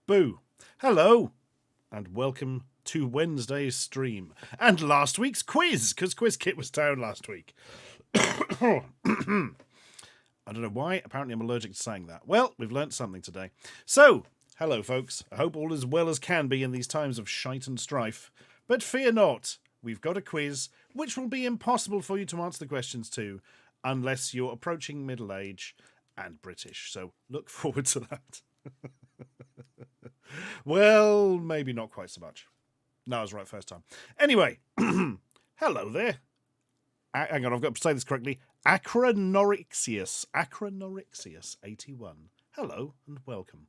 Boo. Hello, and welcome to Wednesday's stream. And last week's quiz, because Quiz Kit was down last week. I don't know why. Apparently I'm allergic to saying that. Well, we've learnt something today. So, hello folks. I hope all is well as can be in these times of shite and strife. But fear not. We've got a quiz, which will be impossible for you to answer the questions to, unless you're approaching middle age and British. So look forward to that. Well, maybe not quite so much. No, I was right first time. Anyway, hello there. Hang on, I've got to say this correctly. Acronorixius 81. Hello and welcome.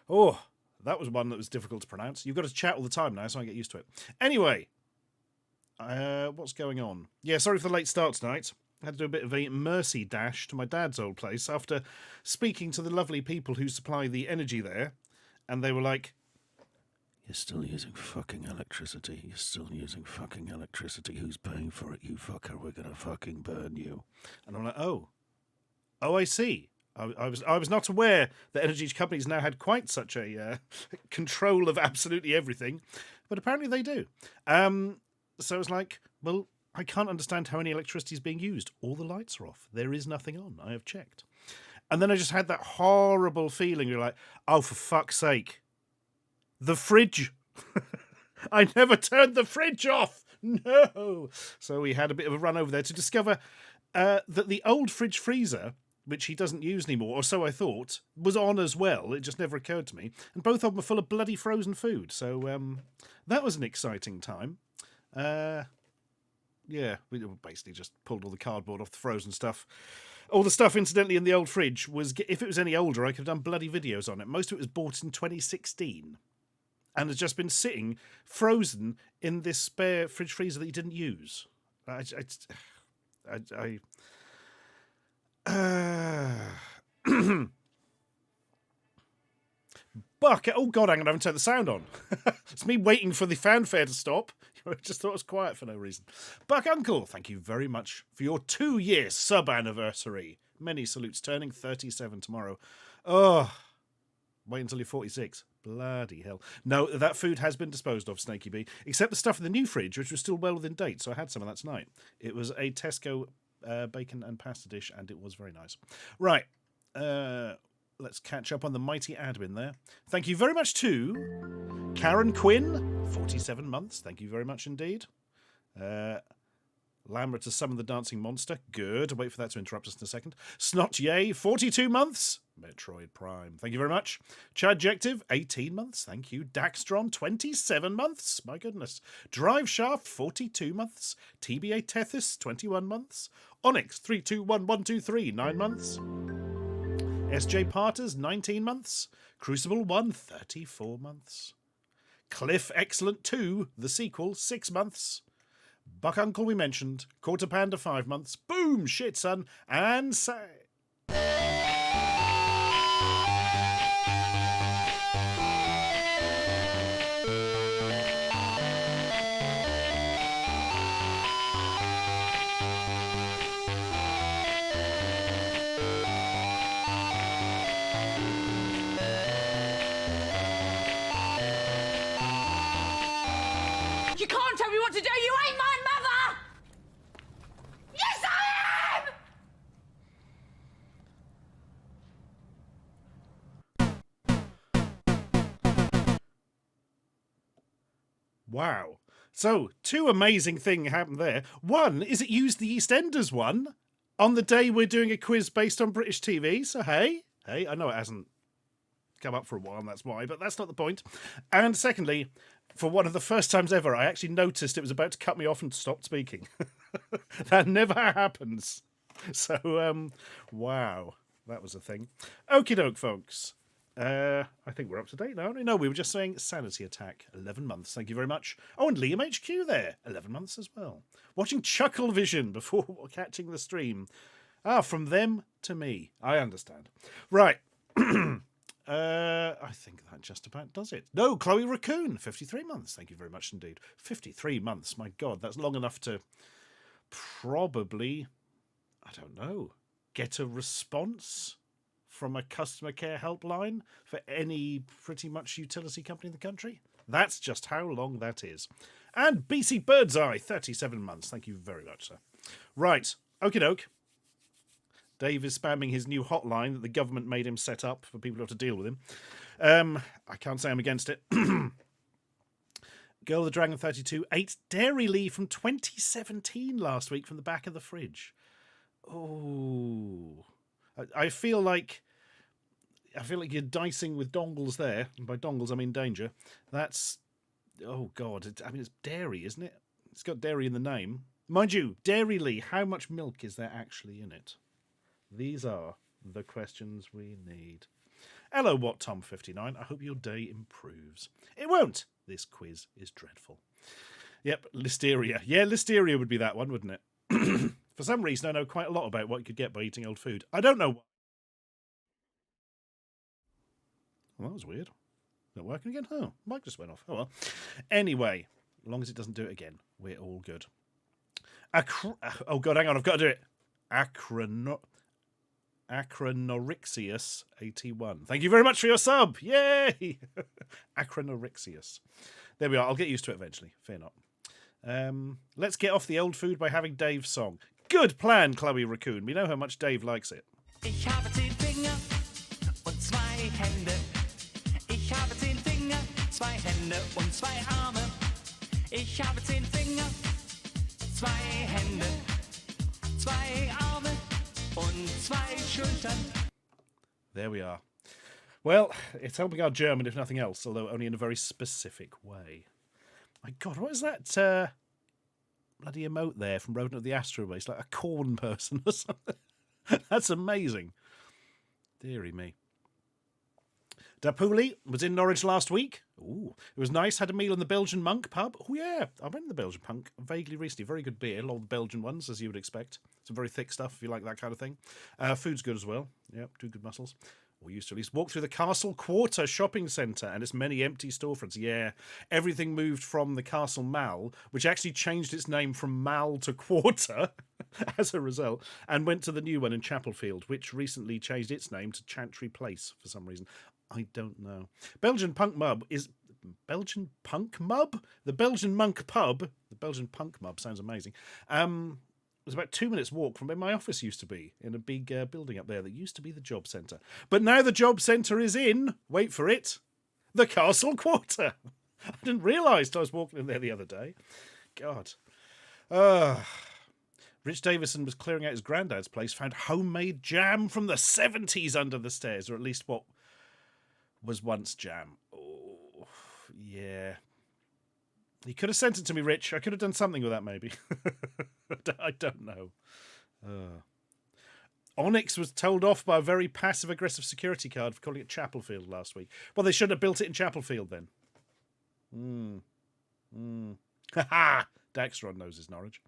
Oh, that was one that was difficult to pronounce. You've got to chat all the time now, so I get used to it. Anyway, what's going on? Yeah, sorry for the late start tonight. I had to do a bit of a mercy dash to my dad's old place after speaking to the lovely people who supply the energy there. And they were like, You're still using fucking electricity. You're still using fucking electricity. Who's paying for it, you fucker? We're gonna fucking burn you. And I'm like, oh, I see. I was not aware that energy companies now had quite such a control of absolutely everything, but apparently they do. So it's like, well, I can't understand how any electricity is being used. All the lights are off. There is nothing on. I have checked. And then I just had that horrible feeling. You're like, oh, for fuck's sake. The fridge. I never turned the fridge off. No. So we had a bit of a run over there to discover that the old fridge freezer, which he doesn't use anymore, or so I thought, was on as well. It just never occurred to me. And both of them are full of bloody frozen food. So that was an exciting time. Yeah, we basically just pulled all the cardboard off the frozen stuff. All the stuff, incidentally, in the old fridge was, if it was any older, I could have done bloody videos on it. Most of it was bought in 2016 and has just been sitting frozen in this spare fridge freezer that you didn't use. Buck, oh God, I'm going to have to turn the sound on. It's me waiting for the fanfare to stop. I just thought it was quiet for no reason. Buck Uncle, thank you very much for your 2-year sub anniversary. Many salutes, turning 37 tomorrow. Oh, wait until you're 46. Bloody hell. No, that food has been disposed of, Snaky Bee, except the stuff in the new fridge, which was still well within date, so I had some of that tonight. It was a Tesco bacon and pasta dish, and it was very nice. Right, let's catch up on the mighty admin there. Thank you very much to Karen Quinn, 47 months. Thank you very much indeed. Lamra to summon the dancing monster. Good. Wait for that to interrupt us in a second. Snot Yay, 42 months. Metroid Prime. Thank you very much. Chadjective, 18 months. Thank you. Daxtron, 27 months. My goodness. Drive Shaft, 42 months. TBA Tethys, 21 months. Onyx, 321123, 9 months. SJ Parters, 19 months. Crucible 1, 34 months. Cliff Excellent 2, the sequel, 6 months. Buck Uncle we mentioned. Quarter Panda, 5 months. Boom! Shit, son. And say... You can't tell me what to do. You ain't my mother. Yes, I am. Wow. So, 2 amazing things happened there. One is it used the EastEnders one on the day we're doing a quiz based on British TV. So, hey, I know it hasn't come up for a while, and that's why, but that's not the point. And secondly, for one of the first times ever, I actually noticed it was about to cut me off and stopped speaking. That never happens. So, wow, that was a thing. Okie doke, folks. I think we're up to date now, aren't we? No, we were just saying Sanity Attack, 11 months. Thank you very much. Oh, and Liam HQ there, 11 months as well. Watching Chucklevision before catching the stream. Ah, from them to me. I understand. Right. I think that just about does it. No, Chloe Raccoon, 53 months. Thank you very much indeed. 53 months. My God, that's long enough to probably, I don't know, get a response from a customer care helpline for any pretty much utility company in the country. That's just how long that is. And BC Birdseye, 37 months. Thank you very much, sir. Right, okie doke. Dave is spamming his new hotline that the government made him set up for people who have to deal with him. I can't say I'm against it. Girl the Dragon 32 ate Dairy Lee from 2017 last week from the back of the fridge. Oh, I feel like you're dicing with dongles there. And by dongles, I mean danger. That's, oh God. It's dairy, isn't it? It's got dairy in the name. Mind you, Dairy Lee, how much milk is there actually in it? These are the questions we need. Hello, What Tom 59. I hope your day improves. It won't. This quiz is dreadful. Yep, Listeria. Yeah, Listeria would be that one, wouldn't it? For some reason, I know quite a lot about what you could get by eating old food. I don't know. Well, that was weird. Not working again? Oh, mic just went off. Oh well. Anyway, as long as it doesn't do it again, we're all good. Oh god, hang on, I've got to do it. Acronorixius81. Thank you very much for your sub. Yay! Acronorixius. There we are. I'll get used to it eventually. Fear not. Let's get off the old food by having Dave's song. Good plan, Chloe Raccoon. We know how much Dave likes it. Ich habe 10 Finger und 2 Hände. Ich habe 10 Finger, 2 Hände und 2 Arme. Ich habe 10 Finger, 2 Hände, 2 Arme und 2 Schultern. There we are. Well, it's helping our German, if nothing else, although only in a very specific way. My God, what is that bloody emote there from Rodent of the Astro Base? Like a corn person or something. That's amazing. Deary me. Dapuli was in Norwich last week. Ooh, it was nice. Had a meal in the Belgian Monk pub. Oh, yeah. I went to the Belgian Monk vaguely recently. Very good beer. A lot of the Belgian ones, as you would expect. Some very thick stuff if you like that kind of thing. Food's good as well. Yep, two good muscles. Or used to at least. Walk through the Castle Quarter shopping centre and its many empty storefronts. Yeah, everything moved from the Castle Mall, which actually changed its name from Mall to Quarter as a result, and went to the new one in Chapelfield, which recently changed its name to Chantry Place for some reason. I don't know. Belgian Punk Mub is... Belgian Punk Mub? The Belgian Monk Pub. The Belgian Punk Mub sounds amazing. It was about 2 minutes walk from where my office used to be, in a big building up there that used to be the job centre. But now the job centre is in, wait for it, the Castle Quarter. I didn't realise I was walking in there the other day. God. Rich Davison was clearing out his granddad's place, found homemade jam from the 70s under the stairs, or at least what was once jam. Oh, yeah. You could have sent it to me, Rich. I could have done something with that, maybe. I don't know. Onyx was told off by a very passive-aggressive security guard for calling it Chapelfield last week. Well, they should have built it in Chapelfield then. Ha-ha! Daxtron knows his Norwich.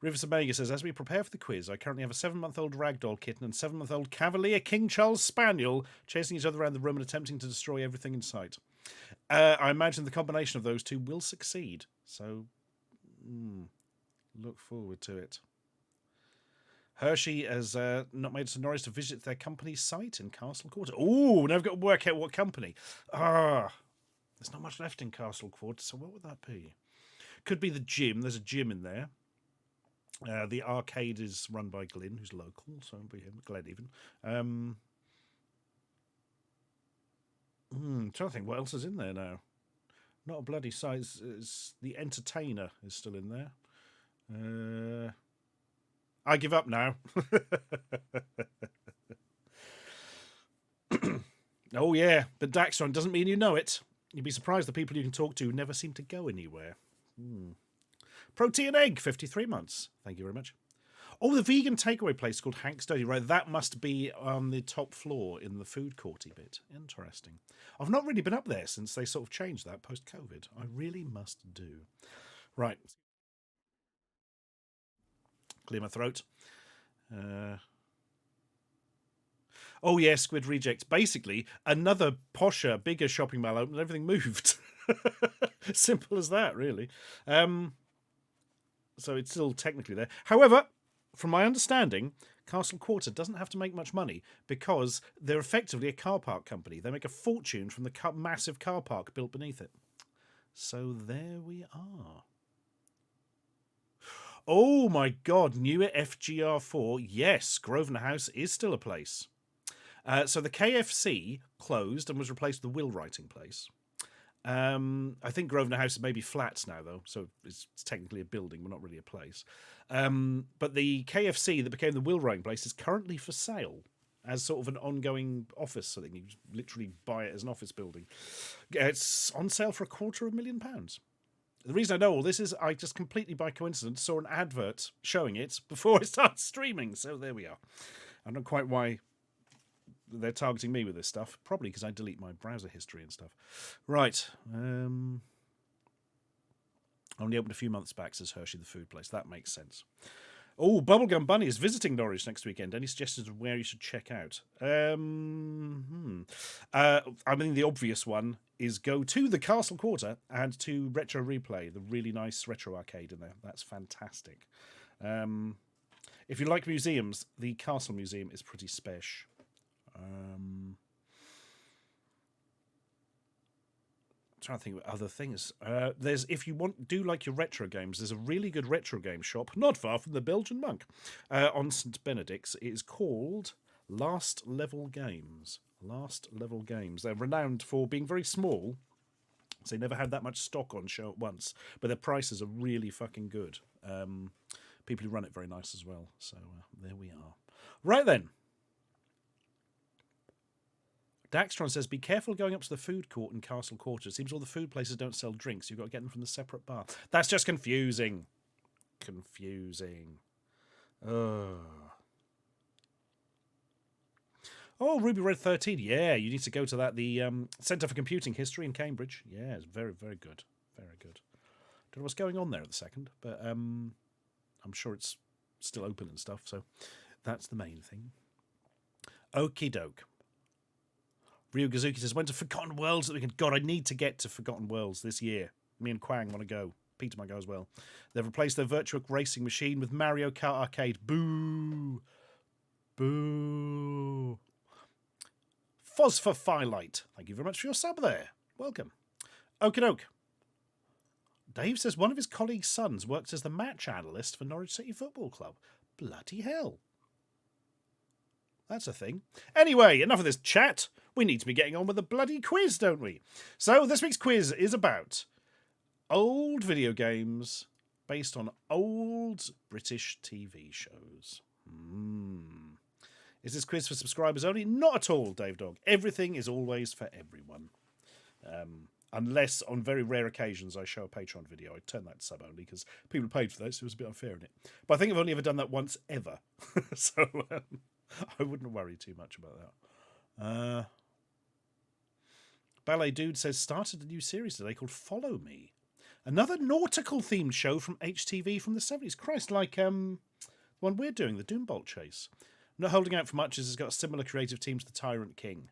Rivers Omega says, as we prepare for the quiz, I currently have a 7-month-old ragdoll kitten and 7-month-old Cavalier King Charles Spaniel chasing each other around the room and attempting to destroy everything in sight. I imagine the combination of those two will succeed. So, look forward to it. Hershey has not made it to Norwich to visit their company's site in Castle Quarter. Oh, now I've got to work out what company. There's not much left in Castle Quarter, so what would that be? Could be the gym. There's a gym in there. The arcade is run by Glyn, who's local, so it'll be him, Glenn even. Trying to think what else is in there now. Not a bloody size. The Entertainer is still in there. I give up now. Oh yeah, but Daxtron doesn't mean you know it. You'd be surprised the people you can talk to never seem to go anywhere. Protein Egg, 53 months. Thank you very much. Oh, the vegan takeaway place called Hank's Dirty. Right, that must be on the top floor in the food courty bit. Interesting. I've not really been up there since they sort of changed that post-COVID. I really must do. Right. Clear my throat. Oh, yeah, Squid Rejects. Basically, another posher, bigger shopping mall opened and everything moved. Simple as that, really. So it's still technically there. However, from my understanding, Castle Quarter doesn't have to make much money because they're effectively a car park company. They make a fortune from the massive car park built beneath it. So there we are. Oh my God, newer FGR4. Yes, Grosvenor House is still a place. So the KFC closed and was replaced with the Will Writing place. I think Grosvenor House is maybe flats now, though, so it's technically a building, but not really a place. But the KFC that became the Will Writing place is currently for sale as sort of an ongoing office. So you can literally buy it as an office building. It's on sale for £250,000. The reason I know all this is I just completely by coincidence saw an advert showing it before I started streaming. So there we are. I don't know quite why they're targeting me with this stuff. Probably because I delete my browser history and stuff. Right. Only opened a few months back, says Hershey, the food place. That makes sense. Oh, Bubblegum Bunny is visiting Norwich next weekend. Any suggestions of where you should check out? I mean, the obvious one is go to the Castle Quarter and to Retro Replay, the really nice retro arcade in there. That's fantastic. If you like museums, the Castle Museum is pretty special. Trying to think of other things. There's, if you do like your retro games, there's a really good retro game shop not far from the Belgian Monk on St Benedict's. It is called Last Level Games. Last Level Games. They're renowned for being very small, so they never had that much stock on show at once, but their prices are really fucking good. People who run it very nice as well. So there we are. Right then. Daxtron says, be careful going up to the food court in Castle Quarter. It seems all the food places don't sell drinks. You've got to get them from the separate bar. That's just confusing. Confusing. Oh, Ruby Red 13. Yeah, you need to go to that. The Centre for Computing History in Cambridge. Yeah, it's very, very good. Very good. Don't know what's going on there at the second, but I'm sure it's still open and stuff, so that's the main thing. Okie doke. Ryu Gazuki says, went to Forgotten Worlds that weekend. God, I need to get to Forgotten Worlds this year. Me and Quang want to go. Peter might go as well. They've replaced their Virtua Racing machine with Mario Kart Arcade. Boo! Boo! Phosphor Firelight. Thank you very much for your sub there. Welcome. Okie doke. Dave says one of his colleagues' sons works as the match analyst for Norwich City Football Club. Bloody hell. That's a thing. Anyway, enough of this chat. We need to be getting on with the bloody quiz, don't we? So this week's quiz is about old video games based on old British TV shows. Is this quiz for subscribers only? Not at all, Dave Dog. Everything is always for everyone. Unless on very rare occasions I show a Patreon video. I turn that sub only because people paid for that, so it was a bit unfair in it. But I think I've only ever done that once ever. So I wouldn't worry too much about that. Ballet Dude says, started a new series today called Follow Me. Another nautical-themed show from HTV from the 70s. Christ, like the one we're doing, the Doombolt Chase. Not holding out for much as it's got a similar creative team to the Tyrant King.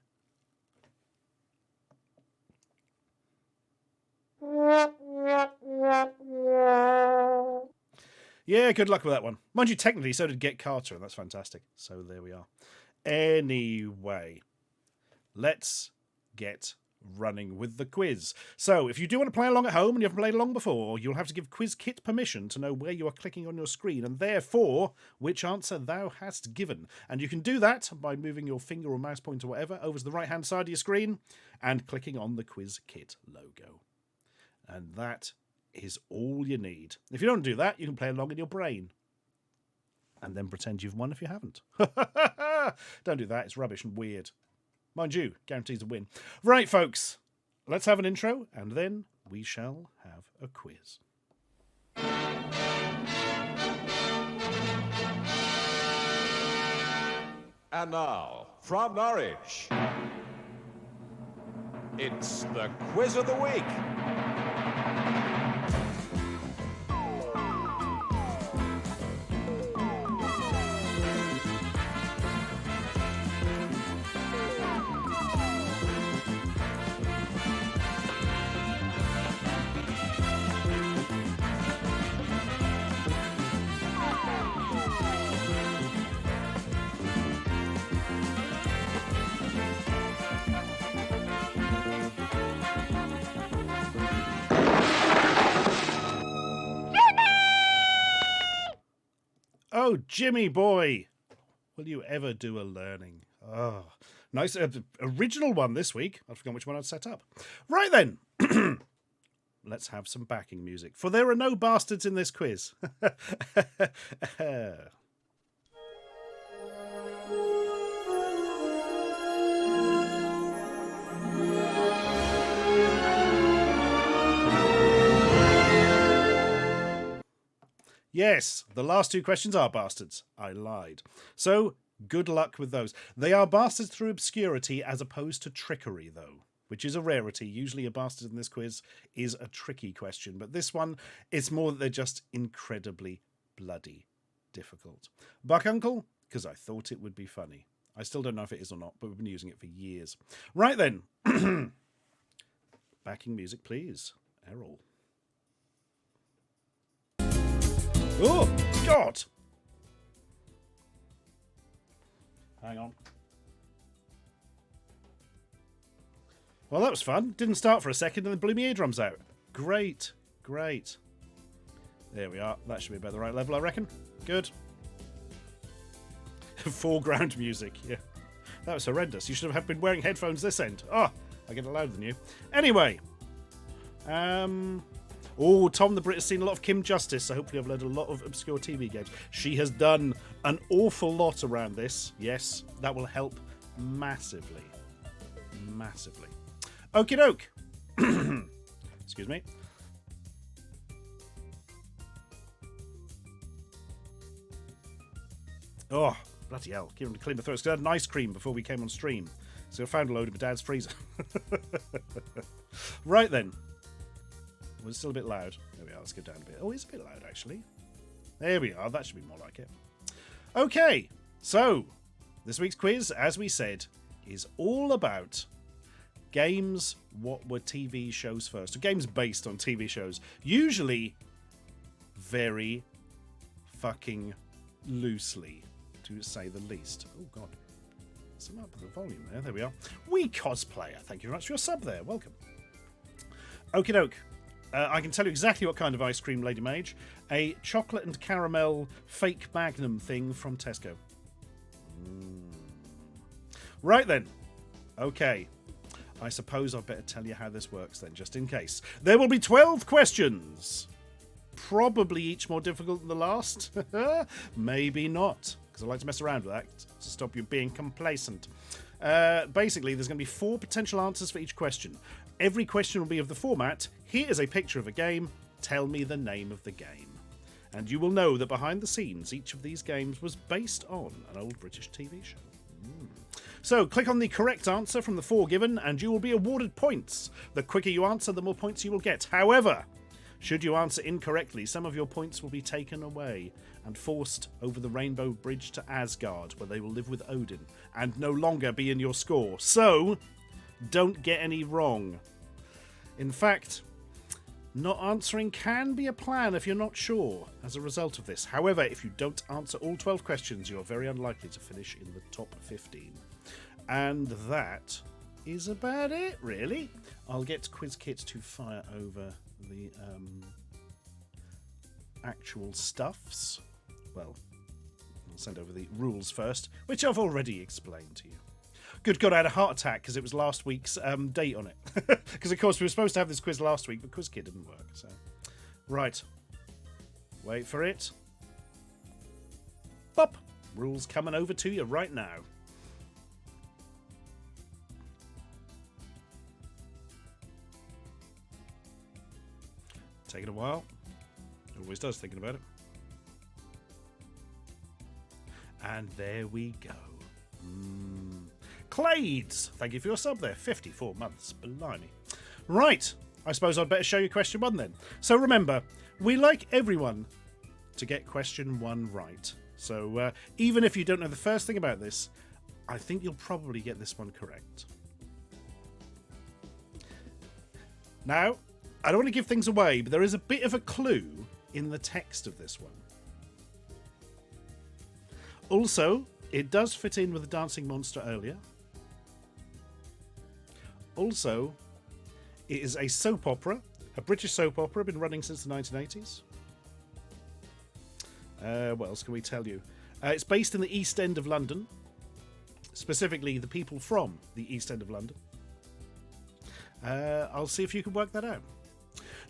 Yeah, good luck with that one. Mind you, technically, so did Get Carter, and that's fantastic. So there we are. Anyway, let's get running with the quiz. So if you do want to play along at home and you haven't played along before, you'll have to give QuizKit permission to know where you are clicking on your screen and therefore which answer thou hast given. And you can do that by moving your finger or mouse pointer or whatever over to the right hand side of your screen and clicking on the QuizKit logo. And that is all you need. If you don't do that, you can play along in your brain and then pretend you've won if you haven't. Don't do that. It's rubbish and weird. Mind you, guarantees a win. Right, folks, let's have an intro, and then we shall have a quiz. And now, from Norwich, it's the Quiz of the Week. Oh, Jimmy boy, will you ever do a learning? Oh, nice original one this week. I've forgotten which one I'd set up. Right then, let's have some backing music, for there are no bastards in this quiz. Yes, the last two questions are bastards. I lied. So, good luck with those. They are bastards through obscurity as opposed to trickery, though, which is a rarity. Usually a bastard in this quiz is a tricky question, but this one, it's more that they're just incredibly bloody difficult. Buck Uncle, because I thought it would be funny. I still don't know if it is or not, but we've been using it for years. Right then. Backing music, please. Errol. Oh, God! Hang on. Well, that was fun. Didn't start for a second and then blew my eardrums out. Great, great. There we are. That should be about the right level, I reckon. Good. Foreground music, yeah. That was horrendous. You should have been wearing headphones this end. Oh, I get it louder than you. Anyway. Oh, Tom the Brit has seen a lot of Kim Justice, so hopefully I've learned a lot of obscure TV games. She has done an awful lot around this. Yes, that will help massively. Massively. Okie doke. Excuse me. Oh, bloody hell. Give him to clean the throat. I had an ice cream before we came on stream. So I found a load in my dad's freezer. Right then. Was it still a bit loud? There we are. Let's go down a bit. Oh, it's a bit loud, actually. There we are. That should be more like it. Okay. So, this week's quiz, as we said, is all about games. What were TV shows first? So games based on TV shows. Usually very fucking loosely, to say the least. Oh, God. Some up the volume there. There we are. We Cosplayer. Thank you very much for your sub there. Welcome. Okie doke. I can tell you exactly what kind of ice cream Lady Mage. A chocolate and caramel fake Magnum thing from Tesco. Right then. Okay. I suppose I'd better tell you how this works then, just in case. There will be 12 questions. Probably each more difficult than the last. Maybe not, because I like to mess around with that to stop you being complacent. Basically, there's going to be 4 potential answers for each question. Every question will be of the format, here is a picture of a game, tell me the name of the game. And you will know that behind the scenes, each of these games was based on an old British TV show. So, click on the correct answer from the 4 given, and you will be awarded points. The quicker you answer, the more points you will get. However, should you answer incorrectly, some of your points will be taken away and forced over the Rainbow Bridge to Asgard, where they will live with Odin, and no longer be in your score. So, don't get any wrong. In fact, not answering can be a plan if you're not sure as a result of this. However, if you don't answer all 12 questions, you're very unlikely to finish in the top 15. And that is about it, really. I'll get QuizKit to fire over the actual stuffs. Well, I'll send over the rules first, which I've already explained to you. Good God, I had a heart attack because it was last week's date on it. Because, of course, we were supposed to have this quiz last week, but QuizKit didn't work. So, right. Wait for it. Bop. Rules coming over to you right now. Taking a while. Always does, thinking about it. And there we go. Clades! Thank you for your sub there. 54 months. Blimey. Right. I suppose I'd better show you question 1 then. So remember, we like everyone to get question 1 right. So even if you don't know the first thing about this, I think you'll probably get this one correct. Now, I don't want to give things away, but there is a bit of a clue in the text of this one. Also, it does fit in with the dancing monster earlier. Also, it is a soap opera, a British soap opera, been running since the 1980s. What else can we tell you? It's based in the East End of London, specifically the people from the East End of London. I'll see if you can work that out.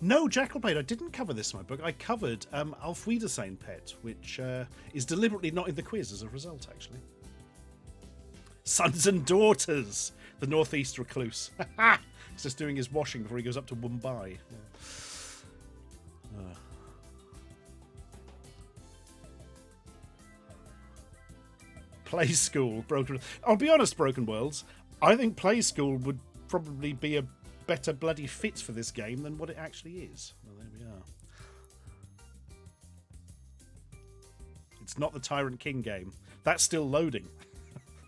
No, Jackalblade, I didn't cover this in my book. I covered Auf Wiedersehen Pet, which is deliberately not in the quiz as a result, actually. Sons and Daughters, the Northeast Recluse. He's just doing his washing before he goes up to Mumbai. Yeah. Play School, Broken. I'll be honest, Broken Worlds. I think Play School would probably be a better bloody fit for this game than what it actually is. Well, there we are. It's not the Tyrant King game. That's still loading.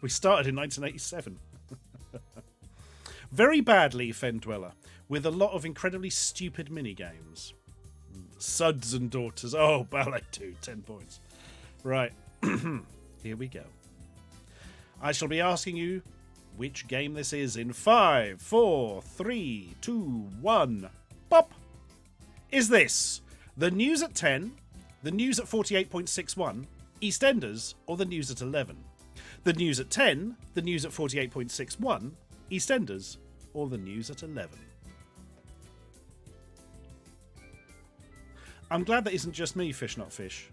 We started in 1987. Very badly, Fen Dweller, with a lot of incredibly stupid mini-games. Suds and Daughters. Oh, Ballet 2, 10 points. Right, here we go. I shall be asking you which game this is in 5, 4, 3, 2, 1. Pop! Is this the news at 10, the news at 48.61, EastEnders, or the news at 11? The news at 10, the news at 48.61, EastEnders, or the news at 11? I'm glad that isn't just me, Fish Not Fish.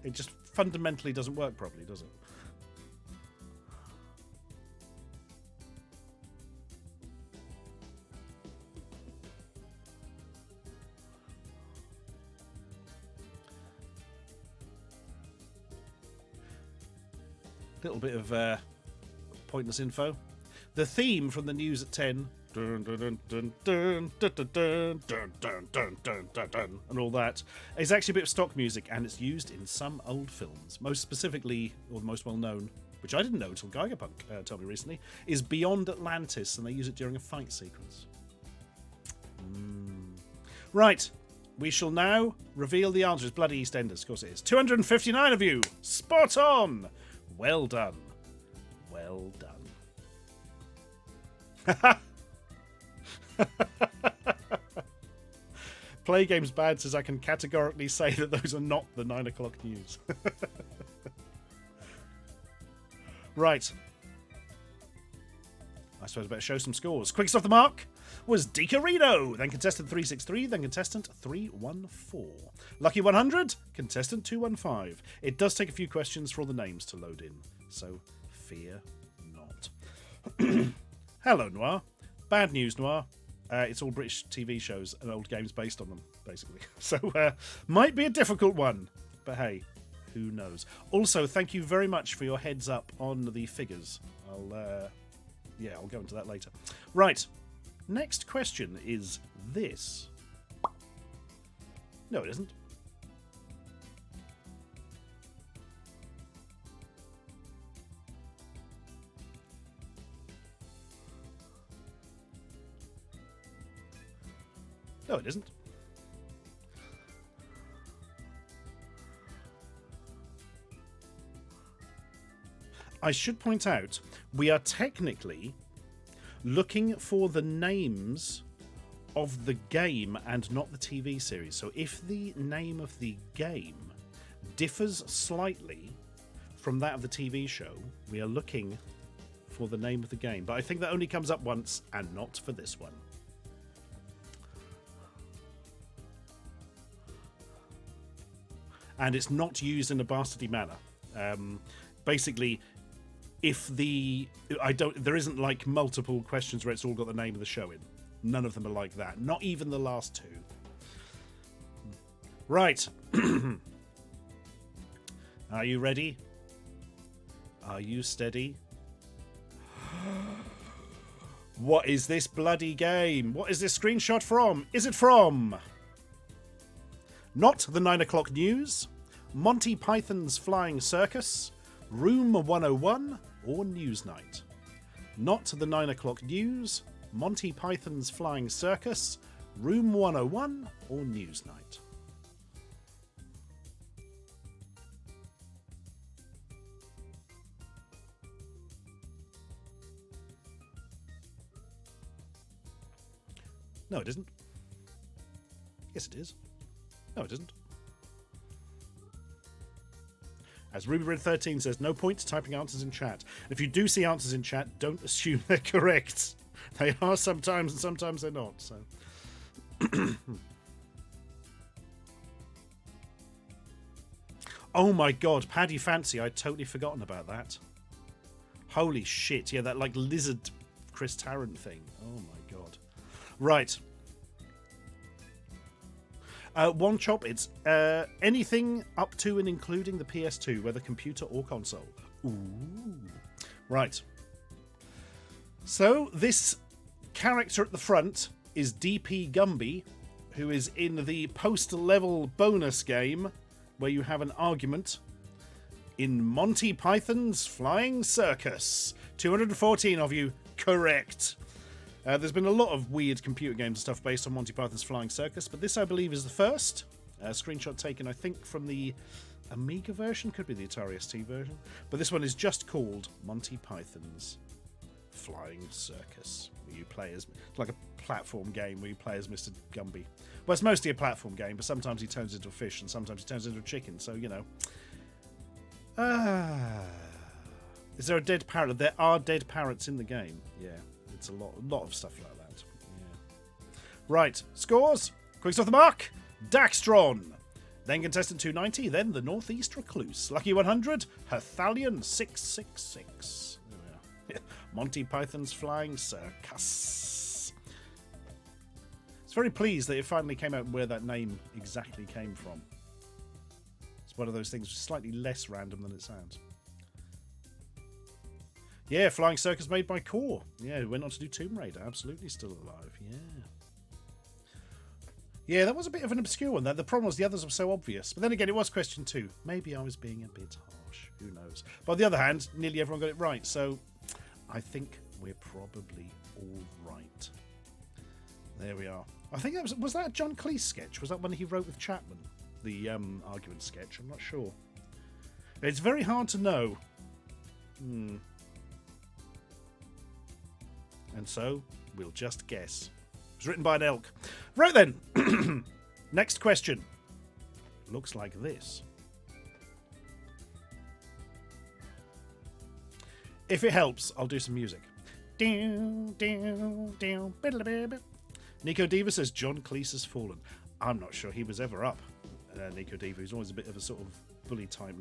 It just fundamentally doesn't work properly, does it? Little bit of pointless info. The theme from the news at 10, dun, dun, dun, dun, dun, dun, dun, dun, dun, dun, dun, dun, dun, and all that, is actually a bit of stock music, and it's used in some old films. Most specifically, or the most well known, which I didn't know until Geigerpunk told me recently, is Beyond Atlantis, and they use it during a fight sequence. Right, we shall now reveal the answers. Bloody EastEnders, of course it is. 259 of you! Spot on! Well done. Well done. Play Games Bad says I can categorically say that those are not the 9 o'clock news. Right. I suppose I better show some scores. Quickest off the mark was Decarino, then contestant 363, then contestant 314. Lucky 100, contestant 215. It does take a few questions for all the names to load in, so fear not. Hello, Noir. Bad news, Noir. It's all British TV shows and old games based on them, basically. So, might be a difficult one, but hey, who knows. Also, thank you very much for your heads up on the figures. I'll go into that later. Right. Next question is this. No, it isn't. No, it isn't. I should point out, we are technically looking for the names of the game and not the TV series. So if the name of the game differs slightly from that of the TV show, we are looking for the name of the game. But I think that only comes up once and not for this one. And it's not used in a bastardy manner. Basically, if there isn't like multiple questions where it's all got the name of the show in. None of them are like that. Not even the last two. Right. Are you ready? Are you steady? What is this bloody game? What is this screenshot from? Is it from not the 9 o'clock news, Monty Python's Flying Circus, Room 101, or Newsnight? Not the 9 o'clock news, Monty Python's Flying Circus, Room 101, or Newsnight? No, it isn't. Yes, it is. No, it isn't. As RubyRed13 says, no point typing answers in chat. And if you do see answers in chat, don't assume they're correct. They are sometimes, and sometimes they're not. So, oh my god, Paddy Fancy! I'd totally forgotten about that. Holy shit! Yeah, that like lizard Chris Tarrant thing. Oh my god. Right. One chop, it's anything up to and including the PS2, whether computer or console. Ooh. Right. So, this character at the front is DP Gumby, who is in the post-level bonus game, where you have an argument in Monty Python's Flying Circus. 214 of you correct. There's been a lot of weird computer games and stuff based on Monty Python's Flying Circus, but this, I believe, is the first. Screenshot taken, I think, from the Amiga version. Could be the Atari ST version. But this one is just called Monty Python's Flying Circus. Where you play as... It's like a platform game where you play as Mr. Gumby. Well, it's mostly a platform game, but sometimes he turns into a fish and sometimes he turns into a chicken, so, you know. Is there a dead parrot? There are dead parrots in the game. Yeah. It's a lot of stuff like that. Yeah. Right, scores. Quick's off the mark. Daxtron. Then contestant 290. Then the Northeast Recluse. Lucky 100. Herthalion 666. There we are. Monty Python's Flying Circus. It's very pleased that it finally came out where that name exactly came from. It's one of those things slightly less random than it sounds. Yeah, Flying Circus made by Core. Yeah, who went on to do Tomb Raider. Absolutely still alive. Yeah. Yeah, that was a bit of an obscure one. The problem was the others were so obvious. But then again, it was question 2. Maybe I was being a bit harsh. Who knows? But on the other hand, nearly everyone got it right. So I think we're probably all right. There we are. I think that was that a John Cleese sketch? Was that one he wrote with Chapman? The argument sketch? I'm not sure. It's very hard to know. And so, we'll just guess. It was written by an elk. Right then. Next question. Looks like this. If it helps, I'll do some music. Nico Diva says John Cleese has fallen. I'm not sure he was ever up. Nico Diva, he's always a bit of a sort of bully type.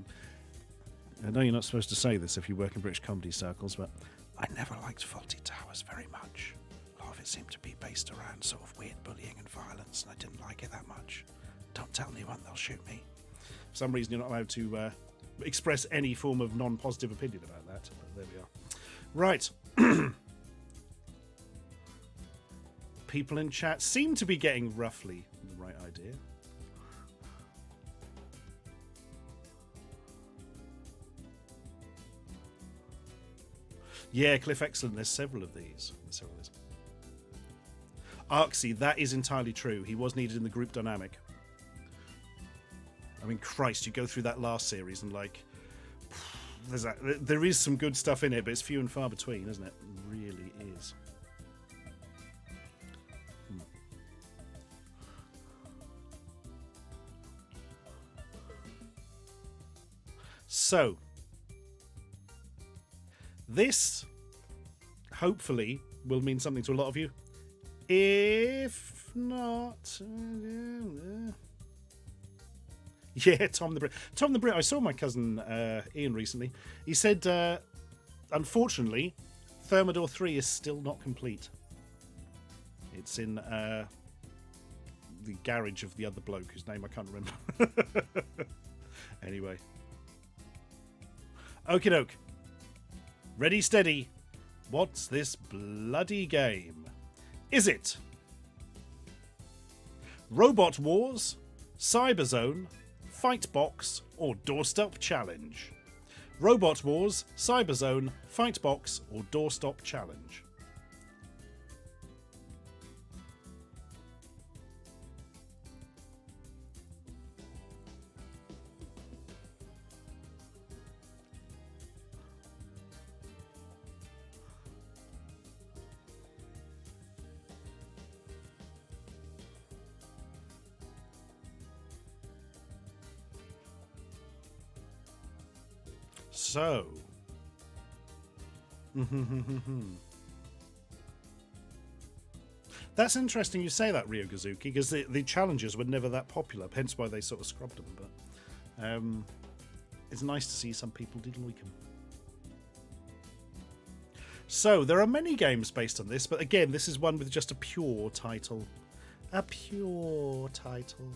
I know you're not supposed to say this if you work in British comedy circles, but I never liked Fawlty Towers very much. A lot of it seemed to be based around sort of weird bullying and violence, and I didn't like it that much. Don't tell anyone, they'll shoot me. For some reason, you're not allowed to express any form of non-positive opinion about that. But there we are. Right. People in chat seem to be getting roughly the right idea. Yeah, Cliff, excellent. There's several of these. Arksy, that is entirely true. He was needed in the group dynamic. I mean, Christ, you go through that last series and, like, there is some good stuff in it, but it's few and far between, isn't it? It really is. So, this, hopefully, will mean something to a lot of you. If not... Yeah, Tom the Brit. Tom the Brit, I saw my cousin Ian recently. He said, unfortunately, Thermidor 3 is still not complete. It's in the garage of the other bloke, whose name I can't remember. Anyway. Okie doke. Ready, steady. What's this bloody game? Is it Robot Wars, Cyberzone, Fightbox, or Doorstop Challenge? Robot Wars, Cyberzone, Fightbox, or Doorstop Challenge? So, that's interesting you say that, Ryo Gazuki, because the challenges were never that popular, hence why they sort of scrubbed them, but it's nice to see some people did like them. So, there are many games based on this, but again, this is one with just a pure title. A pure title.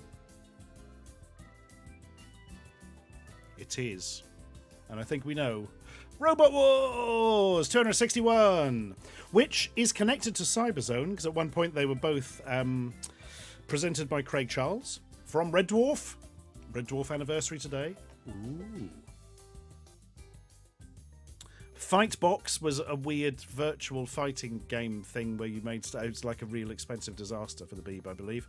It is. And I think we know. Robot Wars 261, which is connected to Cyberzone, because at one point they were both presented by Craig Charles from Red Dwarf. Red Dwarf anniversary today. Ooh. Fightbox was a weird virtual fighting game thing where you made it was like a real expensive disaster for the Beeb, I believe.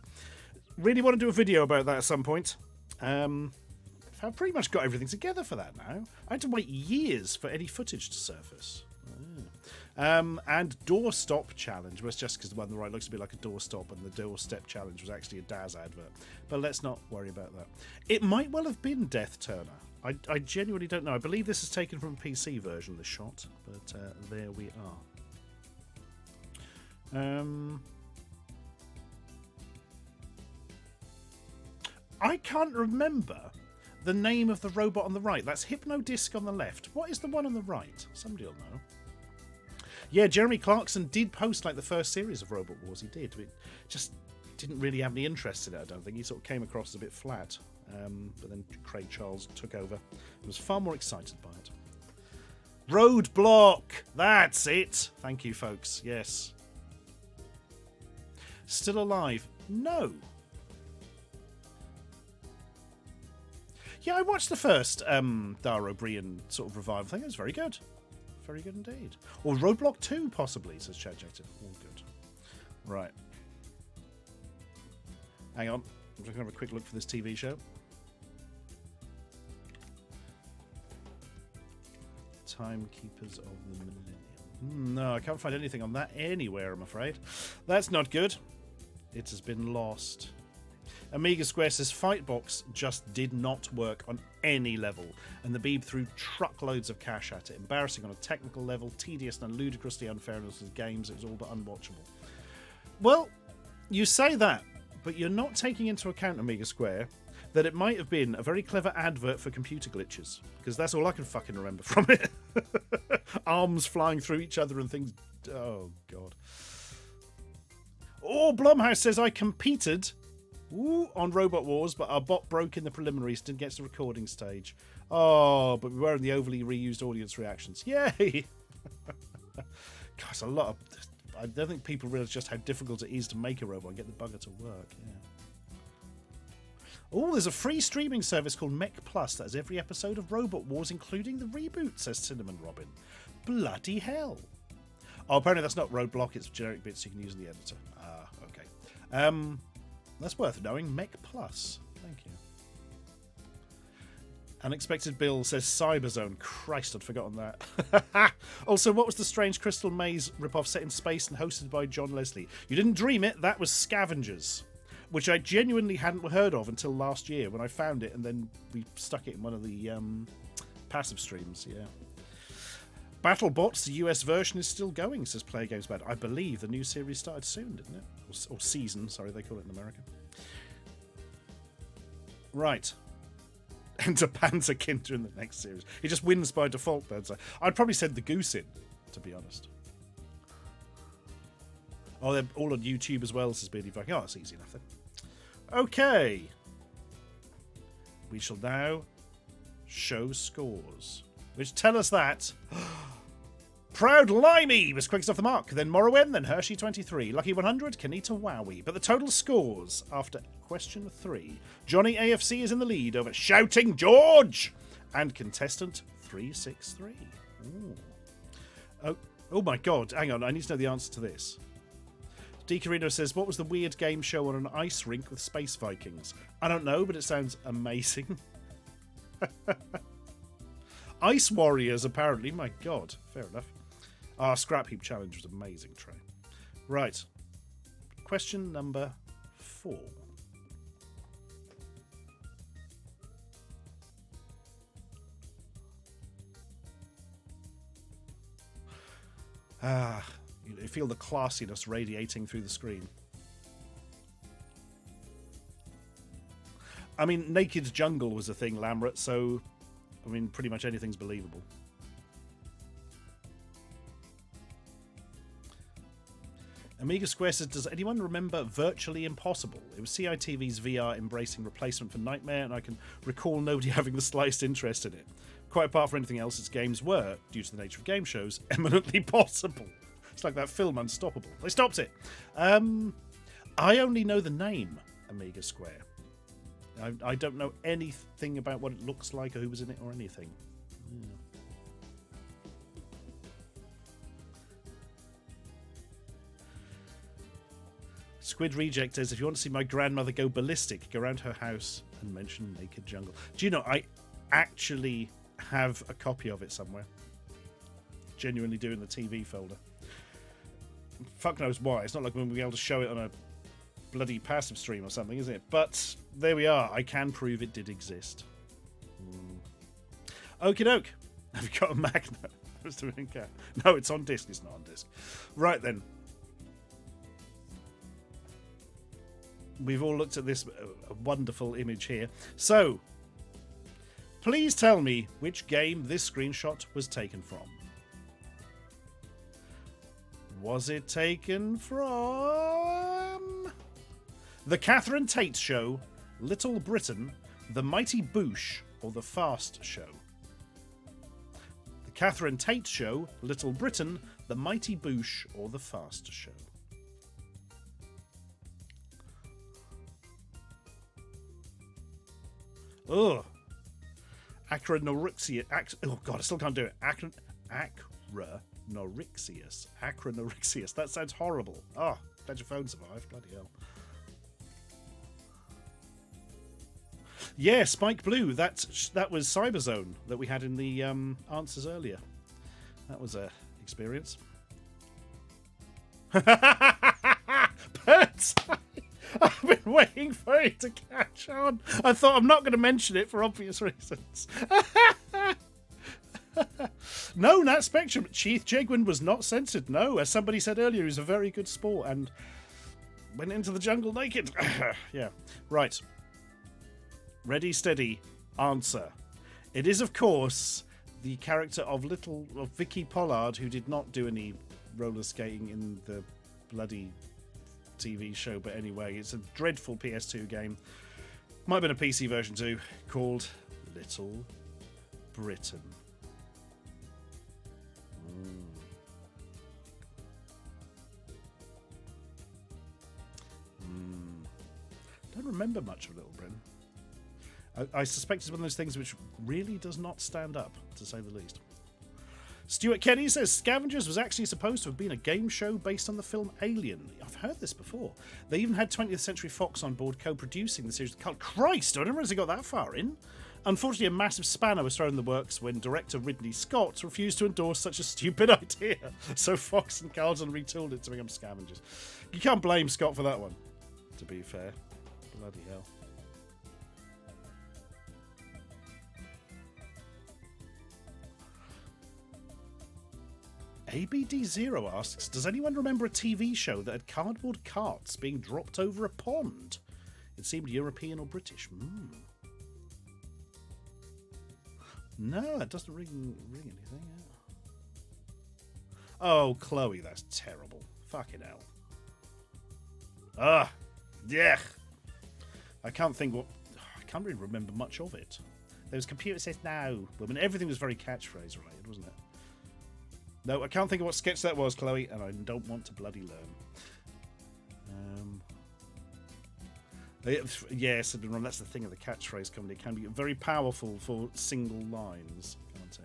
Really want to do a video about that at some point. I've pretty much got everything together for that now. I had to wait years for any footage to surface. And Doorstop Challenge was just because the one on the right looks a bit like a doorstop, and the Doorstep Challenge was actually a Daz advert. But let's not worry about that. It might well have been Death Turner. I genuinely don't know. I believe this is taken from a PC version, the shot, but there we are. I can't remember the name of the robot on the right. That's Hypnodisc on the left. What is the one on the right? Somebody will know. Yeah, Jeremy Clarkson did post like the first series of Robot Wars. He did. It just didn't really have any interest in it, I don't think. He sort of came across as a bit flat. But then Craig Charles took over and was far more excited by it. Roadblock! That's it! Thank you, folks. Yes. Still alive? No. Yeah, I watched the first Dara O'Brien sort of revival thing. It was very good. Very good indeed. Or Roadblock 2, possibly, says ChatJective. All good. Right. Hang on. I'm just going to have a quick look for this TV show. Timekeepers of the Millennium. No, I can't find anything on that anywhere, I'm afraid. That's not good. It has been lost. Amiga Square says Fightbox just did not work on any level, and the Beeb threw truckloads of cash at it. Embarrassing on a technical level, tedious and ludicrously unfairness with games. It was all but unwatchable. Well, you say that, but you're not taking into account, Amiga Square, that it might have been a very clever advert for computer glitches, because that's all I can fucking remember from it. Arms flying through each other and things. Oh, God. Oh, Blumhouse says I competed on Robot Wars, but our bot broke in the preliminaries, didn't get to the recording stage. Oh, but we were in the overly reused audience reactions. Yay! Gosh, a lot of... I don't think people realise just how difficult it is to make a robot and get the bugger to work. Yeah. Oh, there's a free streaming service called Mech Plus that has every episode of Robot Wars, including the reboot, says Cinnamon Robin. Bloody hell. Oh, apparently that's not Roadblock, it's generic bits you can use in the editor. Ah, okay. That's worth knowing. Mech Plus. Thank you. Unexpected Bill says Cyberzone. Christ, I'd forgotten that. Also, what was the Strange Crystal Maze ripoff set in space and hosted by John Leslie? You didn't dream it, that was Scavengers, which I genuinely hadn't heard of until last year when I found it, and then we stuck it in one of the passive streams, yeah. BattleBots, the US version, is still going, says Player Games Bad. I believe the new series started soon, didn't it? Or season, sorry, they call it in America. Right. Enter Panzerkinder in the next series. He just wins by default, though. So I'd probably send the goose in, to be honest. Oh, they're all on YouTube as well, says Beardy Viking. Oh, it's easy enough then. Okay. We shall now show scores, which tell us that Proud Limey was quickest off the mark, then Morrowind, then Hershey 23, Lucky 100, Kanita Wowie. But the total scores after question 3, Johnny AFC is in the lead over Shouting George and contestant 363. Oh my God! Hang on, I need to know the answer to this. DiCarino says, what was the weird game show on an ice rink with space Vikings? I don't know, but it sounds amazing. Ice Warriors, apparently. My God. Fair enough. Scrap Heap Challenge was amazing, Trey. Right. Question number 4. You feel the classiness radiating through the screen. I mean, Naked Jungle was a thing, Lamret, so, I mean, pretty much anything's believable. Amiga Square says, does anyone remember Virtually Impossible? It was CITV's VR embracing replacement for Nightmare, and I can recall nobody having the slightest interest in it. Quite apart from anything else, its games were, due to the nature of game shows, eminently possible. It's like that film Unstoppable. They stopped it. I only know the name Amiga Square. I don't know anything about what it looks like or who was in it or anything. Yeah. Squid Reject says, if you want to see my grandmother go ballistic, go around her house and mention Naked Jungle. Do you know, I actually have a copy of it somewhere. Genuinely doing the TV folder. Fuck knows why. It's not like we'll be able to show it on a bloody passive stream or something, is it? But there we are. I can prove it did exist. Okie doke. Have you got a magnet? No, it's on disc. It's not on disc. Right then. We've all looked at this wonderful image here. So, please tell me which game this screenshot was taken from. Was it taken from The Catherine Tate Show, Little Britain, The Mighty Boosh, or The Fast Show? The Catherine Tate Show, Little Britain, The Mighty Boosh, or The Fast Show? Ugh. Acronorixia. Oh god, I still can't do it. Acronorixia. That sounds horrible. Oh, glad your phone survived. Bloody hell. Yeah, Spike Blue. That was Cyberzone that we had in the answers earlier. That was a experience. But I've been waiting for it to catch on. I thought I'm not going to mention it for obvious reasons. No, Nat Spectrum. Keith Jegwin was not censored. No, as somebody said earlier, he's a very good sport and went into the jungle naked. Yeah, right. Ready, steady, answer. It is, of course, the character of Vicky Pollard, who did not do any roller skating in the bloody TV show, but anyway, it's a dreadful PS2 game. Might have been a PC version too, called Little Britain. Don't remember much of Little Britain. I suspect it's one of those things which really does not stand up, to say the least. Stuart Kenny says Scavengers was actually supposed to have been a game show based on the film Alien. I've heard this before. They even had 20th Century Fox on board co-producing the series. Christ, I didn't realize they got that far in. Unfortunately, a massive spanner was thrown in the works when director Ridley Scott refused to endorse such a stupid idea. So Fox and Carlton retooled it to become Scavengers. You can't blame Scott for that one, to be fair. Bloody hell. ABD0 asks, does anyone remember a TV show that had cardboard carts being dropped over a pond? It seemed European or British. No, it doesn't ring anything. Oh, Chloe, that's terrible. Fucking hell. Yeah. I can't really remember much of it. There was Computer Says No. I mean, everything was very catchphrase related, wasn't it? No, I can't think of what sketch that was, Chloe, and I don't want to bloody learn. Yes, that's the thing of the catchphrase comedy. It can be very powerful for single lines, can't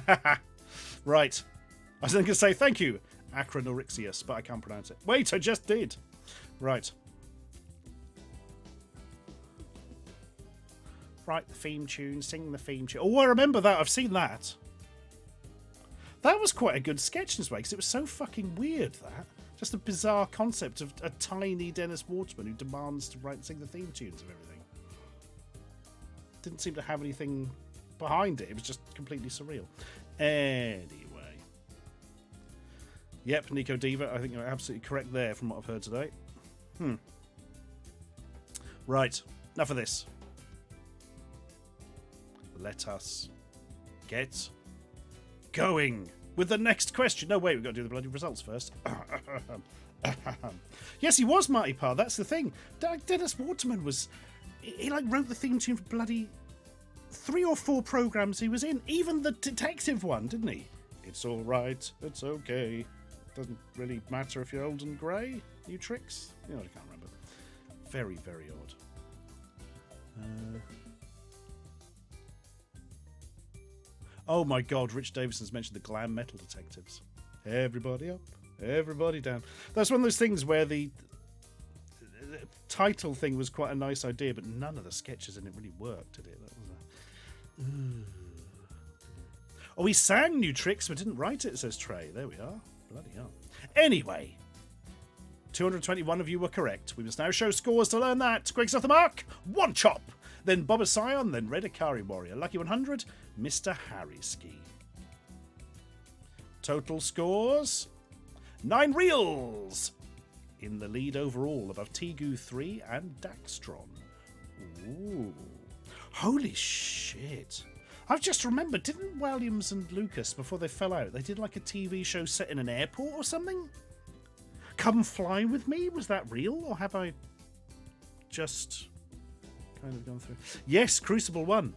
it? Right. I was going to say thank you, Acronorixia, but I can't pronounce it. Wait, I just did. Right. Write the theme tune, sing the theme tune. Oh, I remember that. I've seen that. That was quite a good sketch in this way, because it was so fucking weird, that. Just a bizarre concept of a tiny Dennis Waterman who demands to write and sing the theme tunes of everything. Didn't seem to have anything behind it. It was just completely surreal. Anyway. Yep, Nico Diva, I think you're absolutely correct there from what I've heard today. Right. Enough of this. Let us get going with the next question. No, wait, we've got to do the bloody results first. Yes, he was Marty Parr. That's the thing. Dennis Waterman was... He wrote the theme tune for bloody 3 or 4 programs he was in. Even the detective one, didn't he? It's all right. It's okay. Doesn't really matter if you're old and grey. New tricks? You know, I can't remember. Very, very odd. Oh my God, Rich Davidson's mentioned the glam metal detectives. Everybody up, everybody down. That's one of those things where the title thing was quite a nice idea, but none of the sketches in it really worked, did it? That was Oh, we sang New Tricks, but didn't write it, says Trey. There we are. Bloody hell. Anyway, 221 of you were correct. We must now show scores to learn that. Quick's off the mark. One chop. Then Boba Scion, then Red Akari Warrior. Lucky 100, Mr. Harry Ski. Total scores, 9 reels. In the lead overall, above Tegu 3 and Daxtron. Ooh. Holy shit. I've just remembered, didn't Williams and Lucas, before they fell out, they did like a TV show set in an airport or something? Come Fly With Me? Was that real? Or have I just kind of gone through? Yes, Crucible 1.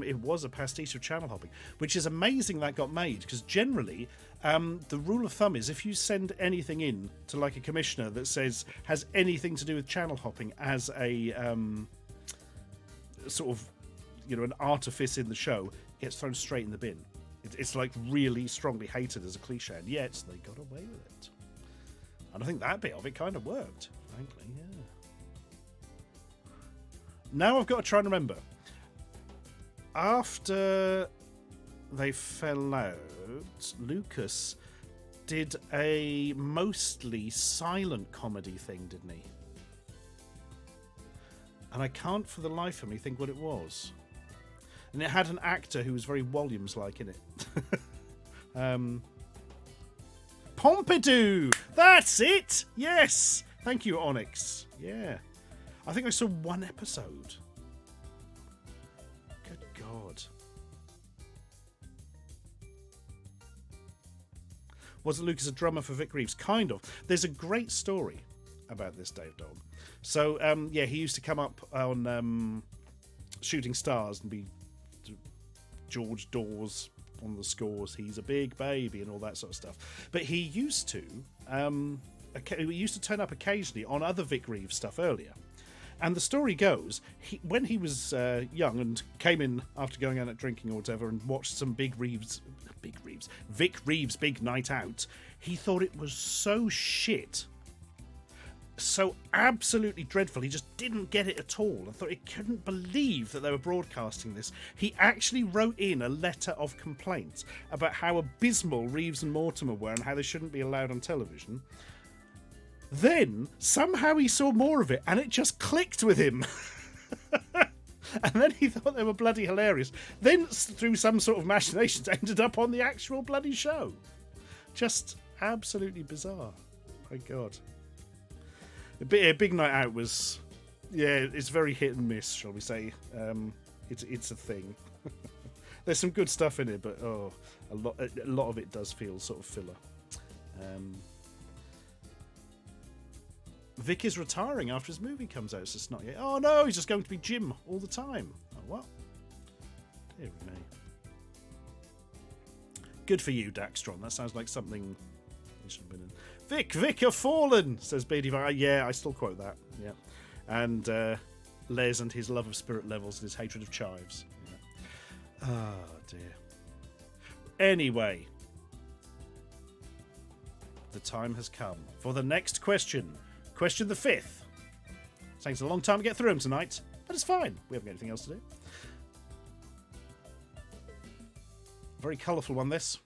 It was a pastiche of channel hopping, which is amazing that got made, because generally the rule of thumb is if you send anything in to like a commissioner that says has anything to do with channel hopping as a sort of, you know, an artifice in the show, it gets thrown straight in the bin. It's like really strongly hated as a cliche, and yet they got away with it. And I think that bit of it kind of worked, frankly, yeah. Now I've got to try and remember. After they fell out, Lucas did a mostly silent comedy thing, didn't he? And I can't for the life of me think what it was. And it had an actor who was very Williams-like in it. Pompidou! That's it! Yes! Thank you, Onyx. Yeah. I think I saw one episode. Good God. Wasn't Lucas a drummer for Vic Reeves? Kind of. There's a great story about this, Dave Dog. So, yeah, he used to come up on Shooting Stars and be George Dawes on the scores. He's a big baby and all that sort of stuff. But he used to turn up occasionally on other Vic Reeves stuff earlier. And the story goes, when he was young and came in after going out drinking or whatever and watched some Vic Reeves' Big Night Out, he thought it was so shit, so absolutely dreadful, he just didn't get it at all and thought he couldn't believe that they were broadcasting this. He actually wrote in a letter of complaint about how abysmal Reeves and Mortimer were and how they shouldn't be allowed on television. Then, somehow he saw more of it, and it just clicked with him. And then he thought they were bloody hilarious. Then, through some sort of machinations, ended up on the actual bloody show. Just absolutely bizarre. My God. A Big Night Out was... Yeah, it's very hit and miss, shall we say. It's a thing. There's some good stuff in it, but a lot of it does feel sort of filler. Vic is retiring after his movie comes out, so it's not yet. Oh no, he's just going to be Jim all the time. Oh well. Dear me. Good for you, Daxtron. That sounds like something he should have been in. Vic have fallen, says Beady. Yeah, I still quote that. Yeah. And Les and his love of spirit levels and his hatred of chives. Yeah. Oh dear. Anyway. The time has come for the next question. Question the 5th. It's taking a long time to get through them tonight, but it's fine. We haven't got anything else to do. Very colourful one, this.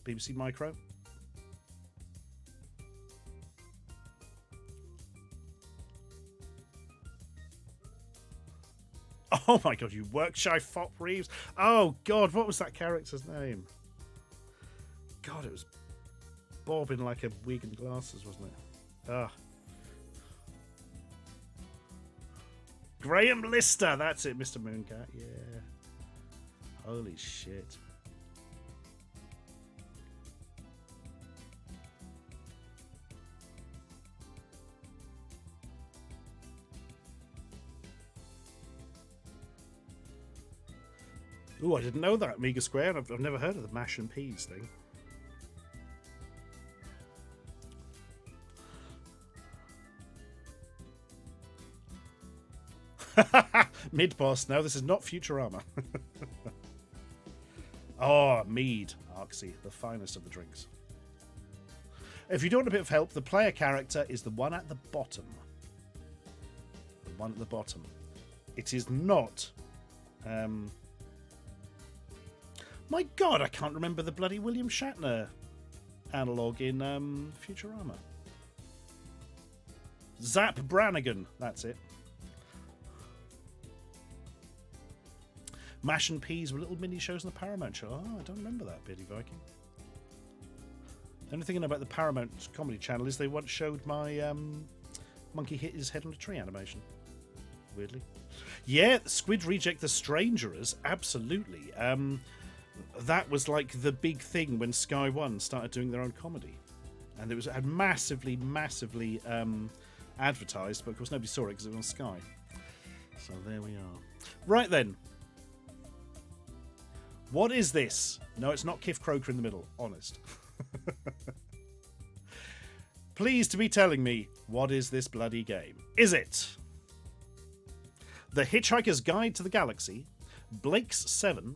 BBC Micro. Oh my God, you work shy fop Reeves. Oh God, what was that character's name? God, it was Bob in like a wig and glasses, wasn't it? Ah. Graham Lister, that's it, Mr. Mooncat, yeah. Holy shit. Ooh, I didn't know that, Amiga Square. I've never heard of the mash and peas thing. Mid-boss. No, this is not Futurama. Oh, mead. Arksy, the finest of the drinks. If you don't want a bit of help, the player character is the one at the bottom. The one at the bottom. It is not... My God, I can't remember the bloody William Shatner analogue in Futurama. Zap Brannigan, that's it. Mash and Peas were little mini shows on the Paramount show. Oh, I don't remember that, Beardy Viking. The only thing I know about the Paramount Comedy Channel is they once showed my monkey hit his head on a tree animation. Weirdly. Yeah, Squid Reject the Strangerers, absolutely. That was like the big thing when Sky One started doing their own comedy. And it had massively advertised, but of course nobody saw it because it was on Sky. So there we are. Right then. What is this? No, it's not Kif Kroker in the middle. Honest. Please to be telling me, what is this bloody game? Is it The Hitchhiker's Guide to the Galaxy, Blake's 7,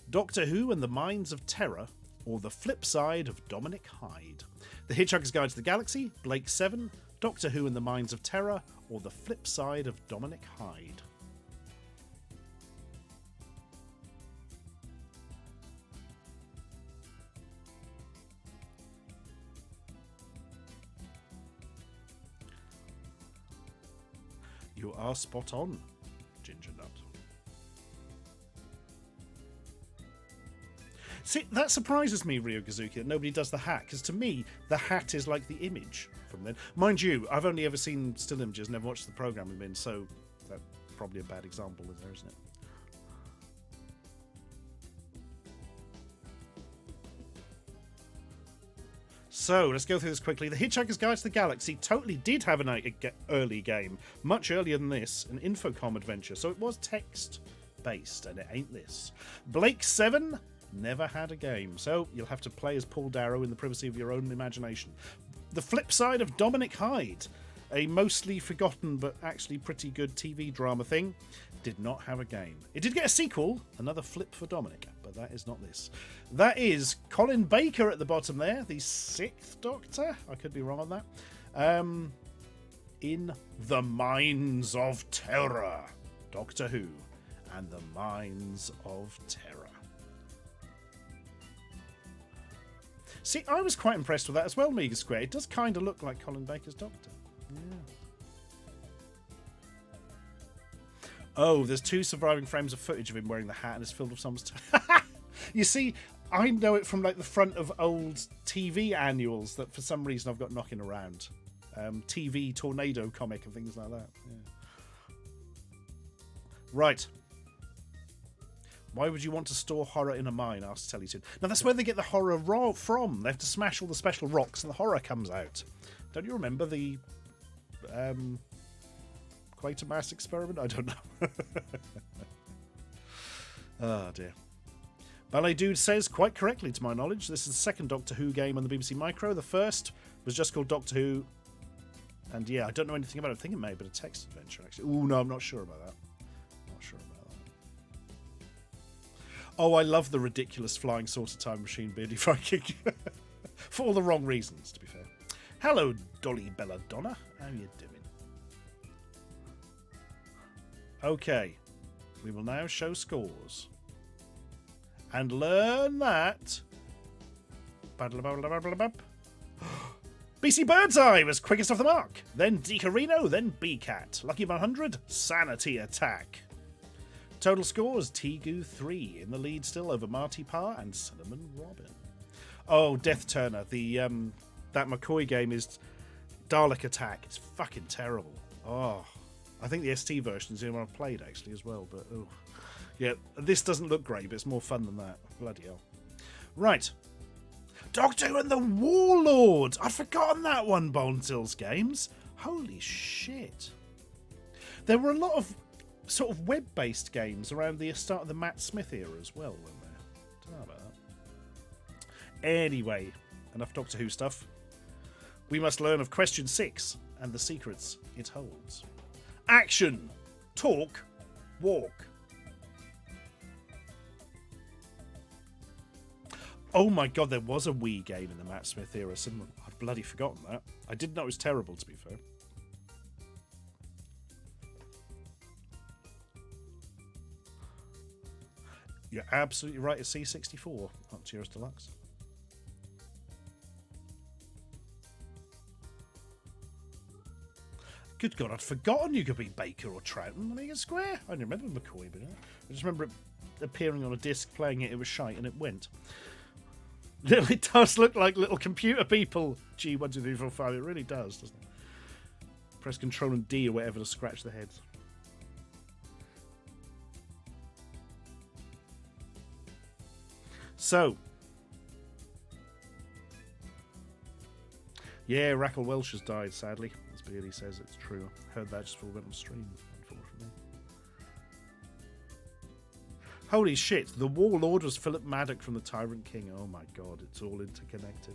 Doctor Who and the Mines of Terror, or The Flip Side of Dominic Hyde? The Hitchhiker's Guide to the Galaxy, Blake's 7, Doctor Who and the Mines of Terror, or The Flip Side of Dominic Hyde? You are spot on, Ginger Nut. See, that surprises me, Ryo Kazuki, that nobody does the hat, because to me, the hat is like the image from then. Mind you, I've only ever seen still images, never watched the programme we've been, so that's probably a bad example, isn't it? So, let's go through this quickly. The Hitchhiker's Guide to the Galaxy totally did have an early game, much earlier than this, an Infocom adventure, so it was text-based, and it ain't this. Blake 7 never had a game, so you'll have to play as Paul Darrow in the privacy of your own imagination. The Flip Side of Dominic Hyde, a mostly forgotten but actually pretty good TV drama thing, did not have a game. It did get a sequel, another flip for Dominic, but that is not this. That is Colin Baker at the bottom there, the 6th Doctor. I could be wrong on that. In The Mines of Terror. Doctor Who and the Mines of Terror. See, I was quite impressed with that as well, Mega Square. It does kind of look like Colin Baker's Doctor. Yeah. Oh, there's 2 surviving frames of footage of him wearing the hat and it's filled with someone's... You see, I know it from like the front of old TV annuals that for some reason I've got knocking around. TV Tornado comic and things like that. Yeah. Right. Why would you want to store horror in a mine? Asked Tellytoon. Now that's where they get the horror from. They have to smash all the special rocks and the horror comes out. Don't you remember the Quatermass experiment? I don't know. Oh dear. Ballet Dude says, quite correctly to my knowledge, this is the second Doctor Who game on the BBC Micro. The first was just called Doctor Who. And yeah, I don't know anything about it. I think it may have been a text adventure, actually. Oh, no, I'm not sure about that. Not sure about that. Oh, I love the ridiculous flying saucer time machine, Beardy Viking. For all the wrong reasons, to be fair. Hello, Dolly Belladonna. How you doing? Okay. We will now show scores. And learn that... BC Birdseye was quickest off the mark. Then Decarino, then B-Cat. Lucky 100, Sanity Attack. Total scores, Tegu 3 in the lead still over Marty Parr and Cinnamon Robin. Oh, Death Turner. The that McCoy game is Dalek Attack. It's fucking terrible. Oh, I think the ST version is the only one I've played actually as well, but oh. Yeah, this doesn't look great, but it's more fun than that. Bloody hell. Right. Doctor Who and the Warlord. I'd forgotten that one, Bontills Games. Holy shit. There were a lot of sort of web-based games around the start of the Matt Smith era as well, weren't there? Don't know about that. Anyway, enough Doctor Who stuff. We must learn of question 6 and the secrets it holds. Action! Talk, walk. Oh my god, there was a Wii game in the Matt Smith era. I'd bloody forgotten that. I didn't know it was terrible, to be fair. You're absolutely right, it's C64. Up to yours deluxe. Good God, I'd forgotten you could be Baker or Troughton on Mega Square. I didn't remember McCoy, but I just remember it appearing on a disc, playing it, it was shite, and it went. It does look like little computer people. G, 1, 2, 3, 4, 5. It really does, doesn't it? Press Control and D or whatever to scratch the heads. So. Yeah, Rackle Welsh has died, sadly. As Beardy says, it's true. I heard that just before we went on stream, unfortunately. Holy shit, the Warlord was Philip Maddock from the Tyrant King. Oh my god, it's all interconnected.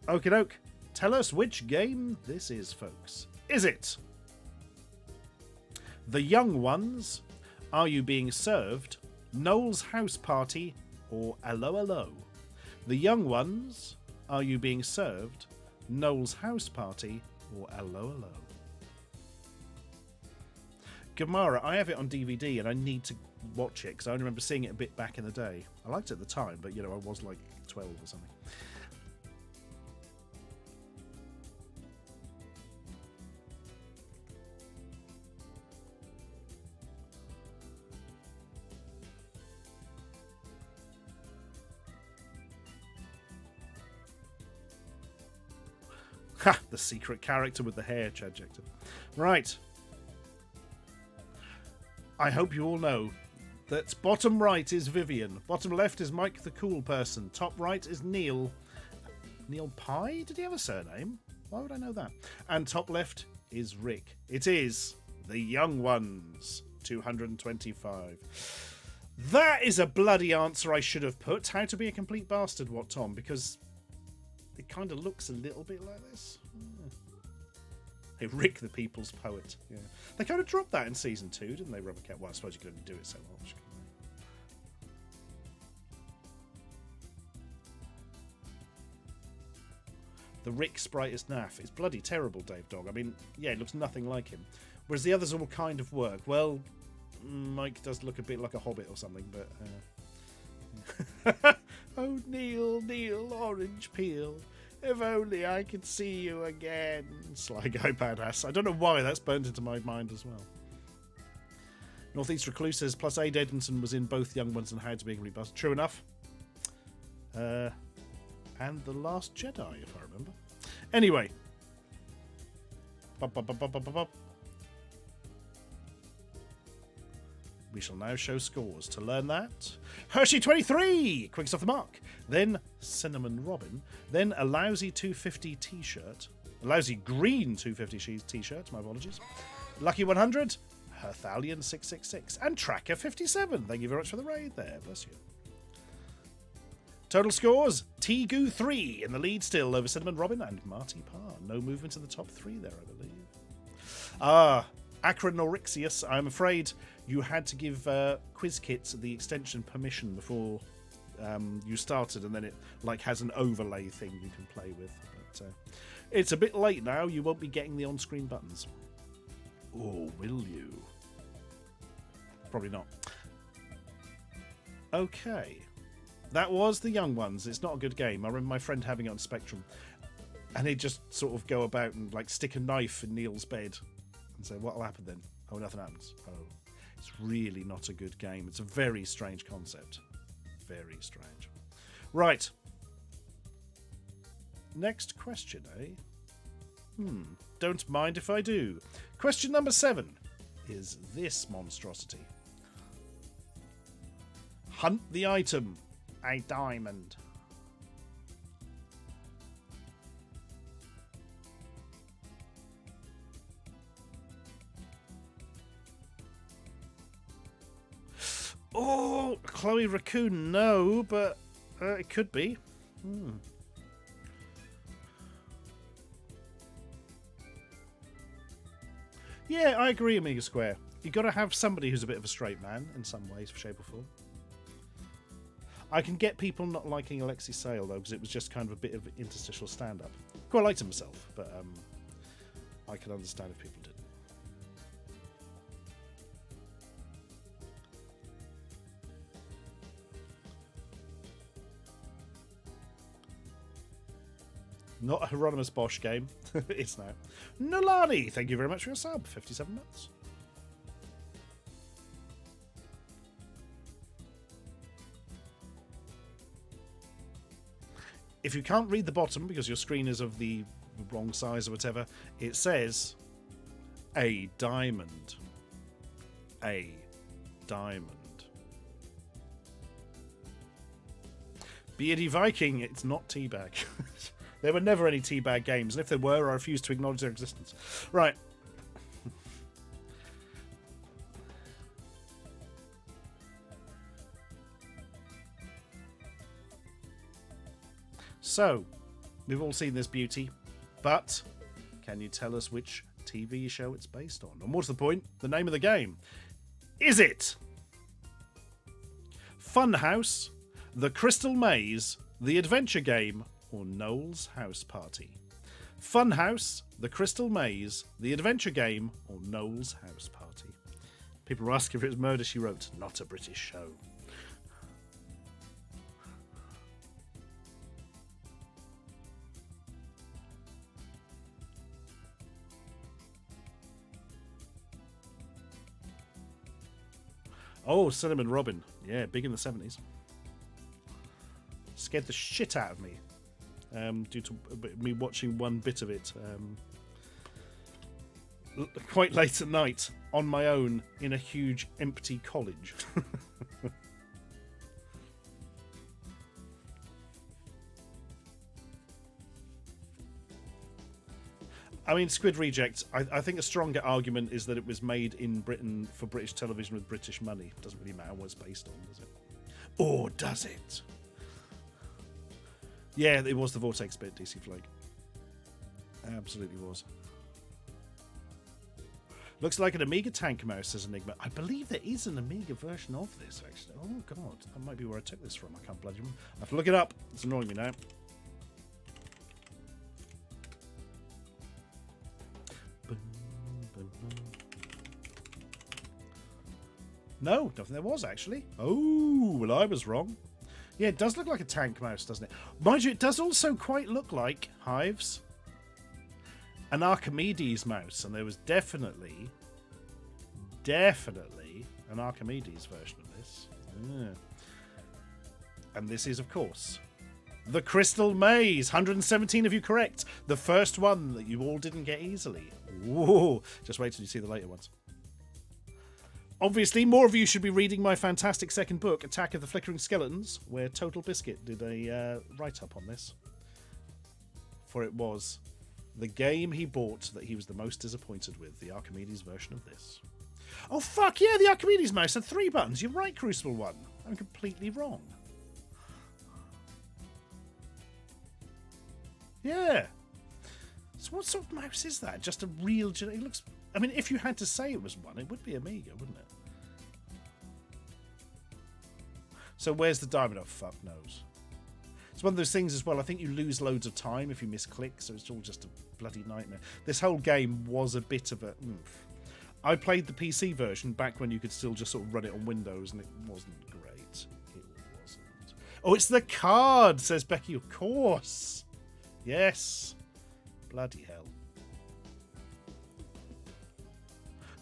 Okie doke, tell us which game this is, folks. Is it The Young Ones, Are You Being Served, Noel's House Party, or Allo Allo? The Young Ones, Are You Being Served, Noel's House Party, or Allo Allo? Gamara, I have it on DVD and I need to watch it because I only remember seeing it a bit back in the day. I liked it at the time, but you know, I was like 12 or something. Ha! The secret character with the hair, Chadjector. Right. I hope you all know that bottom right is Vivian, bottom left is Mike the Cool Person, top right is Neil. Neil Pye? Did he have a surname? Why would I know that? And top left is Rick. It is The Young Ones, 225. That is a bloody answer I should have put. How to Be a Complete Bastard, what, Tom? Because it kind of looks a little bit like this. Hey, Rick the People's Poet. Yeah. They kind of dropped that in season 2, didn't they, Rubber Cat? Well, I suppose you couldn't do it so much. The Rick sprite is naff. It's bloody terrible, Dave Dog. I mean, yeah, it looks nothing like him. Whereas the others all kind of work. Well, Mike does look a bit like a hobbit or something, but... Oh, Neil, orange peel. If only I could see you again. Sly Guy Badass. I don't know why that's burned into my mind as well. Northeast Recluse says, plus Aid Edmondson was in both Young Ones and How to Be a Complete Bastard. True enough. And The Last Jedi, if I remember. Anyway. We shall now show scores. To learn that, Hershey 23, quickest off the mark. Then Cinnamon Robin. Then a lousy 250 t-shirt. A lousy green 250 t-shirt, my apologies. Lucky 100, Herthalion 666. And Tracker 57. Thank you very much for the raid there. Bless you. Total scores, Tegu 3 in the lead still over Cinnamon Robin and Marty Parr. No movement in the top 3 there, I believe. Acronorixius, I'm afraid you had to give QuizKit the extension permission before you started, and then it like has an overlay thing you can play with. But it's a bit late now. You won't be getting the on-screen buttons. Or will you? Probably not. Okay. That was The Young Ones. It's not a good game. I remember my friend having it on Spectrum, and he'd just sort of go about and like stick a knife in Neil's bed and say, what'll happen then? Oh, nothing happens. Oh, it's really not a good game. It's a very strange concept. Very strange. Right. Next question, eh? Don't mind if I do. Question number 7 is this monstrosity. Hunt the item. A diamond. Oh, Chloe Raccoon, no, but it could be. Yeah, I agree, Amiga Square. You've got to have somebody who's a bit of a straight man in some ways, shape or form. I can get people not liking Alexi Sale, though, because it was just kind of a bit of interstitial stand-up. Quite liked him myself, but I can understand if people didn't. Not a Hieronymus Bosch game. It's now. Nolani, thank you very much for your sub. 57 months. If you can't read the bottom because your screen is of the wrong size or whatever, it says a diamond. A diamond. Beardy Viking, it's not Teabag. There were never any Teabag games, and if there were, I refuse to acknowledge their existence. Right. So, we've all seen this beauty, but can you tell us which TV show it's based on? And what's the point? The name of the game. Is it Funhouse, The Crystal Maze, The Adventure Game, or Noel's House Party? Funhouse, The Crystal Maze, The Adventure Game, or Noel's House Party? People were asking if it was Murder, She Wrote. Not a British show. Oh, Cinnamon Robin. Yeah, big in the 70s. Scared the shit out of me due to me watching one bit of it quite late at night on my own in a huge empty college. I mean, Squid Reject, I think a stronger argument is that it was made in Britain for British television with British money. It doesn't really matter what it's based on, does it? Or does it? Yeah, it was the Vortex bit, DC Flake. Absolutely was. Looks like an Amiga tank mouse, says Enigma. I believe there is an Amiga version of this, actually. Oh, God. That might be where I took this from. I can't bloody remember. I have to look it up. It's annoying me now. No, don't think there was, actually. Oh, well, I was wrong. Yeah, it does look like a tank mouse, doesn't it? Mind you, it does also quite look like, Hives, an Archimedes mouse. And there was definitely an Archimedes version of this. Yeah. And this is, of course, The Crystal Maze. 117 of you correct. The first one that you all didn't get easily. Whoa. Just wait till you see the later ones. Obviously, more of you should be reading my fantastic second book, Attack of the Flickering Skeletons, where Total Biscuit did a write-up on this. For it was the game he bought that he was the most disappointed with, the Archimedes version of this. Oh, fuck yeah, the Archimedes mouse had 3 buttons. You're right, Crucible 1. I'm completely wrong. Yeah. So what sort of mouse is that? Just a real... It looks... I mean, if you had to say it was one, it would be Amiga, wouldn't it? So where's the diamond? Oh, fuck knows. It's one of those things as well. I think you lose loads of time if you misclick, so it's all just a bloody nightmare. This whole game was a bit of a... I played the PC version back when you could still just sort of run it on Windows, and it wasn't great. It wasn't. Oh, it's the card, says Becky. Of course. Yes. Bloody hell.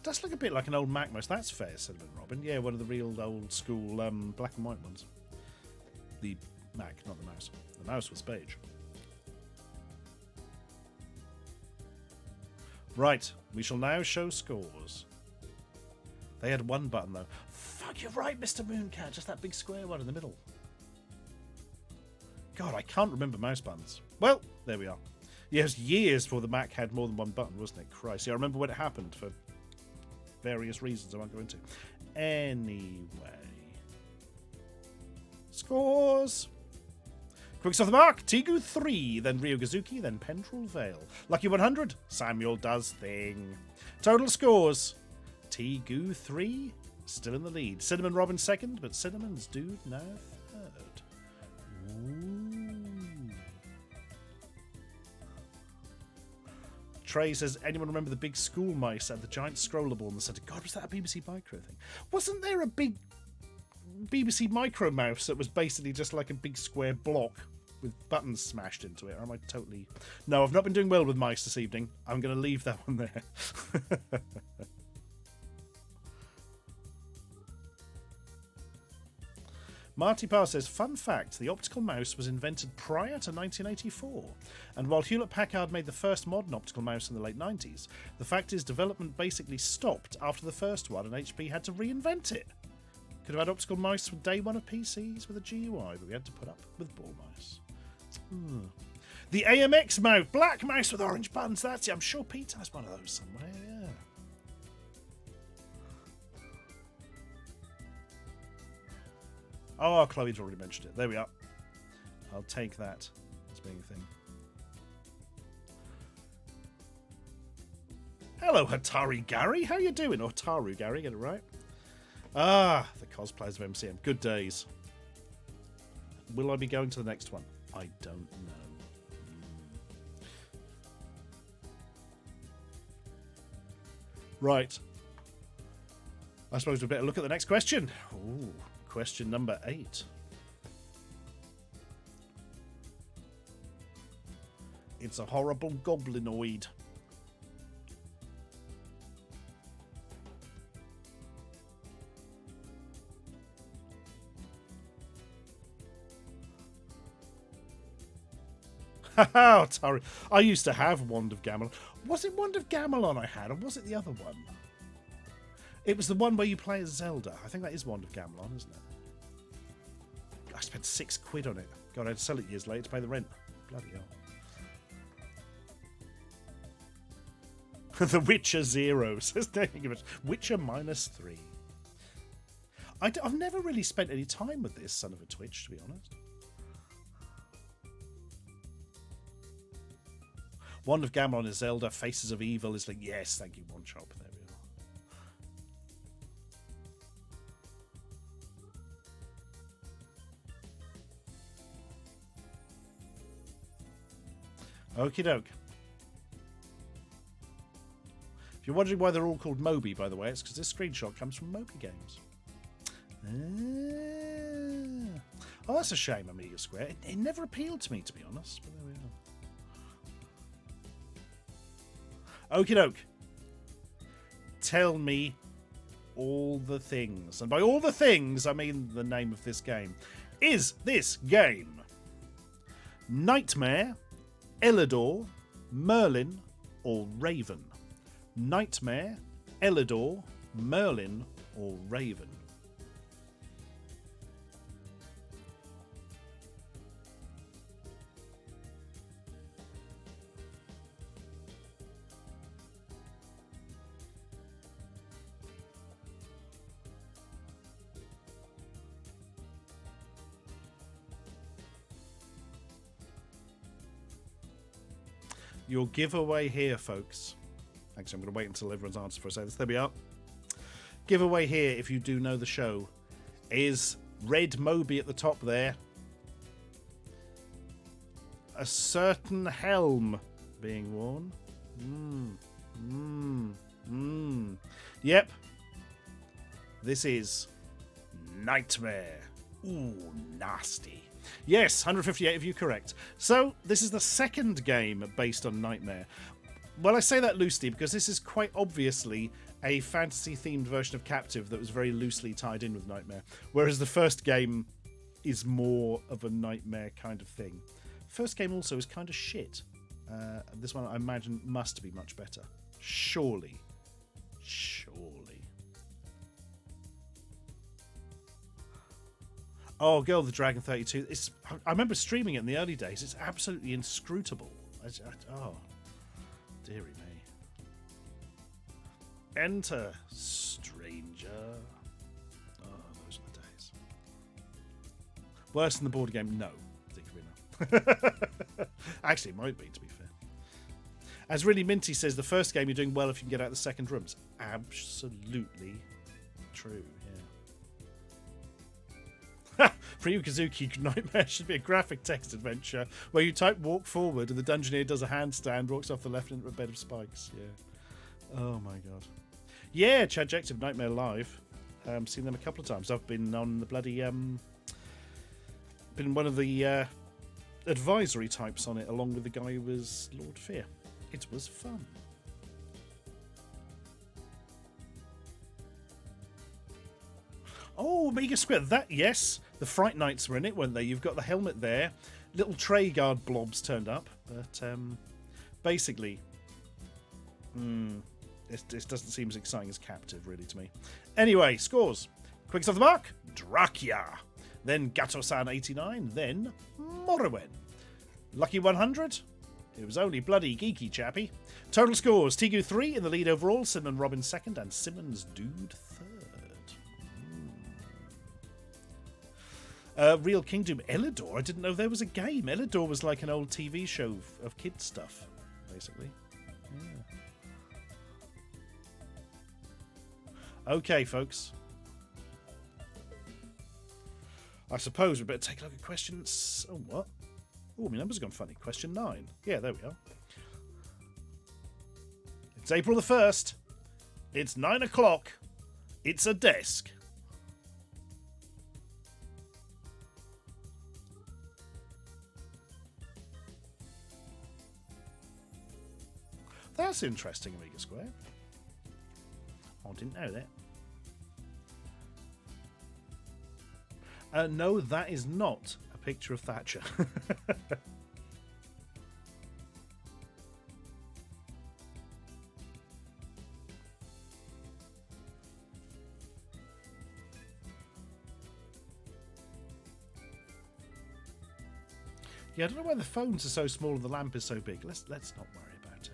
Does look a bit like an old Mac mouse. That's fair, Cinnamon Robin. Yeah, one of the real old school black and white ones. The Mac, not the mouse. The mouse was beige. Right, we shall now show scores. They had 1 button though. Fuck, you're right, Mr. Mooncat. Just that big square one in the middle. God, I can't remember mouse buttons. Well, there we are. Yeah, it was years before the Mac had more than 1 button, wasn't it? Christ. Yeah, I remember when it happened for various reasons I won't go into. Anyway. Scores! Quicks off the mark, Tigu 3, then Ryogazuki, then Pendrell Vale. Lucky 100, Samuel does thing. Total scores, Tigu 3, still in the lead. Cinnamon Robin second, but Cinnamon's dude now third. Ooh. Trey says, anyone remember the big school mice and the giant scrollable in the centre? God, was that a BBC Micro thing? Wasn't there a big BBC Micro mouse that was basically just like a big square block with buttons smashed into it? Or am I totally... No, I've not been doing well with mice this evening. I'm going to leave that one there. Marty Parr says, fun fact, the optical mouse was invented prior to 1984. And while Hewlett-Packard made the first modern optical mouse in the late 90s, the fact is development basically stopped after the first one and HP had to reinvent it. Could have had optical mice from day one of PCs with a GUI, but we had to put up with ball mice. The AMX mouse, black mouse with orange buttons, that's it. I'm sure Pete has one of those somewhere, yeah. Oh, Chloe's already mentioned it. There we are. I'll take that as being a thing. Hello, Hatari Gary. How you doing? Or Taru Gary, get it right. Ah, the cosplayers of MCM. Good days. Will I be going to the next one? I don't know. Right. I suppose we better look at the next question. Ooh. Question number 8. It's a horrible goblinoid. Haha, Tari. I used to have Wand of Gamelon. Was it Wand of Gamelon I had, or was it the other one? It was the one where you play as Zelda. I think that is Wand of Gamelon, isn't it? I spent £6 on it. God, I had to sell it years later to pay the rent. Bloody hell. The Witcher 0 says Witcher -3. I've never really spent any time with this son of a Twitch, to be honest. Wand of Gamelon is Zelda. Faces of Evil is like, yes, thank you, One Chop. There we are. Okie doke. If you're wondering why they're all called Moby, by the way, it's because this screenshot comes from Moby Games. Oh, that's a shame, Amiga Square. It never appealed to me, to be honest. But there we are. Okie doke. Tell me all the things. And by all the things, I mean the name of this game. Is this game Nightmare, Elidor, Merlin, or Raven? Nightmare, Elidor, Merlin, or Raven? Your giveaway here, folks. Actually, I'm going to wait until everyone's answered for a second. There we are. Giveaway here, if you do know the show, is red Moby at the top there. A certain helm being worn. Yep. This is Nightmare. Ooh, nasty. Yes, 158 of you correct. So, this is the second game based on Nightmare. Well, I say that loosely because this is quite obviously a fantasy-themed version of Captive that was very loosely tied in with Nightmare, whereas the first game is more of a Nightmare kind of thing. First game also is kind of shit. This one, I imagine, must be much better. Surely. Oh, Girl of the Dragon 32. I remember streaming it in the early days. It's absolutely inscrutable. Oh, dearie me. Enter, stranger. Oh, those are the days. Worse than the board game? No. Actually, it might be, to be fair. As Really Minty says, the first game you're doing well if you can get out the second rooms. Absolutely true, yeah. For you, Kazuki, Nightmare should be a graphic text adventure where you type walk forward and the dungeoneer does a handstand, walks off the left into a bed of spikes. Yeah. Oh my god. Yeah, Chadjective Nightmare Live. Seen them a couple of times. I've been on the bloody been one of the advisory types on it, along with the guy who was Lord Fear. It was fun. Oh, Omega Square. That, yes. The Fright Nights were in it, weren't they? You've got the helmet there. Little tray guard blobs turned up. But basically, this doesn't seem as exciting as Captive, really, to me. Anyway, scores. Quickest off the mark, Drakia. Then Gato-san 89. Then Morrowen. Lucky 100. It was only bloody geeky, chappy. Total scores, Tigu 3 in the lead overall, Simon Robin 2nd, and Simmons Dude 3rd. Real Kingdom Elidor. I didn't know there was a game. Elidor was like an old TV show of kids stuff, basically. Yeah. Okay, folks. I suppose we better take a look at questions. Oh, what? Oh, my number's gone funny. Question 9. Yeah, there we are. It's April the 1st. It's 9 o'clock. It's a desk. That's interesting, Amiga Square. I didn't know that. No, that is not a picture of Thatcher. Yeah, I don't know why the phones are so small and the lamp is so big. Let's not worry about it.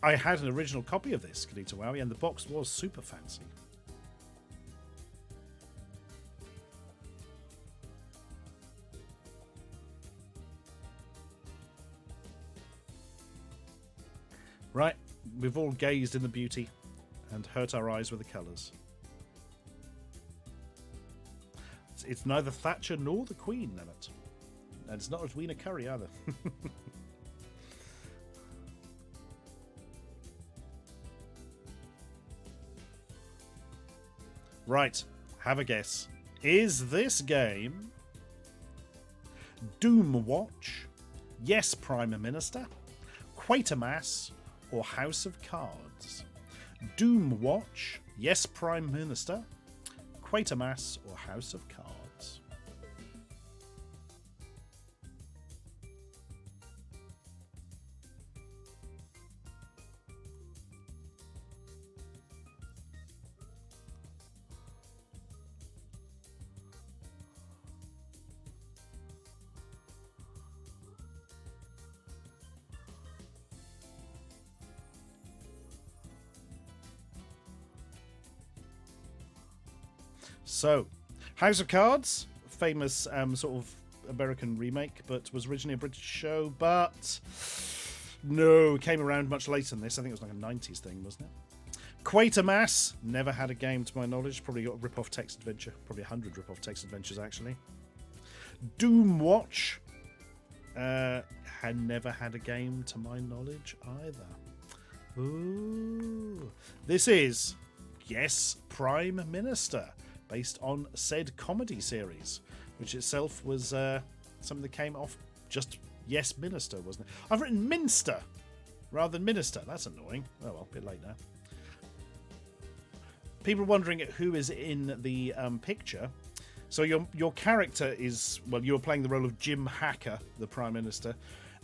I had an original copy of this, Kanita Wowie, and the box was super fancy. Right, we've all gazed in the beauty and hurt our eyes with the colours. It's neither Thatcher nor the Queen, damn it. And it's not Edwina Curry either. Right, have a guess. Is this game Doom Watch, Yes Prime Minister, Quatermass, or House of Cards? Doom Watch, Yes Prime Minister, Quatermass, or House of Cards? So, House of Cards, famous sort of American remake, but was originally a British show, but no, came around much later than this. I think it was like a 90s thing, wasn't it? Quatermass, never had a game to my knowledge. Probably got a rip-off text adventure. Probably 100 rip-off text adventures, actually. Doom Watch, had never had a game to my knowledge either. Ooh. This is Yes Prime Minister, based on said comedy series, which itself was something that came off just Yes Minister, wasn't it? I've written Minster rather than Minister. That's annoying. Oh well, a bit late now. People are wondering who is in the picture. So your character is, well, you're playing the role of Jim Hacker, the Prime Minister,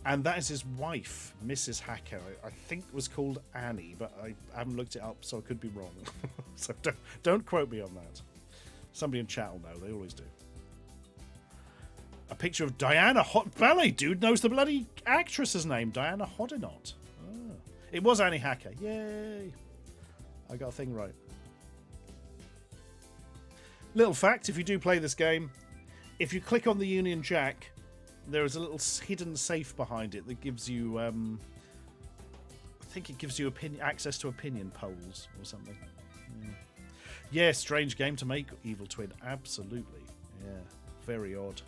and that is his wife, Mrs. Hacker. I think was called Annie, but I haven't looked it up, so I could be wrong. So don't quote me on that. Somebody in chat will know. They always do. A picture of Diana Hot Ballet. Dude knows the bloody actress's name. Diana Hodinot. Oh. It was Annie Hacker. Yay. I got a thing right. Little fact, if you do play this game, if you click on the Union Jack, there is a little hidden safe behind it that gives you, I think it gives you access to opinion polls or something. Yeah, strange game to make, Evil Twin. Absolutely. Yeah, very odd.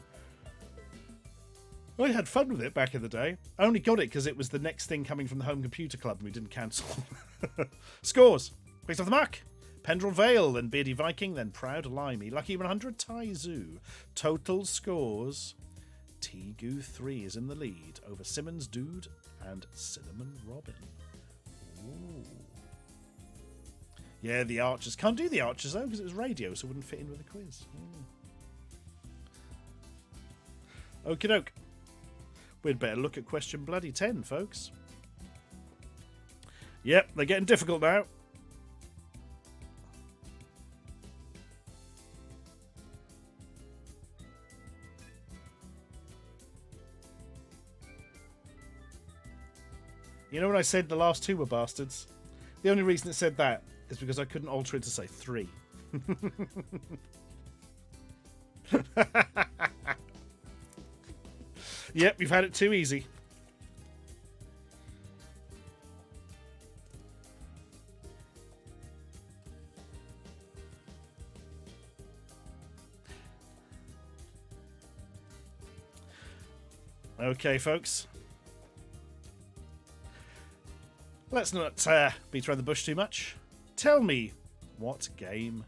I had fun with it back in the day. I only got it because it was the next thing coming from the Home Computer Club and we didn't cancel. Scores. Based off the mark. Pendrell Vale, then Beardy Viking, then Proud Limey. Lucky 100, Tai Zoo. Total scores. Tegu 3 is in the lead over Simmons Dude and Cinnamon Robin. Ooh. Yeah, the Archers. Can't do the Archers though because it was radio, so it wouldn't fit in with the quiz. Okie doke. We'd better look at question bloody 10, folks. Yep, they're getting difficult now. You know when I said the last two were bastards? The only reason it said that is because I couldn't alter it to say 3. Yep, you've had it too easy. Okay, folks. Let's not beat around the bush too much. Tell me what game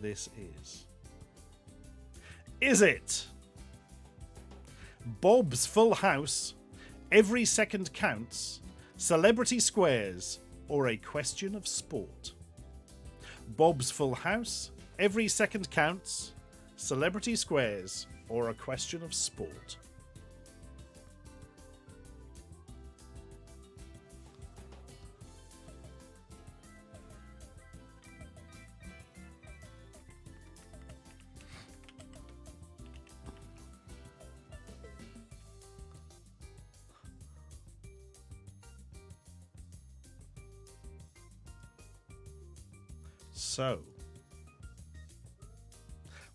this is. Is it Bob's Full House, Every Second Counts, Celebrity Squares, or A Question of Sport? Bob's Full House, Every Second Counts, Celebrity Squares, or A Question of Sport? So,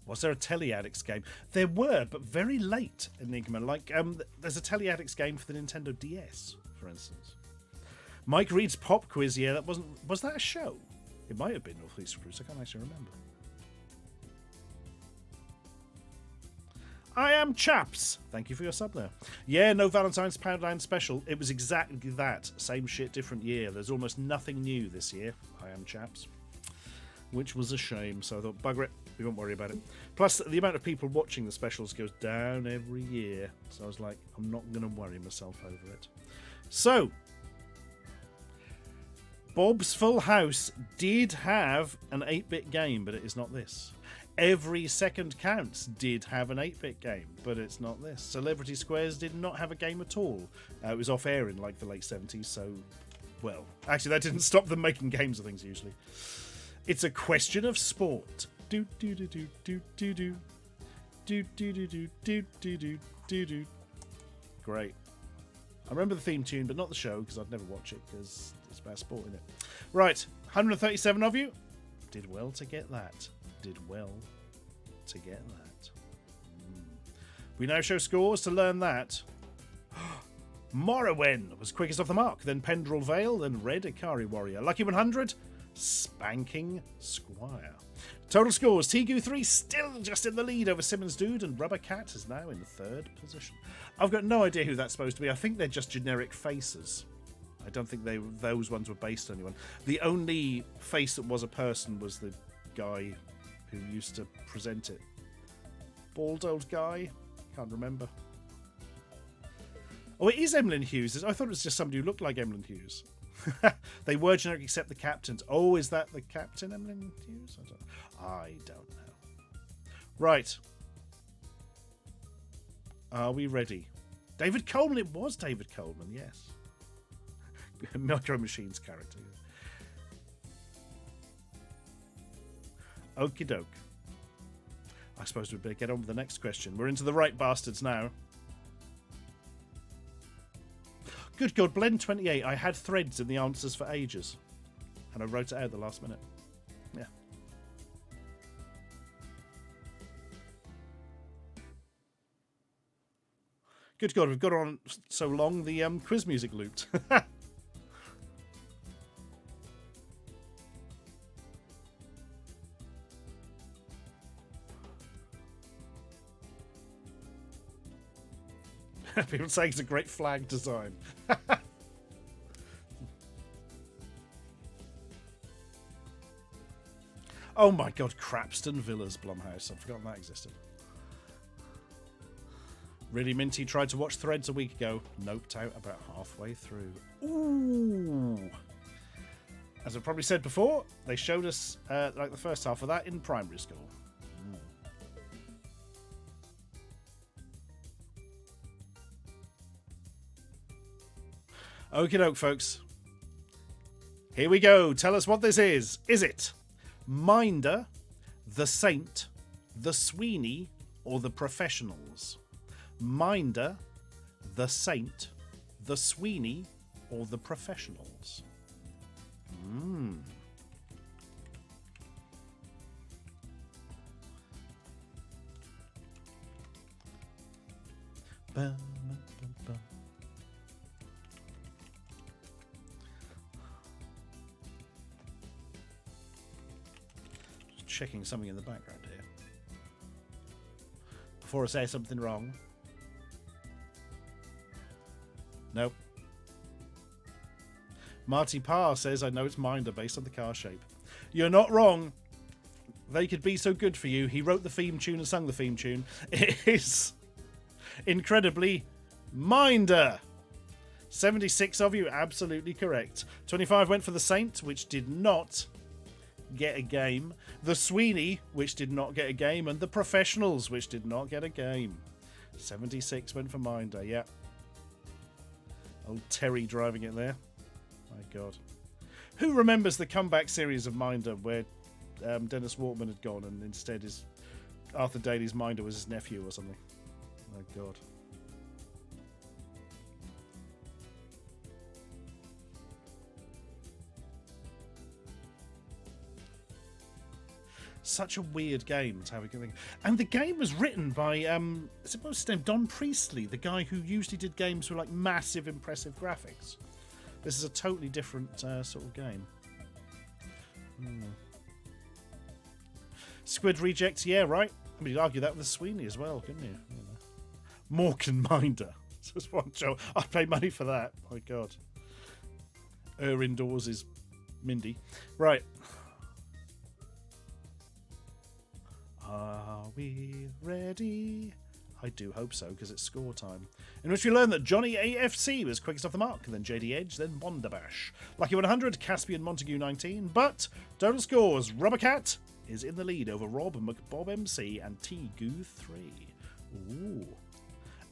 was there a Teleaddicts game? There were, but very late, Enigma. Like, there's a Teleaddicts game for the Nintendo DS, for instance. Mike Reed's Pop Quiz, yeah, that wasn't... Was that a show? It might have been Northeast Cruise, I can't actually remember. I am Chaps. Thank you for your sub there. Yeah, no Valentine's Poundland special. It was exactly that. Same shit, different year. There's almost nothing new this year. I am Chaps. Which was a shame, so I thought, bugger it, we won't worry about it. Plus, the amount of people watching the specials goes down every year, so I was like, I'm not going to worry myself over it. So, Bob's Full House did have an 8-bit game, but it is not this. Every Second Counts did have an 8-bit game, but it's not this. Celebrity Squares did not have a game at all. It was off air in like the late 70s, so, well, actually that didn't stop them making games of things usually. It's a question of sport. Do do do do do do do do do do do do do do do. Great. I remember the theme tune, but not the show because I'd never watch it because it's about sport in it. Right, 137 of you did well to get that. Did well to get that. We now show scores to learn that. Morrowen was quickest off the mark, then Pendrell Vale, then Red Ikari Warrior. Lucky 100. Spanking Squire. Total scores, Tegu 3 still just in the lead over Simmons Dude, and Rubber Cat is now in the 3rd position. I've got no idea who that's supposed to be. I think they're just generic faces. I don't think those ones were based on anyone. The only face that was a person was the guy who used to present it. Bald old guy? Can't remember. Oh, it is Emlyn Hughes. I thought it was just somebody who looked like Emlyn Hughes. They were generic except the captains. Oh, is that the captain, Emlyn Hughes? I don't know. Right. Are we ready? David Coleman. It was David Coleman, yes. Micro Machines character. Okie doke. I suppose we'd better get on with the next question. We're into the right bastards now. Good God, Blend28. I had threads in the answers for ages. And I wrote it out at the last minute. Yeah. Good God, we've got on so long, the quiz music looped. People saying it's a great flag design. Oh my God, Crapston Villas, Blumhouse. I've forgotten that existed. Really Minty tried to watch Threads a week ago. Noped out about halfway through. Ooh. As I've probably said before, they showed us like the first half of that in primary school. Okie doke, folks. Here we go. Tell us what this is. Is it Minder, The Saint, The Sweeney, or The Professionals? Minder, The Saint, The Sweeney, or The Professionals? Bum, bum, bum. Just checking something in the background here. Before I say something wrong. Nope. Marty Parr says, I know it's Minder based on the car shape. You're not wrong. They could be so good for you. He wrote the theme tune and sung the theme tune. It is incredibly Minder. 76 of you, absolutely correct. 25 went for The Saint, which did not get a game. The Sweeney, which did not get a game. And The Professionals, which did not get a game. 76 went for Minder, yeah. Old Terry driving it there. My God. Who remembers the comeback series of Minder where Dennis Wortman had gone and instead Arthur Daly's Minder was his nephew or something? My God. Such a weird game to have a thing. And the game was written by is it what's his name? Don Priestley, the guy who usually did games with like massive impressive graphics. This is a totally different sort of game. Squid Rejects, yeah, right. I mean, you'd argue that with Sweeney as well, couldn't you? Morgan Minder. Just one show. I'd pay money for that. My God. Indoors is Mindy. Right. Are we ready? I do hope so, because it's score time. In which we learn that Johnny AFC was quickest off the mark, then JD Edge, then Wonderbash. Lucky 100, Caspian Montague 19, but total scores, Rubbercat is in the lead over Rob, McBob MC, and T Goo 3. Ooh.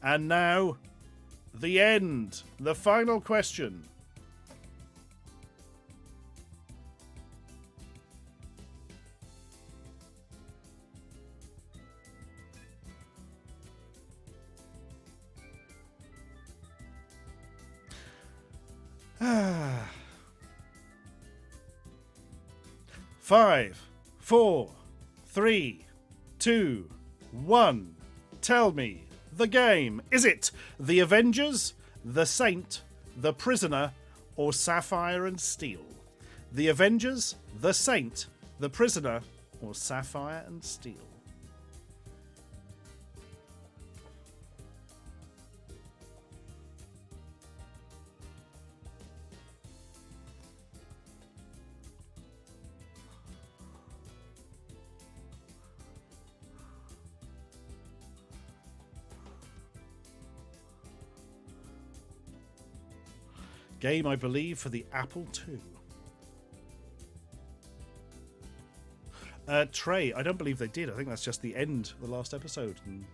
And now, the end. The final question. Five, 4, 3, 2, 1. Tell me the game. Is it The Avengers, The Saint, The Prisoner, or Sapphire and Steel? The Avengers, The Saint, The Prisoner, or Sapphire and Steel? Game, I believe, for the Apple II. Trey, I don't believe they did. I think that's just the end of the last episode, and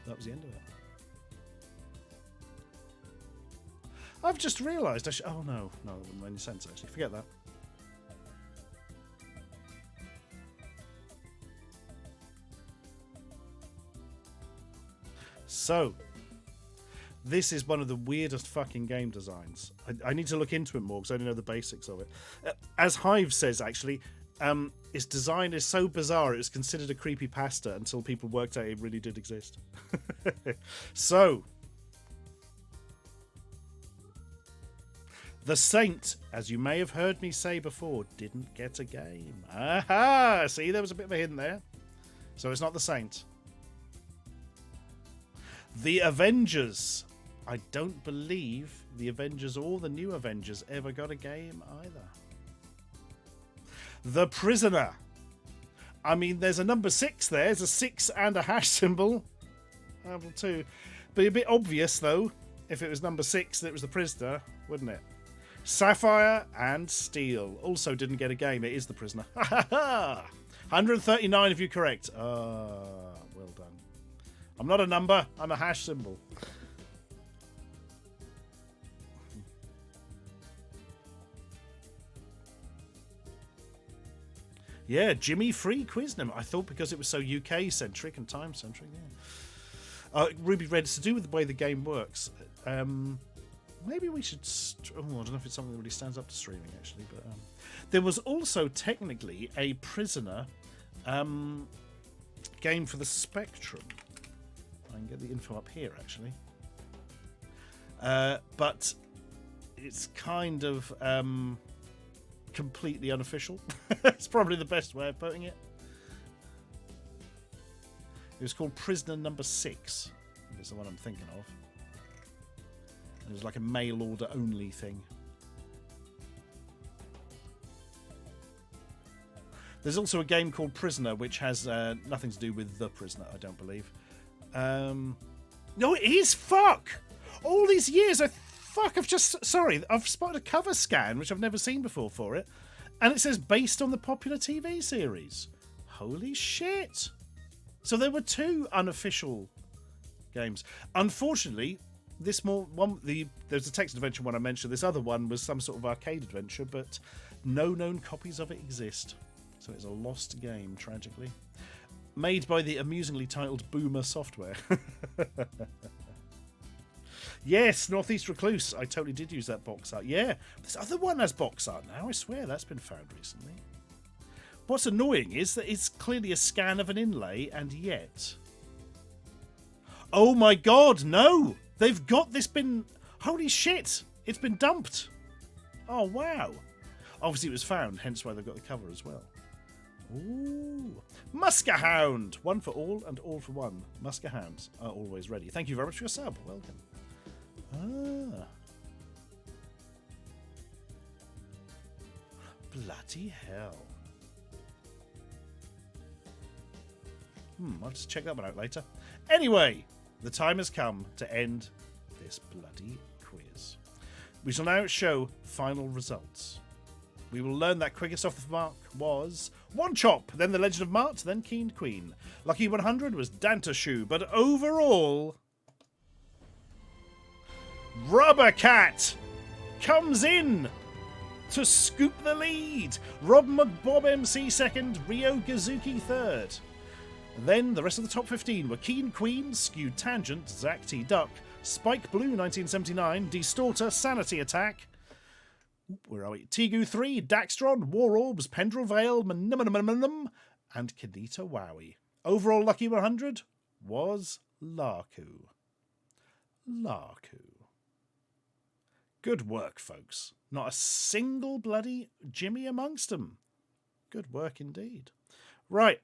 that was the end of it. I've just realised I should... Oh, no. No, it wouldn't make any sense, actually. Forget that. So, this is one of the weirdest fucking game designs. I need to look into it more because I don't know the basics of it. As Hive says, actually, its design is so bizarre it was considered a creepypasta until people worked out it really did exist. So, The Saint, as you may have heard me say before, didn't get a game. Aha! See, there was a bit of a hint there. So it's not The Saint. The Avengers. I don't believe the Avengers or the new Avengers ever got a game either. The Prisoner. I mean, there's a number 6 there. There's a 6 and a hash symbol. Well, too. But a bit obvious, though, if it was number 6 that it was The Prisoner, wouldn't it? Sapphire and Steel. Also didn't get a game. It is The Prisoner. 139 if you're correct. Well done. I'm not a number. I'm a hash symbol. Yeah, Jimmy Free Quiznam. I thought because it was so UK-centric and time-centric, yeah. Ruby Red, it's to do with the way the game works. Maybe we should... I don't know if it's something that really stands up to streaming, actually. But there was also technically a Prisoner game for the Spectrum. I can get the info up here, actually. But it's kind of completely unofficial. It's probably the best way of putting it. It was called Prisoner Number 6. If it's the one I'm thinking of. It was like a mail order only thing. There's also a game called Prisoner, which has nothing to do with The Prisoner, I don't believe. No, it is! Fuck! All these years, I've spotted a cover scan, which I've never seen before for it, and it says based on the popular TV series. Holy shit! So there were 2 unofficial games. Unfortunately, there's a text adventure one I mentioned. This other one was some sort of arcade adventure, but no known copies of it exist. So it's a lost game, tragically. Made by the amusingly titled Boomer Software. Yes, Northeast Recluse. I totally did use that box art. Yeah, this other one has box art now. I swear that's been found recently. What's annoying is that it's clearly a scan of an inlay, and yet... Oh my god, no! They've got this bin... Holy shit! It's been dumped! Oh, wow. Obviously it was found, hence why they've got the cover as well. Ooh. Muskehound! One for all and all for one. Muskehounds are always ready. Thank you very much for your sub. Welcome. Ah. Bloody hell. I'll just check that one out later. Anyway, the time has come to end this bloody quiz. We shall now show final results. We will learn that quickest off the mark was One Chop, then The Legend of Mart, then Keen Queen. Lucky 100 was Dantashoe, but overall... Rubber Cat comes in to scoop the lead. Rob McBob MC second, Rio Gazuki third. Then the rest of the top 15 were Keen Queen, Skewed Tangent, Zack T. Duck, Spike Blue 1979, Distorter, Sanity Attack. Where are we? Tigu 3, Daxtron, War Orbs, Pendrel Vale, and Kanita Wowie. Overall lucky 100 was Larku. Good work, folks. Not a single bloody Jimmy amongst them. Good work indeed. Right.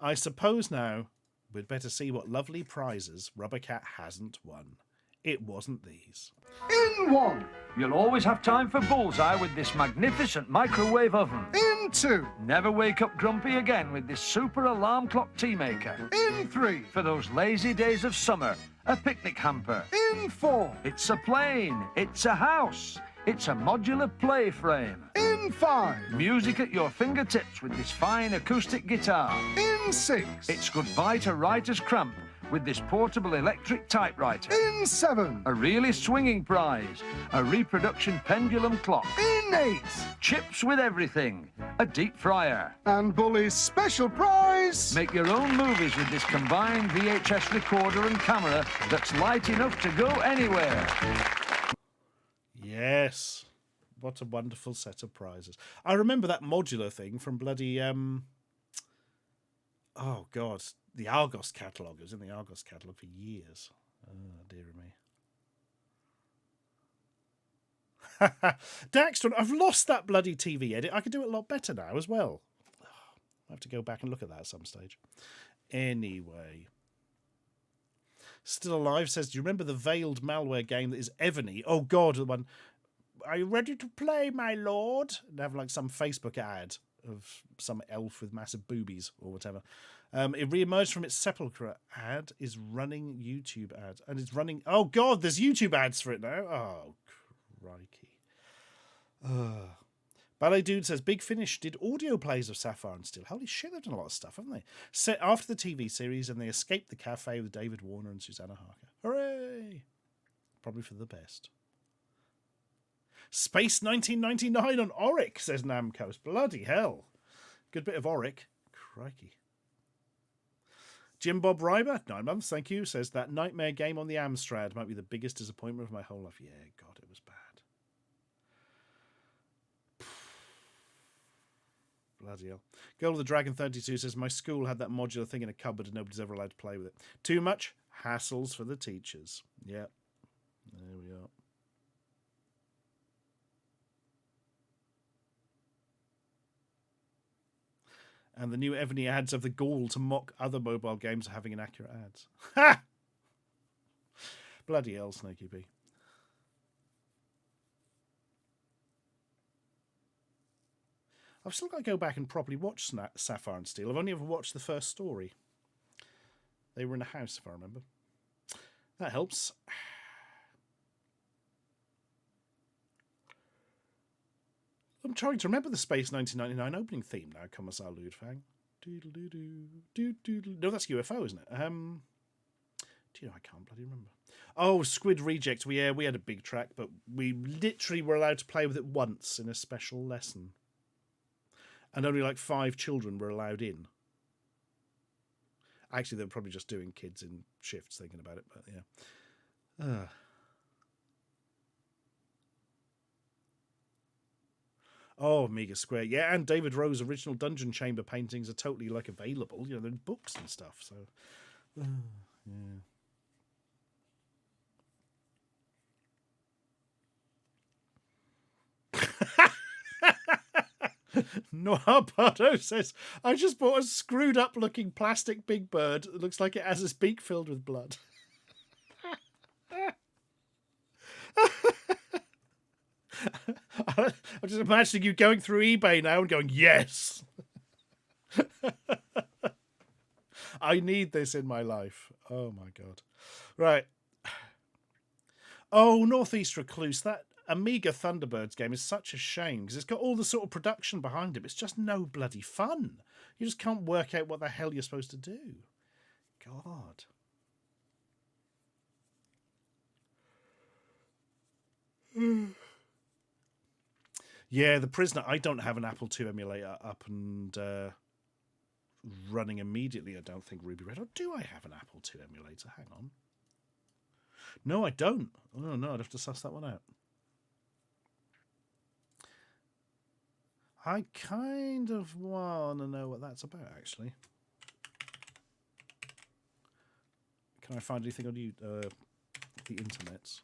I suppose now we'd better see what lovely prizes Rubber Cat hasn't won. It wasn't these. In 1. You'll always have time for bullseye with this magnificent microwave oven. In 2. Never wake up grumpy again with this super alarm clock tea maker. In 3. For those lazy days of summer, a picnic hamper. In 4. It's a plane. It's a house. It's a modular play frame. In 5. Music at your fingertips with this fine acoustic guitar. In 6. It's goodbye to writer's cramp with this portable electric typewriter. In 7. A really swinging prize. A reproduction pendulum clock. In 8. Chips with everything. A deep fryer. And Bully's special prize movies? Make your own movies with this combined VHS recorder and camera that's light enough to go anywhere. Yes. What a wonderful set of prizes. I remember that modular thing from bloody, oh, God, the Argos catalogue. It was in the Argos catalogue for years. Oh, dear me. Daxton, I've lost that bloody TV edit. I can do it a lot better now as well. I have to go back and look at that at some stage. Anyway. Still Alive says, do you remember the veiled malware game that is Evany? Oh, God, the one... Are you ready to play, my lord? And have like some Facebook ad of some elf with massive boobies or whatever. It re-emerged from its sepulchre. Ad is running YouTube ads. And it's running... Oh, God, there's YouTube ads for it now. Oh, crikey. Ballet Dude says, Big Finish did audio plays of Sapphire and Steel. Holy shit, they've done a lot of stuff, haven't they? Set after the TV series, and they escaped the cafe with David Warner and Susanna Harker. Hooray! Probably for the best. Space 1999 on Auric, says Namco's. Bloody hell. Good bit of Auric. Crikey. Jim Bob Ryber, 9 months, thank you, says that nightmare game on the Amstrad might be the biggest disappointment of my whole life. Yeah, God, it was bad. Bloody hell. Girl of the Dragon 32 says, my school had that modular thing in a cupboard and nobody's ever allowed to play with it. Too much hassles for the teachers. Yeah, there we are. And the new Evany ads have the gall to mock other mobile games having inaccurate ads. Ha! Bloody hell, Snakey B. I've still got to go back and properly watch Sapphire and Steel. I've only ever watched the first story. They were in a house, if I remember. That helps. I'm trying to remember the Space 1999 opening theme now, Commissar Ludfang. No, that's UFO, isn't it? Do you know, I can't bloody remember. Oh, Squid Reject. We had a big track, but we literally were allowed to play with it once in a special lesson. And only like 5 children were allowed in. Actually, they were probably just doing kids in shifts thinking about it, but yeah. Oh, Amiga Square. Yeah, and David Rowe's original Dungeon Chamber paintings are totally like available. You know, they're in books and stuff. So, yeah. Noah Pardo says, I just bought a screwed up looking plastic big bird that looks like it has its beak filled with blood. I'm just imagining you going through eBay now and going, yes. I need this in my life. Oh my God. Right. Oh, Northeast Recluse. That Amiga Thunderbirds game is such a shame because it's got all the sort of production behind it, but it's just no bloody fun. You just can't work out what the hell you're supposed to do. God. Yeah, The Prisoner. I don't have an Apple II emulator up and running immediately, I don't think, Ruby Red. Or do I have an Apple II emulator? Hang on. No, I don't. Oh, no, I'd have to suss that one out. I kind of want to know what that's about, actually. Can I find anything on the internet?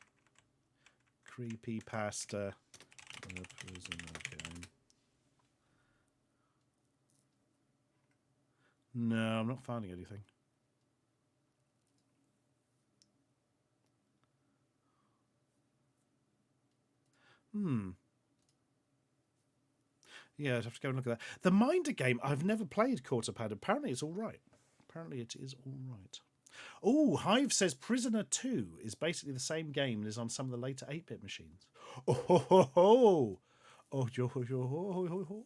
Creepypasta. Prisoner game. No, I'm not finding anything. Yeah, I'd have to go and look at that. The Minder game, I've never played Quarterpad. Apparently it's all right. Apparently it is all right. Oh, Hive says Prisoner 2 is basically the same game and is on some of the later 8-bit machines. Oh, ho, ho, ho. Oh, yo, ho, yo, ho, ho, ho.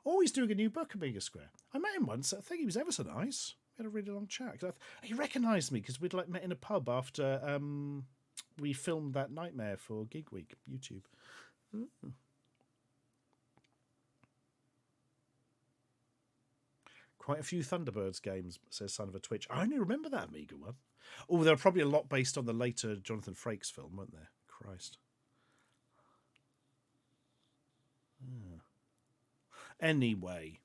Oh, he's doing a new book, Amiga Square. I met him once. I think he was ever so nice. We had a really long chat. He recognised me because we'd like met in a pub after we filmed that Nightmare for Gig Week, YouTube. Quite a few Thunderbirds games, says Son of a Twitch. I only remember that Amiga one. Oh, there are probably a lot based on the later Jonathan Frakes film, weren't there? Christ. Anyway,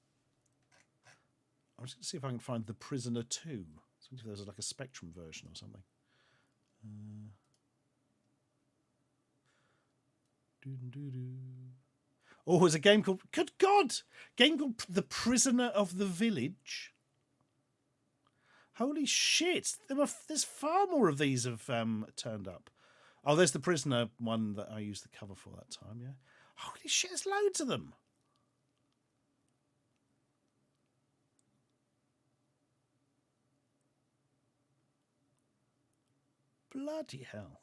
I'm just going to see if I can find The Prisoner 2. So if there's like a Spectrum version or something. Oh, there's a game called... Good God! Game called The Prisoner of the Village. Holy shit! There's far more of these have turned up. Oh, there's the Prisoner one that I used the cover for that time, yeah. Holy shit, there's loads of them. Bloody hell.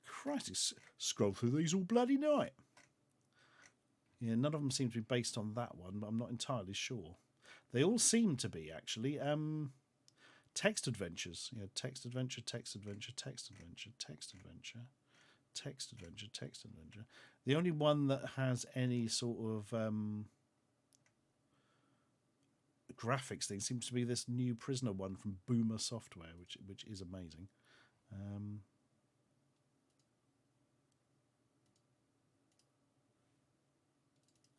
Christ, scroll through these all bloody night. Yeah, none of them seem to be based on that one, but I'm not entirely sure. They all seem to be, actually. Text adventures. Yeah, text adventure, text adventure, text adventure, text adventure, text adventure, text adventure. The only one that has any sort of graphics thing seems to be this new Prisoner one from Boomer Software, which is amazing.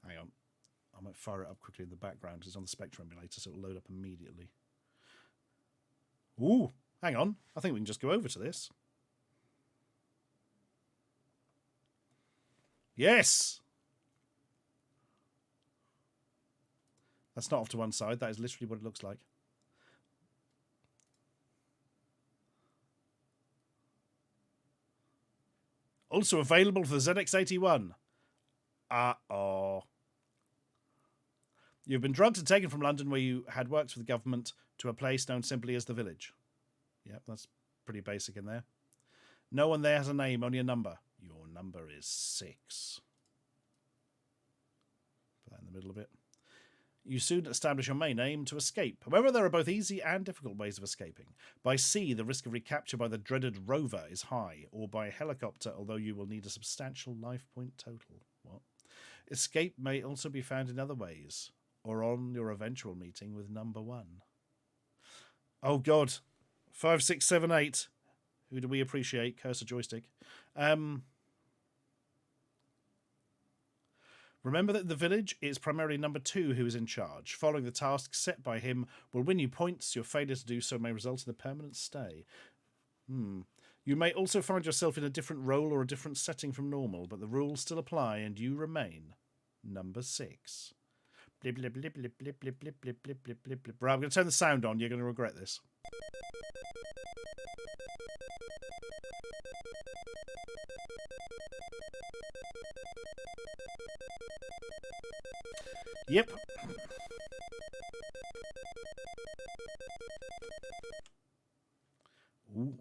Hang on. I might fire it up quickly in the background because it's on the Spectrum emulator, so it'll load up immediately. Ooh, hang on. I think we can just go over to this. Yes! That's not off to one side. That is literally what it looks like. Also available for the ZX81. Uh-oh. You've been drugged and taken from London, where you had worked for the government, to a place known simply as the Village. Yep, that's pretty basic in there. No one there has a name, only a number. Your number is 6. Put that in the middle of it. You soon establish your main aim to escape. However, there are both easy and difficult ways of escaping. By sea, the risk of recapture by the dreaded rover is high, or by helicopter, although you will need a substantial life point total. What? Escape may also be found in other ways, or on your eventual meeting with number 1. Oh, God. 5, 6, 7, 8. Who do we appreciate? Cursor joystick. Remember that the Village is primarily number 2 who is in charge. Following the tasks set by him will win you points. Your failure to do so may result in a permanent stay. You may also find yourself in a different role or a different setting from normal, but the rules still apply and you remain number 6. Blip, blip, blip, blip, blip, blip, blip, blip, blip, blip, blip, blip. Right, I'm going to turn the sound on. You're going to regret this. Yep. Ooh.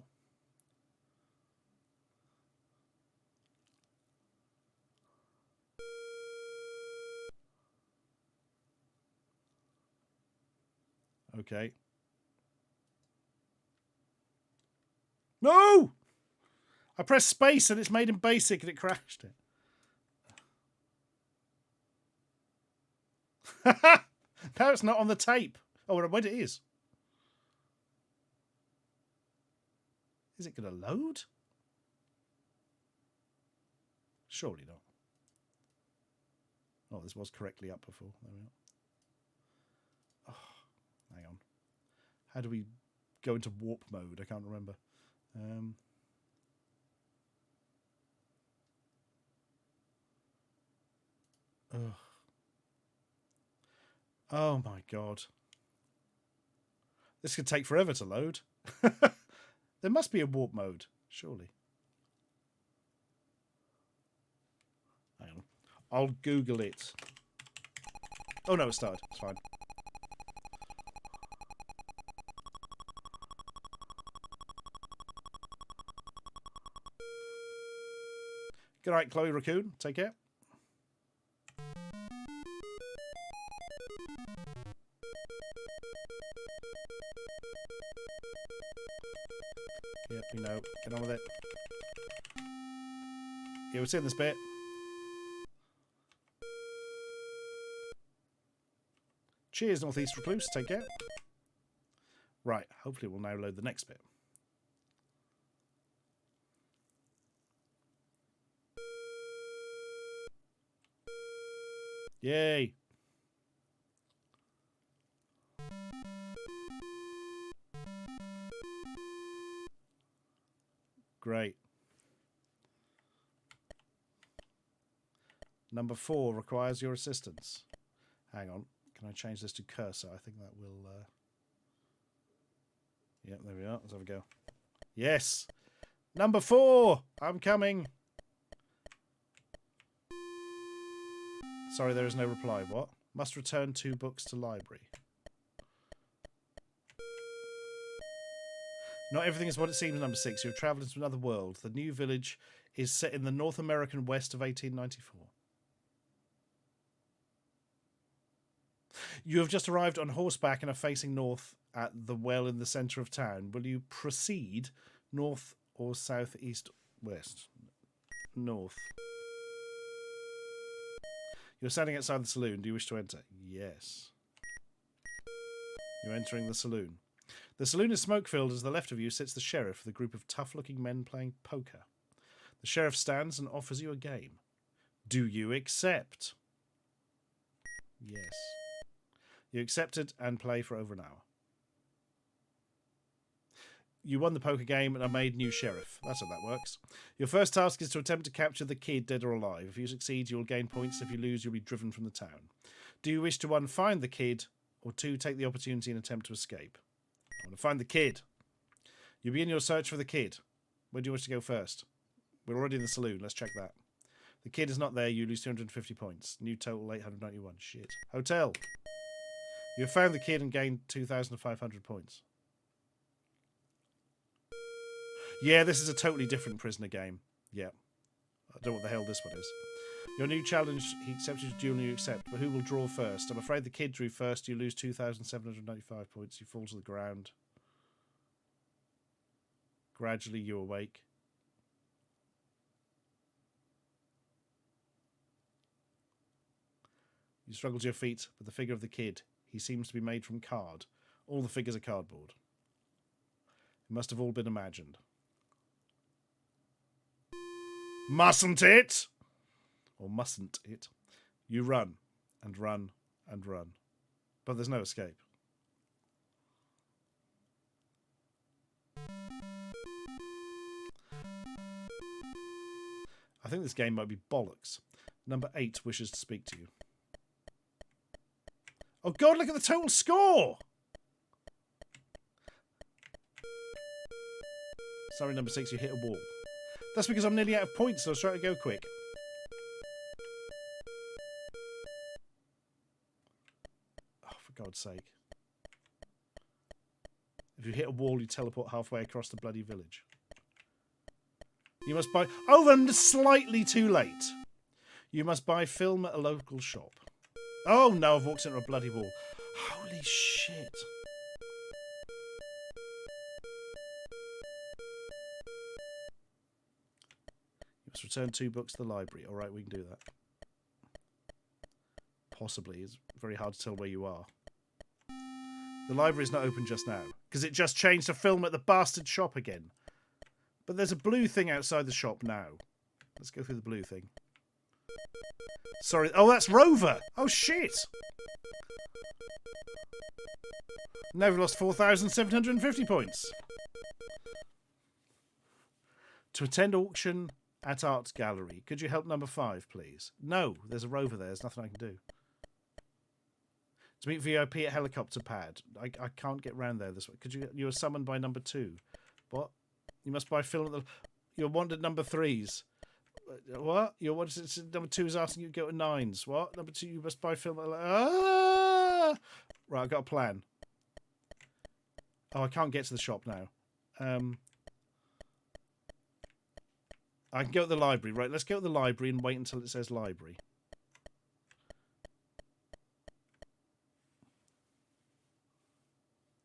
Okay. No! I pressed space and it's made him basic and it crashed it. Now it's not on the tape. Oh, wait, it is. Is it going to load? Surely not. Oh, this was correctly up before. There we are. Oh, hang on. How do we go into warp mode? I can't remember. Ugh. Oh my God. This could take forever to load. There must be a warp mode, surely. Hang on. I'll Google it. Oh no, it started. It's fine. Good night, Chloe Raccoon. Take care. Yep, we know. Get on with it. Yeah, we'll see in this bit. Cheers, Northeast Recluse. Take care. Right, hopefully we'll now load the next bit. Yay! Great. Number 4 requires your assistance. Hang on. Can I change this to cursor? I think that will... Yep, there we are. Let's have a go. Yes! Number 4! I'm coming! Sorry, there is no reply. What? Must return 2 books to library. Not everything is what it seems, number 6. You've travelled into another world. The new village is set in the North American West of 1894. You have just arrived on horseback and are facing north at the well in the centre of town. Will you proceed north or south, east, west? North. You're standing outside the saloon. Do you wish to enter? Yes. You're entering the saloon. The saloon is smoke-filled. As to the left of you sits the sheriff with a group of tough-looking men playing poker. The sheriff stands and offers you a game. Do you accept? Yes. You accept it and play for over an hour. You won the poker game and are made new sheriff. That's how that works. Your first task is to attempt to capture the kid, dead or alive. If you succeed, you will gain points. If you lose, you'll be driven from the town. Do you wish to 1. Find the kid, or 2. Take the opportunity and attempt to escape? I want to find the kid. You begin your search for the kid. Where do you wish to go first? We're already in the saloon. Let's check that. The kid is not there. You lose 250 points. New total 891. Shit. Hotel. You have found the kid and gained 2,500 points. Yeah, this is a totally different prisoner game. Yeah. I don't know what the hell this one is. Your new challenge, he accepts your duel and you accept, but who will draw first? I'm afraid the kid drew first. You lose 2,795 points. You fall to the ground. Gradually you awake. You struggle to your feet with the figure of the kid. He seems to be made from card. All the figures are cardboard. It must have all been imagined. Mustn't it? Or mustn't it? You run and run and run. But there's no escape. I think this game might be bollocks. Number 8 wishes to speak to you. Oh God, look at the total score! Sorry, number 6, you hit a wall. That's because I'm nearly out of points, so I was trying to go quick. Oh, for God's sake. If you hit a wall, you teleport halfway across the bloody village. You must buy... Oh, I'm slightly too late. You must buy film at a local shop. Oh, no, I've walked into a bloody wall. Holy shit. You must return 2 books to the library. All right, we can do that. Possibly. It's very hard to tell where you are. The library is not open just now, because it just changed to film at the bastard shop again. But there's a blue thing outside the shop now. Let's go through the blue thing. Sorry. Oh, that's Rover. Oh, shit. Now we've lost 4,750 points. To attend auction at Art Gallery. Could you help number 5, please? No, there's a Rover there. There's nothing I can do. To meet VIP at Helicopter Pad. I can't get round there this way. Could you are summoned by number 2. What? You must buy film at the... You're wanted number 3s. What? You're wanted... Number 2 is asking you to go to 9s. What? Number 2, you must buy film at... Ah! Right, I've got a plan. Oh, I can't get to the shop now. I can go to the library. Right, let's go to the library and wait until it says library.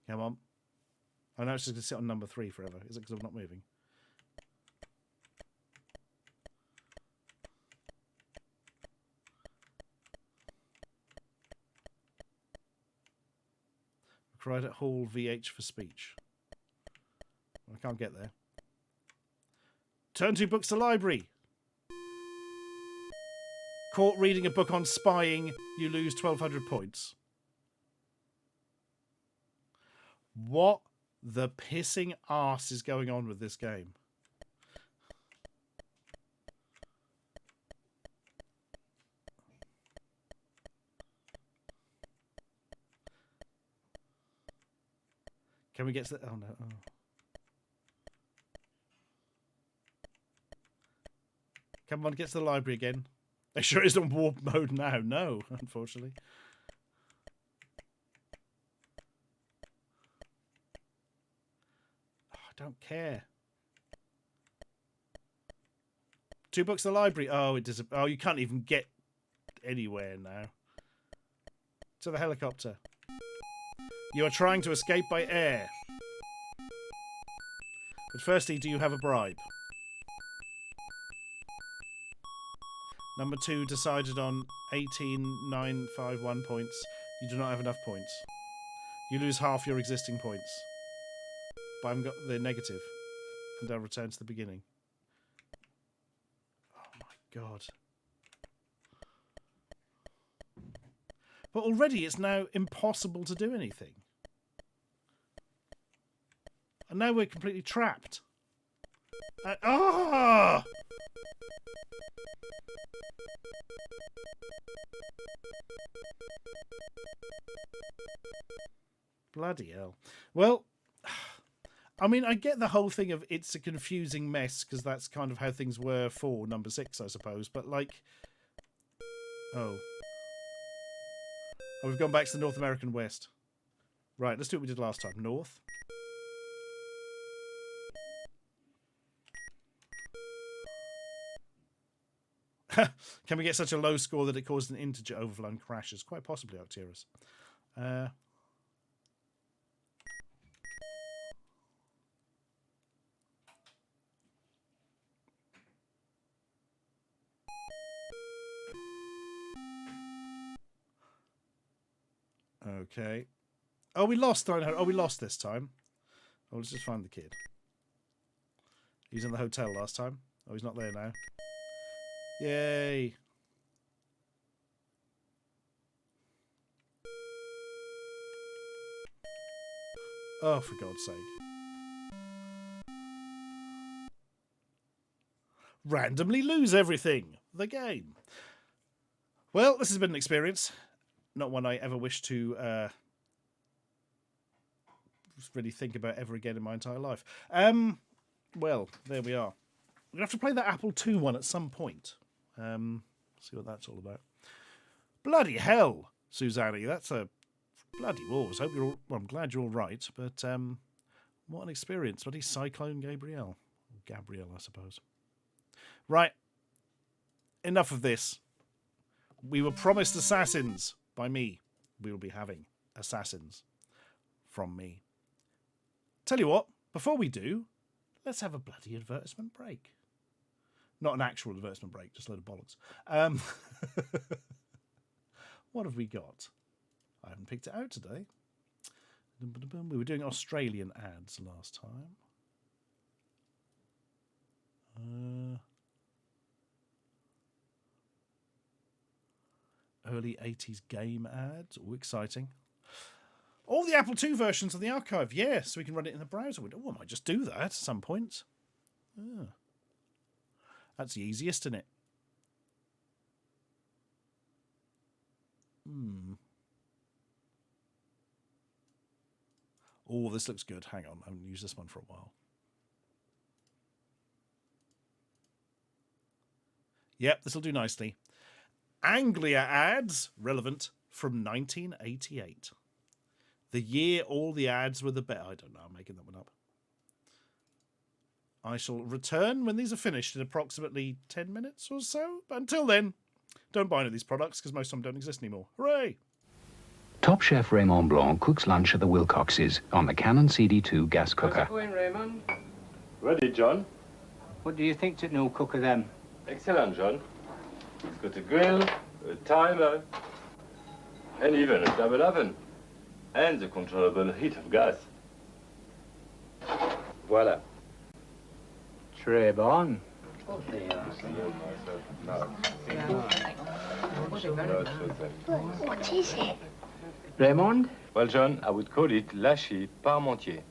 Come on. I know it's just going to sit on number 3 forever. Is it because I'm not moving? Cried Hall VH for speech. I can't get there. Turn 2 books to library. Caught reading a book on spying, you lose 1,200 points. What the pissing arse is going on with this game? Can we get to the... Oh, no. Oh. Come on, get to the library again. Make sure it's on warp mode now. No, unfortunately. Oh, I don't care. 2 books to the library. Oh, it does. Oh, you can't even get anywhere now. To the helicopter. You are trying to escape by air. But firstly, do you have a bribe? Number 2 decided on 18,951 points. You do not have enough points. You lose half your existing points. But I haven't got the negative. And I'll return to the beginning. Oh my god. But already it's now impossible to do anything. And now we're completely trapped. Ah! Bloody hell. Well, I mean, I get the whole thing of it's a confusing mess because that's kind of how things were for number 6, I suppose. But like, oh, we've gone back to the North American West. Right, let's do what we did last time. North. Can we get such a low score that it caused an integer overflow and crashes? Quite possibly, Octerus. Okay. Oh, we lost. Oh, we lost this time. Oh, let's just find the kid. He's in the hotel last time. Oh, he's not there now. Yay. Oh, for God's sake. Randomly lose everything. The game. Well, this has been an experience. Not one I ever wish to really think about ever again in my entire life. Well, there we are. We're going to have to play that Apple II one at some point. See what that's all about. Bloody hell, Susanne. That's a bloody wars. Hope you're all, well, I'm glad you're all right. But what an experience. Bloody Cyclone Gabrielle. Gabrielle, I suppose. Right. Enough of this. We were promised assassins by me. We will be having assassins from me. Tell you what, before we do, let's have a bloody advertisement break. Not an actual advertisement break, just a load of bollocks. What have we got? I haven't picked it out today. We were doing Australian ads last time. Early 80s game ads. Oh, exciting. All the Apple II versions of the archive. Yeah, so we can run it in the browser window. Oh, I might just do that at some point. Oh. That's the easiest, isn't it? Oh, this looks good. Hang on. I haven't used this one for a while. Yep, this will do nicely. Anglia ads, relevant from 1988. The year all the ads were the best. I don't know, I'm making that one up. I shall return when these are finished in approximately 10 minutes or so. But until then, don't buy any of these products because most of them don't exist anymore. Hooray! Top Chef Raymond Blanc cooks lunch at the Wilcoxes on the Canon CD2 gas cooker. How's it going, Raymond? Ready, John? What do you think to new cook of them? Excellent, John. It's got a grill, a timer, and even a double oven. and the controllable heat of gas. Voila. Très bon. What is it? Raymond? Well, John, I would call it Lâcher Parmentier.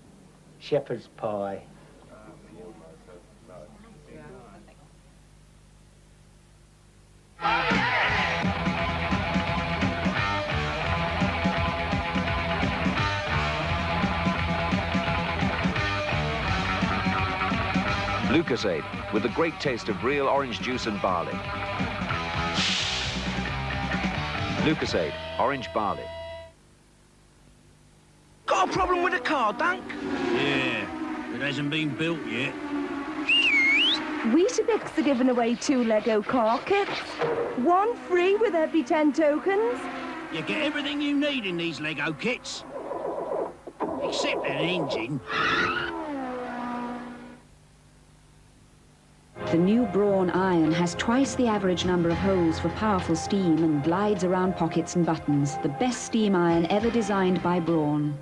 Shepherd's pie. Lucozade, with the great taste of real orange juice and barley. Lucozade, orange barley. Got a problem with the car, Dunk? Yeah, it hasn't been built yet. Weetabix are giving away 2 Lego car kits. 1 free with every 10 tokens. You get everything you need in these Lego kits. Except an engine. The new Braun iron has twice the average number of holes for powerful steam and glides around pockets and buttons. The best steam iron ever designed by Braun.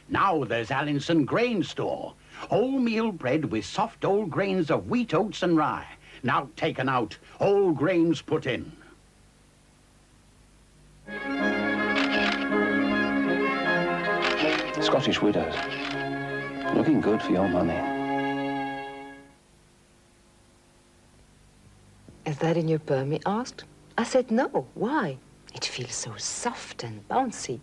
Now there's Allinson Grain Store. Wholemeal bread with soft old grains of wheat, oats and rye. Now taken out, whole grains put in. Scottish Widows. Looking good for your money. Is that in your perm, he asked. I said no. Why? It feels so soft and bouncy.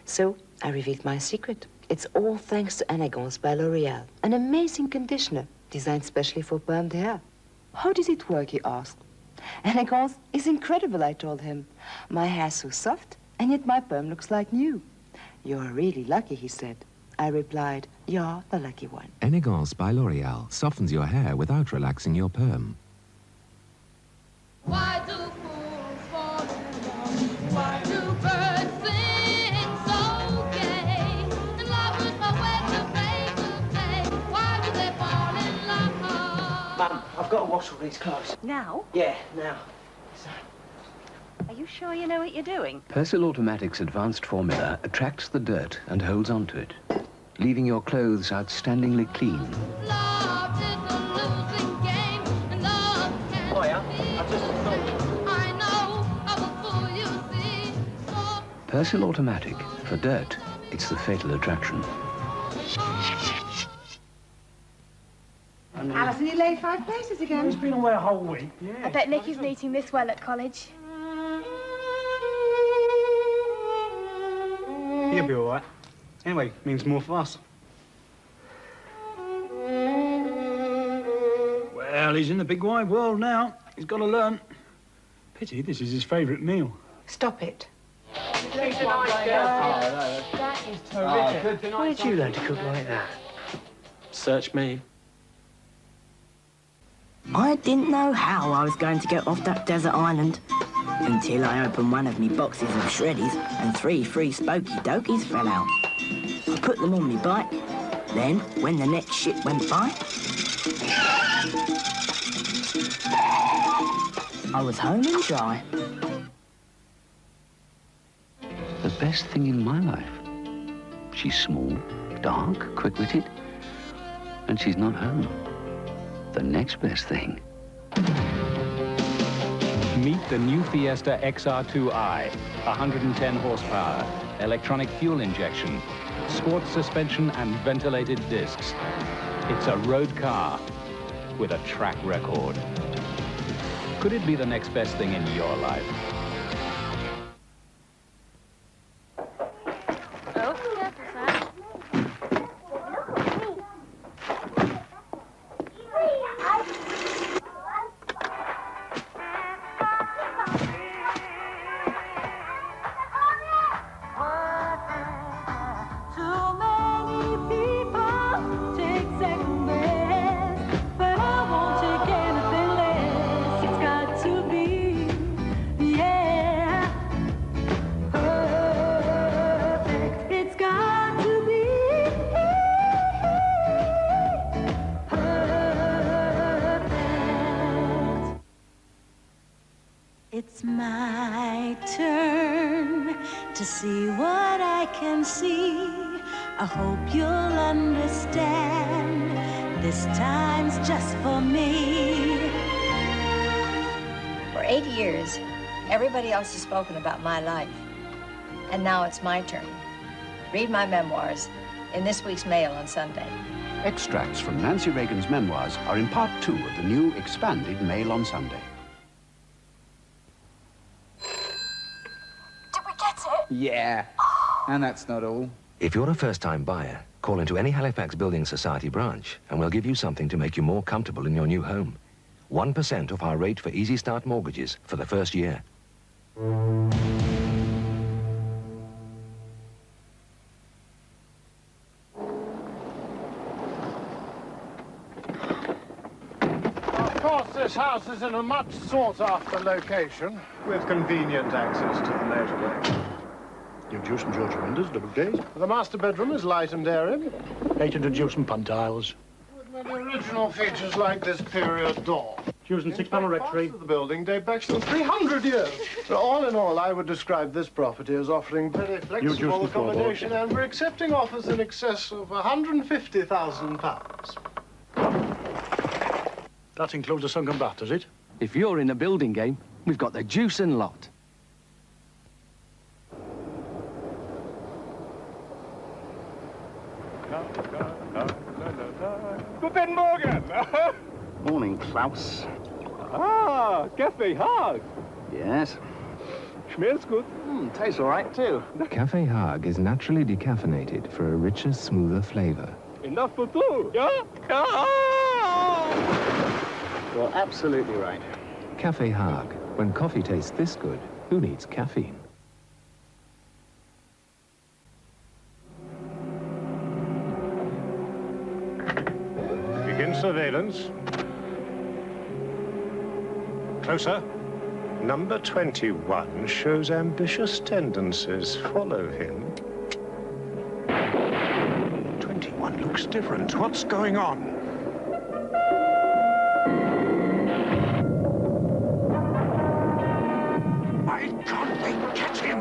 So I revealed my secret. It's all thanks to Elegance by L'Oreal, an amazing conditioner designed specially for permed hair. How does it work, he asked. Elegance is incredible, I told him. My hair's so soft, and yet my perm looks like new. You're really lucky, he said. I replied, you're the lucky one. Elegance by L'Oreal softens your hair without relaxing your perm. Why do fools fall in love? Why do birds sing so gay? And lovers know where to play to play. Why do they fall in love? Mum, I've got to wash all these clothes. Now? Yeah, now. Are you sure you know what you're doing? Persil Automatic's advanced formula attracts the dirt and holds onto it, leaving your clothes outstandingly clean. Love is a losing game, and love can't I know I will fool you, see. So Persil Automatic. For dirt, it's the fatal attraction. Alison, you laid 5 places again. He's been away a whole week. Yeah. I bet Nicky's meeting this well at college. He'll be all right. Anyway, means more for us. Well, he's in the big wide world now. He's got to learn. Pity, this is his favourite meal. Stop it. She's a nice girl. That is terrific. Where did you learn to cook like that? Search me. I didn't know how I was going to get off that desert island until I opened one of me boxes of shreddies and 3 free spokey dokies fell out. I put them on me bike. Then, when the next ship went by, I was home and dry. The best thing in my life. She's small, dark, quick-witted, and she's not home. The next best thing. Meet the new Fiesta XR2i, 110 horsepower, electronic fuel injection, sports suspension and ventilated discs. It's a road car with a track record. Could it be the next best thing in your life? Oh, careful, Sam. too many people take second best, but I won't take anything less. It's got to be the to see what I can see. I hope you'll understand. This time's just for me. For 8 years, everybody else has spoken about my life. And now it's my turn. Read my memoirs in this week's Mail on Sunday. Extracts from Nancy Reagan's memoirs are in part 2 of the new expanded Mail on Sunday. Did we get it? Yeah. And that's not all. If you're a first-time buyer, call into any Halifax Building Society branch and we'll give you something to make you more comfortable in your new home. 1% off our rate for Easy Start mortgages for the first year. Of course, this house is in a much sought-after location with convenient access to the motorway. New juice and Georgia windows, double glazed. The master bedroom is light and airy. 800 juice and pun tiles. With many original features like this period door. Juice and 6-panel rectory. Parts of the building date back some 300 years. So all in all, I would describe this property as offering very flexible accommodation, and we're accepting offers in excess of £150,000. That includes a sunken bath, does it? If you're in the building game, we've got the juice and lot. Guten Morgen! Morning, Klaus. Ah, Cafe Haag. Yes. Smells good. Tastes all right, too. Café Haag is naturally decaffeinated for a richer, smoother flavor. Enough for two, yeah? You're absolutely right. Café Haag. When coffee tastes this good, who needs caffeine? Begin surveillance. Closer. Number 21 shows ambitious tendencies. Follow him. 21 looks different. What's going on? Why can't they catch him?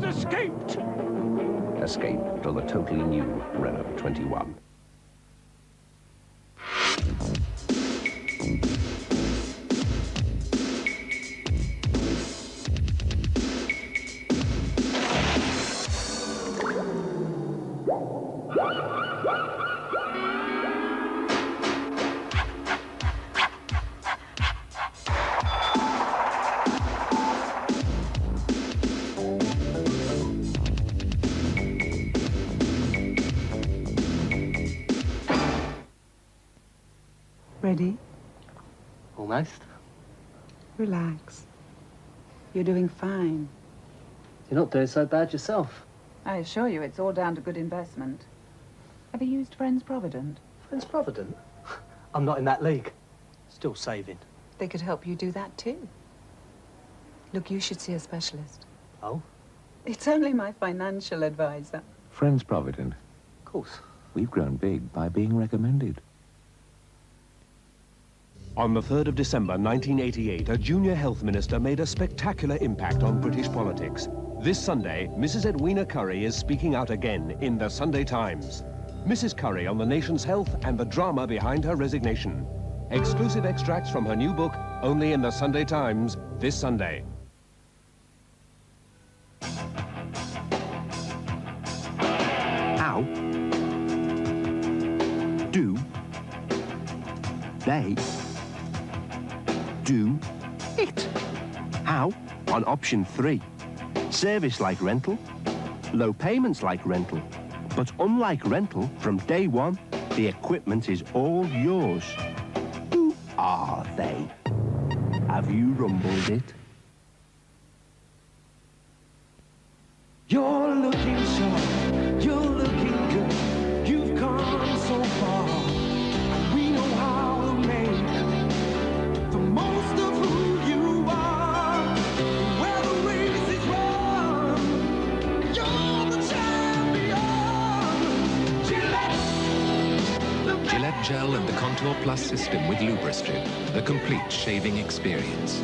Escaped! Escape to the totally new Renault 21. Ready? Almost. Relax. You're doing fine. You're not doing so bad yourself. I assure you, it's all down to good investment. Have you used Friends Provident? Friends Provident? I'm not in that league. Still saving. They could help you do that too. Look, you should see a specialist. Oh? It's only my financial advisor. Friends Provident. Of course. We've grown big by being recommended. On the 3rd of December 1988, a junior health minister made a spectacular impact on British politics. This Sunday, Mrs. Edwina Currie is speaking out again in the Sunday Times. Mrs. Currie on the nation's health and the drama behind her resignation. Exclusive extracts from her new book, only in the Sunday Times, this Sunday. How do they do it? How? On option 3. Service like rental, low payments like rental. But unlike rental, from day one, the equipment is all yours. Who are they? Have you rumbled it? You're looking sharp, you're looking good. You've come so far. We know how to make the most of who you are. Where the race is run, you're the champion. Gillette Gillette Gel and the Contour Dettol Plus system with Lubristrip, the complete shaving experience.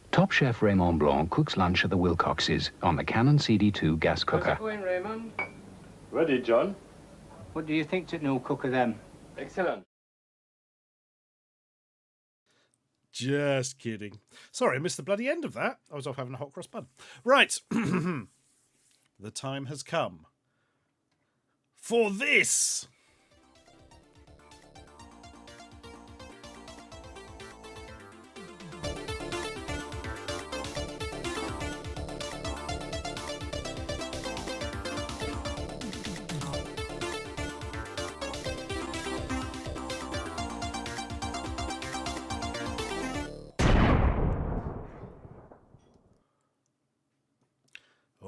Top chef Raymond Blanc cooks lunch at the Wilcoxes on the Canon CD2 gas cooker. How's it going, Raymond? Ready, John? What do you think to new cook of them? Excellent. Just kidding. Sorry, I missed the bloody end of that. I was off having a hot cross bun. Right. The time has come for this.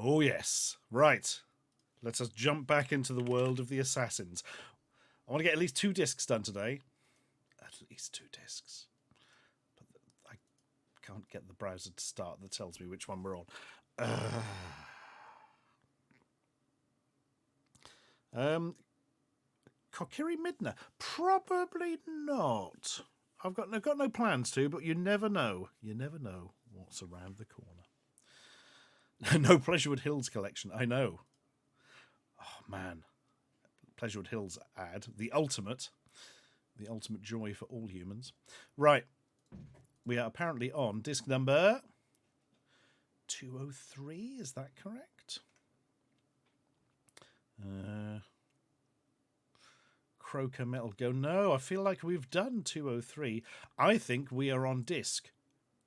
Oh, yes. Right. Let us jump back into the world of the Assassins. I want to get at least 2 discs done today. At least 2 discs. But I can't get the browser to start that tells me which one we're on. Kokiri Midna? Probably not. I've got no plans to, but you never know. You never know what's around the corner. No Pleasurewood Hills collection. I know. Oh, man. Pleasurewood Hills ad. The ultimate joy for all humans. Right. We are apparently on disc number 203. Is that correct? Croker Metal Go. No, I feel like we've done 203. I think we are on disc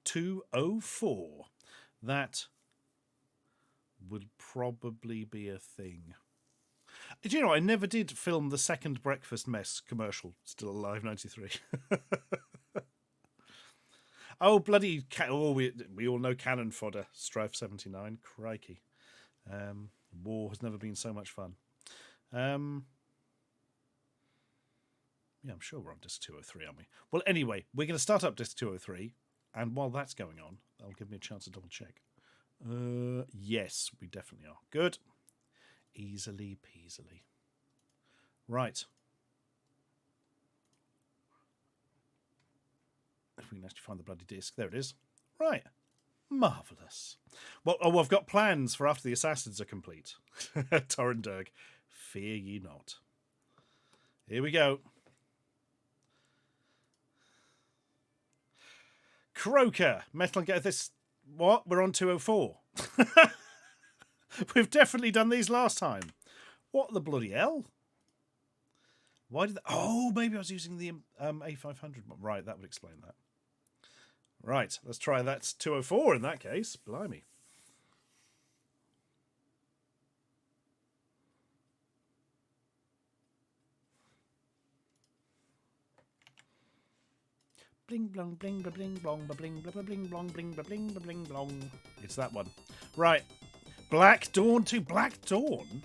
204. That would probably be a thing. Do you know, I never did film the second Breakfast Mess commercial, Still Alive 93. Oh, bloody... we all know cannon fodder, Strife 79. Crikey. War has never been so much fun. Yeah, I'm sure we're on disc 203, aren't we? Well, anyway, we're going to start up disc 203, and while that's going on, that'll give me a chance to double check. Yes, we definitely are. Good. Easily peasily. Right. If we can actually find the bloody disc. There it is. Right. Marvellous. Well, I've got plans for after the Assassins are complete. Torrenberg. Fear ye not. Here we go. Croaker. Metal Gear. This. What? We're on 204. We've definitely done these last time. What the bloody hell? Why did... Oh, maybe I was using the A500. Right, that would explain that. Right, let's try that. 204 in that case. Blimey. Bling blong bling blah bling blong blah bling blah blah bling blong bling blah bling blah bling blong. It's that one. Right. Black Dawn 2. Black Dawn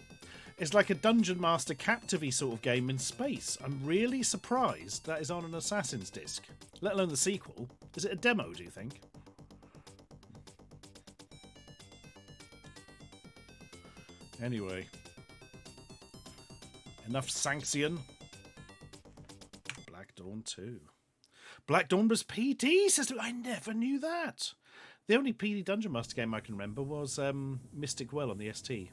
is like a Dungeon Master Captivity sort of game in space. I'm really surprised that is on an Assassin's disc, let alone the sequel. Is it a demo, do you think? Anyway. Enough sanction. Black Dawn 2. Black Dawn was PD system. I never knew that. The only PD Dungeon Master game I can remember was Mystic Well on the ST,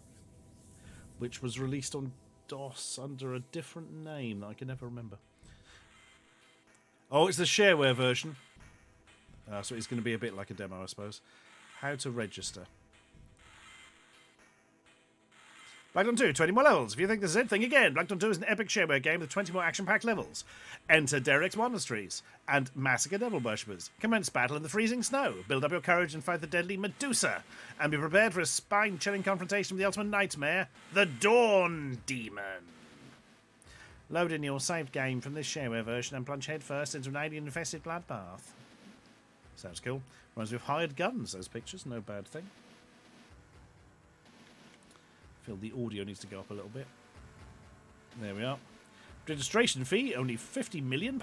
which was released on DOS under a different name that I can never remember. Oh, it's the shareware version. So it's going to be a bit like a demo, I suppose. How to register. Black Dawn 2, 20 more levels. If you think this is it, think again. Black Dawn 2 is an epic shareware game with 20 more action-packed levels. Enter Derek's Monasteries and massacre devil worshippers. Commence battle in the freezing snow. Build up your courage and fight the deadly Medusa. And be prepared for a spine-chilling confrontation with the ultimate nightmare, the Dawn Demon. Load in your saved game from this shareware version and plunge headfirst into an alien-infested bloodbath. Sounds cool. Reminds me of hired guns, those pictures. No bad thing. Feel the audio needs to go up a little bit. There we are. Registration fee, only £50 million.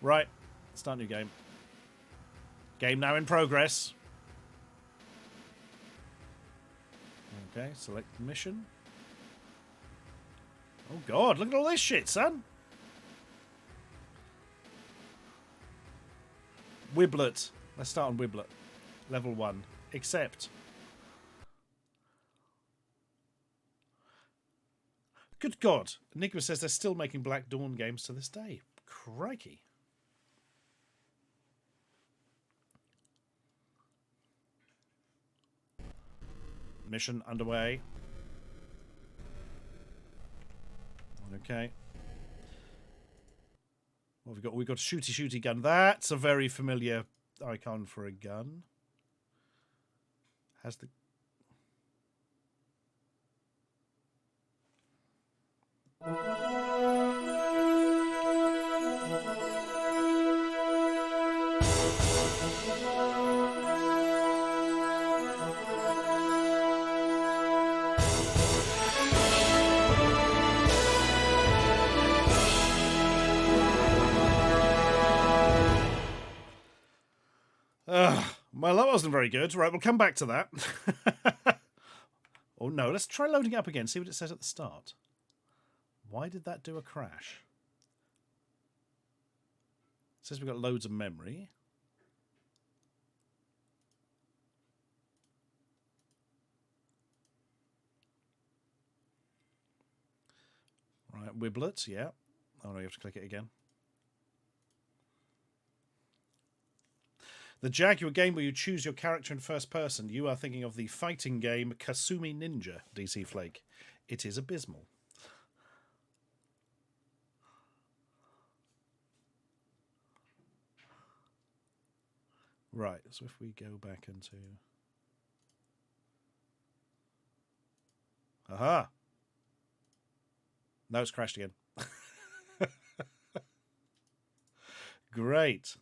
Right. Start new game. Game now in progress. Okay, select mission. Oh god, look at all this shit, son. Wiblet. Let's start on Wiblet. Level 1. Accept. Good God. Enigma says they're still making Black Dawn games to this day. Crikey. Mission underway. Okay. What have we got? We've got a shooty gun. That's a very familiar icon for a gun. Has the... Well, that wasn't very good. Right, we'll come back to that. Oh no, let's try loading it up again, see what it says at the start. Why did that do a crash? It says we've got loads of memory. Right, Wiblet, yeah. Oh no, you have to click it again. The Jaguar game where you choose your character in first person. You are thinking of the fighting game Kasumi Ninja, DC Flake. It is abysmal. Right, so if we go back into... Aha! No, it's crashed again. Great.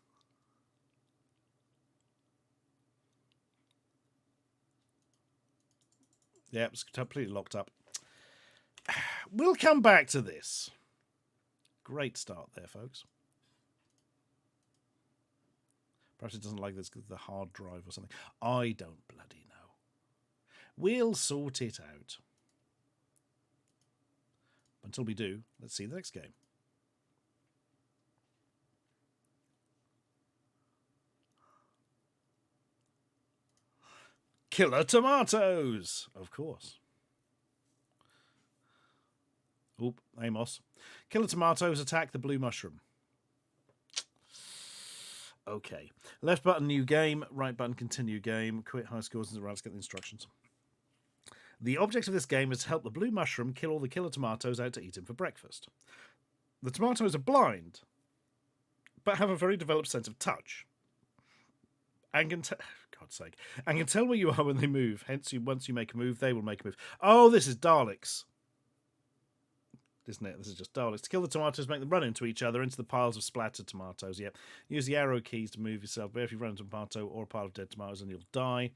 Yeah, it's completely locked up. We'll come back to this. Great start there, folks. Perhaps it doesn't like this, the hard drive or something. I don't bloody know. We'll sort it out. Until we do, let's see the next game. Killer Tomatoes, of course. Oop, Amos. Killer tomatoes attack the blue mushroom. Okay. Left button, new game. Right button, continue game. Quit high scores and let's get the instructions. The object of this game is to help the blue mushroom kill all the killer tomatoes out to eat him for breakfast. The tomatoes are blind, but have a very developed sense of touch. And can God's sake. And can tell where you are when they move. Hence, once you make a move, they will make a move. Oh, this is Daleks. Isn't it? This is just Daleks. To kill the tomatoes, make them run into each other, into the piles of splattered tomatoes. Yep. Use the arrow keys to move yourself. But if you run into a tomato or a pile of dead tomatoes, then you'll die.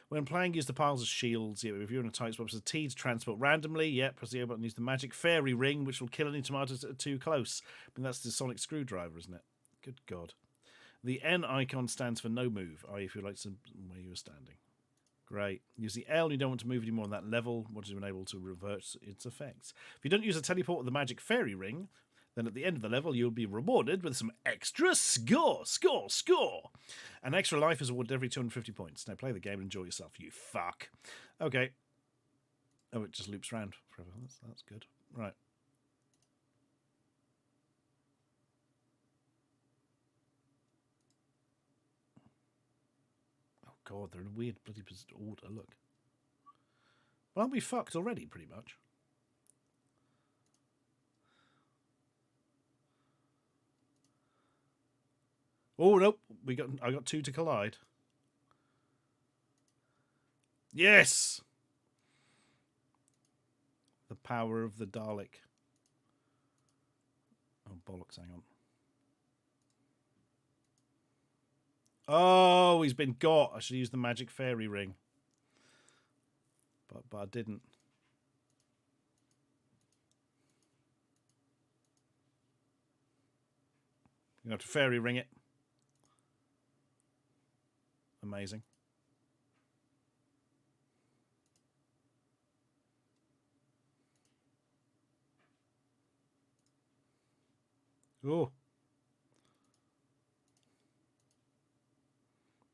When playing, use the piles as shields. Yep. If you're in a tight spot, press the T to transport randomly. Yep. Press the O button. Use the magic fairy ring, which will kill any tomatoes that are too close. I mean, that's the sonic screwdriver, isn't it? Good God. The N icon stands for no move, i.e. if you like to where you were standing. Great. Use the L, you don't want to move anymore on that level, once you've been able to reverse its effects. If you don't use a teleport with the magic fairy ring, then at the end of the level you'll be rewarded with some extra score. An extra life is awarded every 250 points. Now play the game and enjoy yourself, you fuck. Okay. Oh, it just loops around forever. That's good. Right. God, they're in a weird bloody order, look. Well, aren't we fucked already, pretty much? Oh, nope. I got two to collide. Yes! The power of the Dalek. Oh, bollocks, hang on. Oh, he's been got. I should use the magic fairy ring. But I didn't. You're going to have to fairy ring it. Amazing. Oh.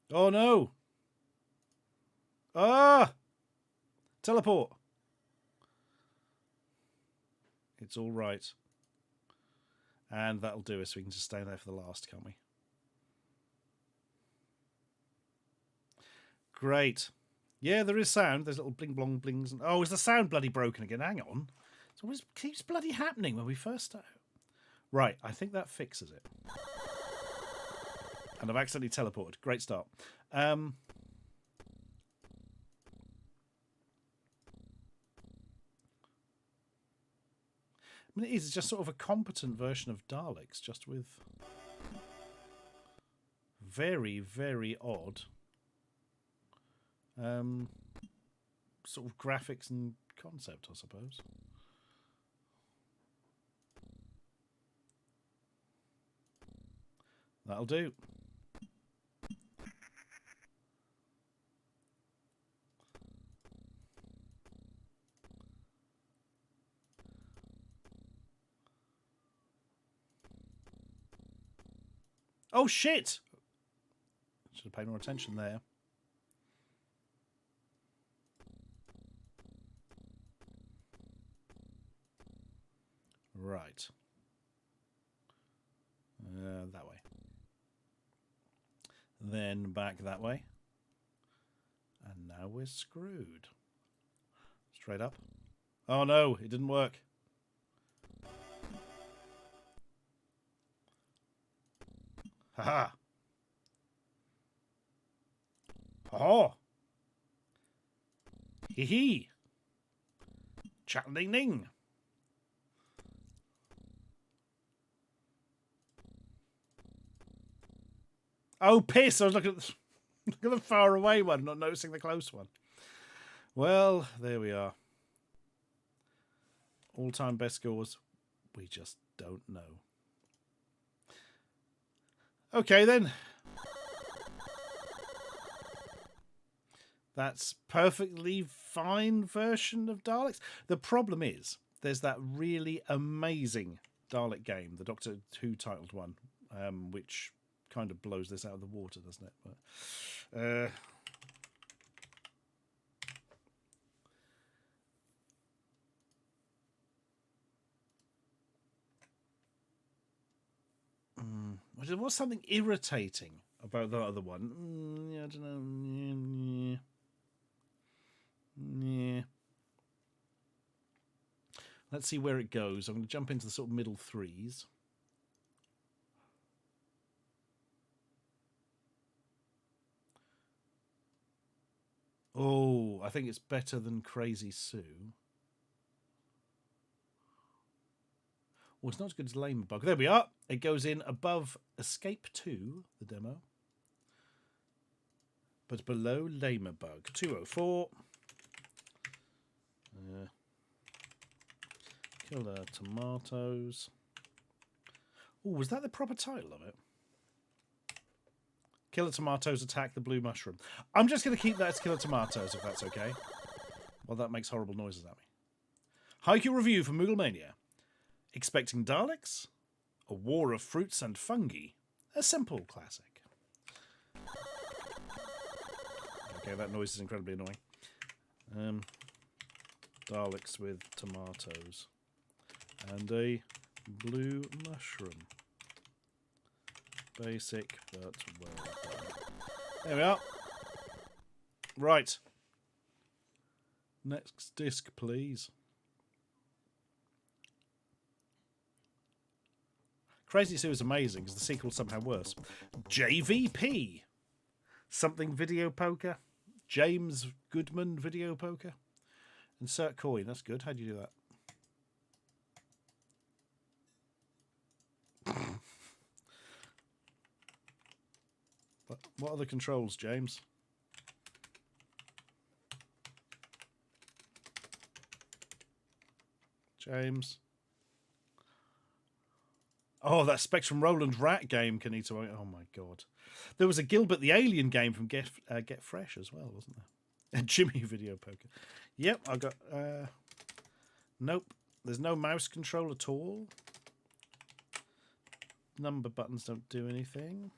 Oh no! Ah! Teleport! It's all right. And that'll do us. We can just stay there for the last, can't we? Great. Yeah, there is sound. There's little bling blong blings. Oh, is the sound bloody broken again? Hang on. It always keeps bloody happening when we first start. Right, I think that fixes it. And I've accidentally teleported. Great start. I mean, it's just sort of a competent version of Daleks, just with very, very odd sort of graphics and concept, I suppose. That'll do. Oh, shit! Should have paid more attention there. Right. That way. Then back that way. And now we're screwed. Straight up. Oh no, it didn't work. Haha. Oh. Hee hee. Chat ding ding. Oh, piss! I was looking at the far away one, not noticing the close one. Well, there we are. All-time best scores. We just don't know. Okay, then. That's perfectly fine version of Daleks. The problem is, there's that really amazing Dalek game, the Doctor Who titled one, which kind of blows this out of the water, doesn't it? But, There was something irritating about the other one. Yeah, I don't know. Yeah. Let's see where it goes. I'm going to jump into the sort of middle threes. Oh, I think it's better than Crazy Sue. Well, it's not as good as Lamebug. There we are. It goes in above Escape 2, the demo. But below Lamebug. 204. Killer Tomatoes. Oh, was that the proper title of it? Killer Tomatoes Attack the Blue Mushroom. I'm just going to keep that as Killer Tomatoes, if that's okay. Well, that makes horrible noises at me. Haiku review for Mooglemania. Expecting Daleks? A war of fruits and fungi? A simple classic. Okay, that noise is incredibly annoying. Daleks with tomatoes. And a blue mushroom. Basic, but well done. There we are. Right. Next disc, please. Crazy Sue is amazing because the sequel's somehow worse. JVP. Something Video Poker. James Goodman Video Poker. Insert coin. That's good. How do you do that? What are the controls, James? James. Oh, that Spectrum Roland Rat game, Kanito. Oh my god. There was a Gilbert the Alien game from Get Fresh as well, wasn't there? And Jimmy Video Poker. Yep, I got... Nope. There's no mouse control at all. Number buttons don't do anything.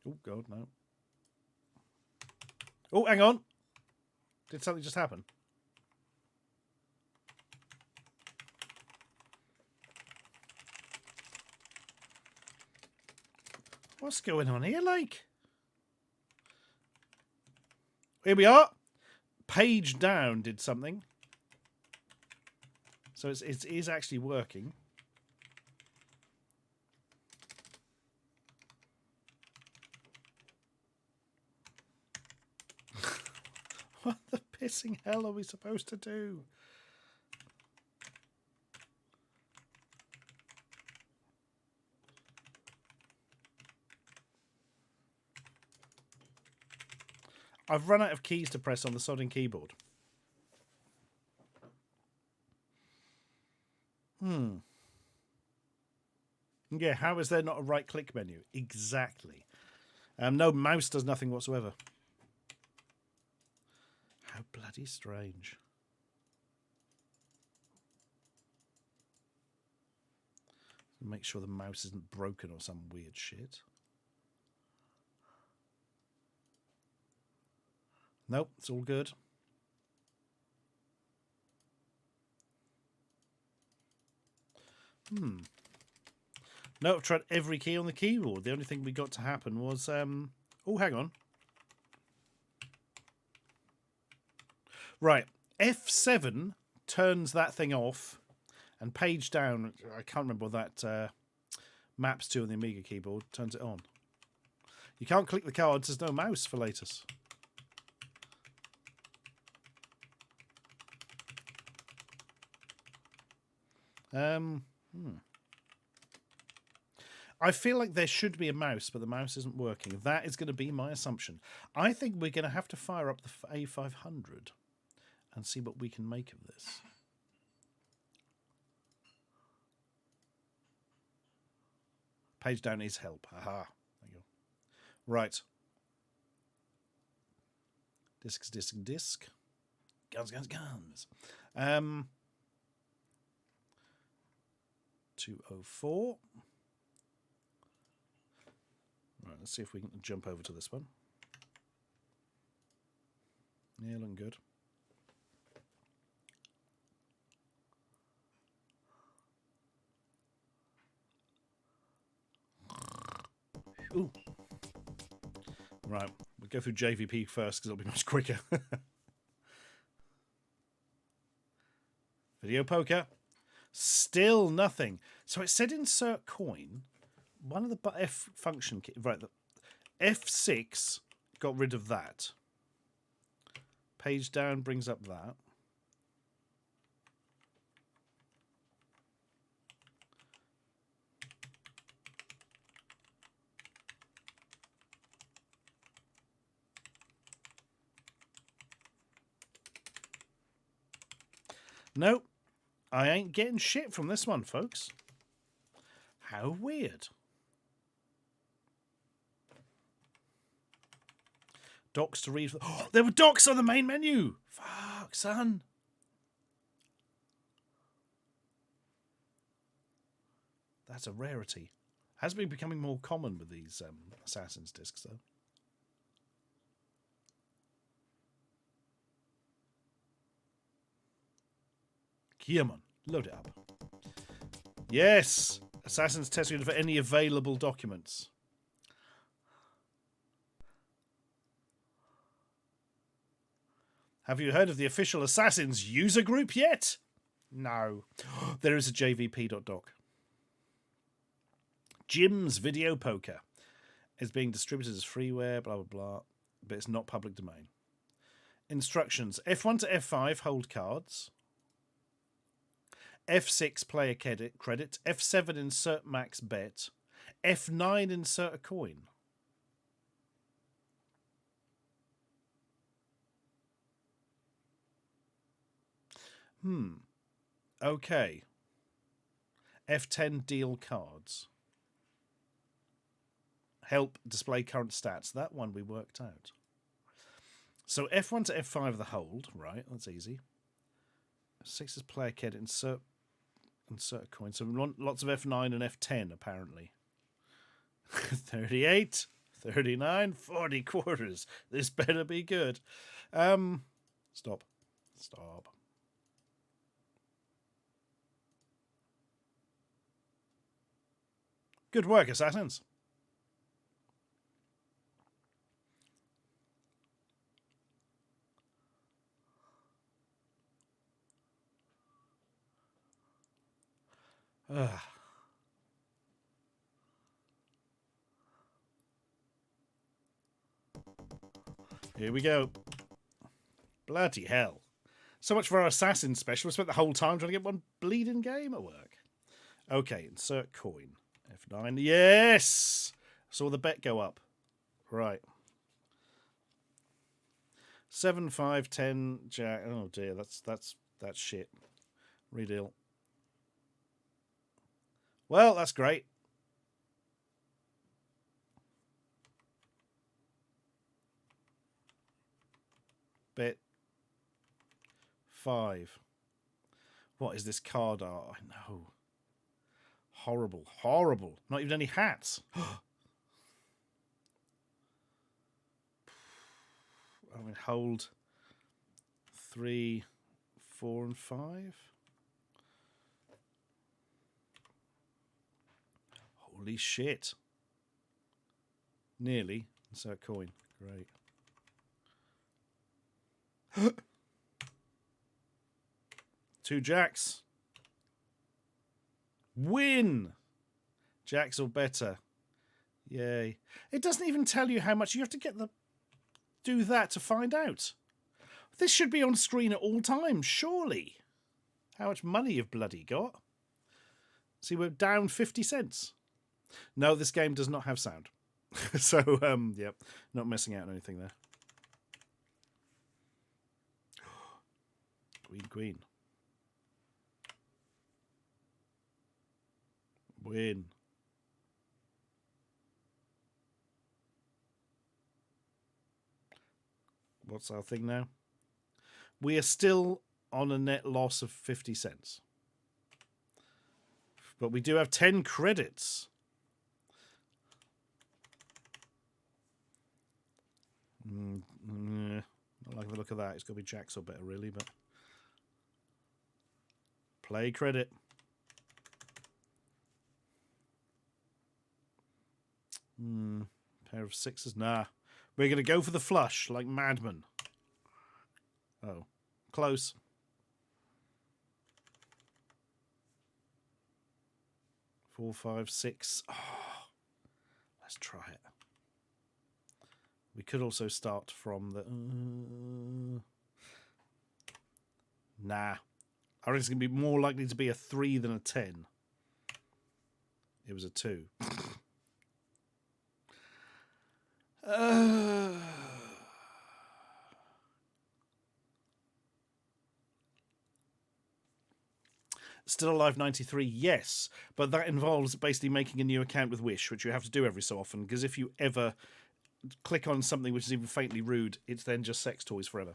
Oh, God, no. Oh, hang on. Did something just happen? What's going on here, like? Here we are. Page down did something. So it is actually working. What the pissing hell are we supposed to do? I've run out of keys to press on the sodding keyboard. Yeah, how is there not a right-click menu? Exactly. No, mouse does nothing whatsoever. How bloody strange. Make sure the mouse isn't broken or some weird shit. Nope, it's all good. No, I've tried every key on the keyboard. The only thing we got to happen was... oh, hang on. Right. F7 turns that thing off. And page down, I can't remember what that maps to on the Amiga keyboard, turns it on. You can't click the cards. There's no mouse for latest. I feel like there should be a mouse, but the mouse isn't working. That is going to be my assumption. I think we're going to have to fire up the A500 and see what we can make of this. Page down is help. Aha. There you go. Right. Discs, disc, disc. Guns, guns, guns. 204. Right, let's see if we can jump over to this one. Yeah, looking good. Ooh. Right, we'll go through JVP first because it'll be much quicker. Video poker. Still nothing. So it said insert coin. One of the F function key. Right, the F6 got rid of that. Page down brings up that. Nope. I ain't getting shit from this one, folks. How weird. Docs to read. Oh, there were docs on the main menu. Fuck, son. That's a rarity. Has been becoming more common with these Assassin's discs, though. Come on, load it up. Yes! Assassin's test unit for any available documents. Have you heard of the official Assassins user group yet? No. There is a jvp.doc. Jim's Video Poker is being distributed as freeware, blah, blah, blah, but it's not public domain. Instructions. F1 to F5, hold cards. F6, player credit. F7, insert max bet. F9, insert a coin. Okay. F10, deal cards. Help display current stats. That one we worked out. So F1 to F5 the hold. Right, that's easy. F6 is player credit, insert a coin. So we want lots of F9 and F10, apparently. 38, 39, 40 quarters. This better be good. Stop. Good work, Assassins. Here we go. Bloody hell. So much for our Assassin special. We spent the whole time trying to get one bleeding game at work. Okay, insert coin. F9. Yes! Saw the bet go up. Right. 7, 5, 10, jack. Oh dear, that's shit. Redeal. Well, that's great. Bet 5. What is this card art? I know. Horrible. Horrible. Not even any hats. I mean, hold 3, 4, and 5. Holy shit. Nearly. Insert coin. Great. Two jacks. Win. Jacks or better. Yay. It doesn't even tell you how much. You have to do that to find out. This should be on screen at all times, surely. How much money you've bloody got. See, we're down 50 cents. No, this game does not have sound. So, yep, not missing out on anything there. Queen. Win. What's our thing now? We are still on a net loss of 50 cents. But we do have 10 credits. Not like the look of that. It's got to be jacks or better, really, but... Play credit. Pair of sixes? Nah. We're going to go for the flush, like madmen. Oh. Close. Four, five, six. Oh. Let's try it. We could also start from the... Nah. I reckon it's going to be more likely to be a 3 than a 10. It was a 2. Still Alive 93, yes. But that involves basically making a new account with Wish, which you have to do every so often, because if you ever click on something which is even faintly rude, it's then just sex toys forever.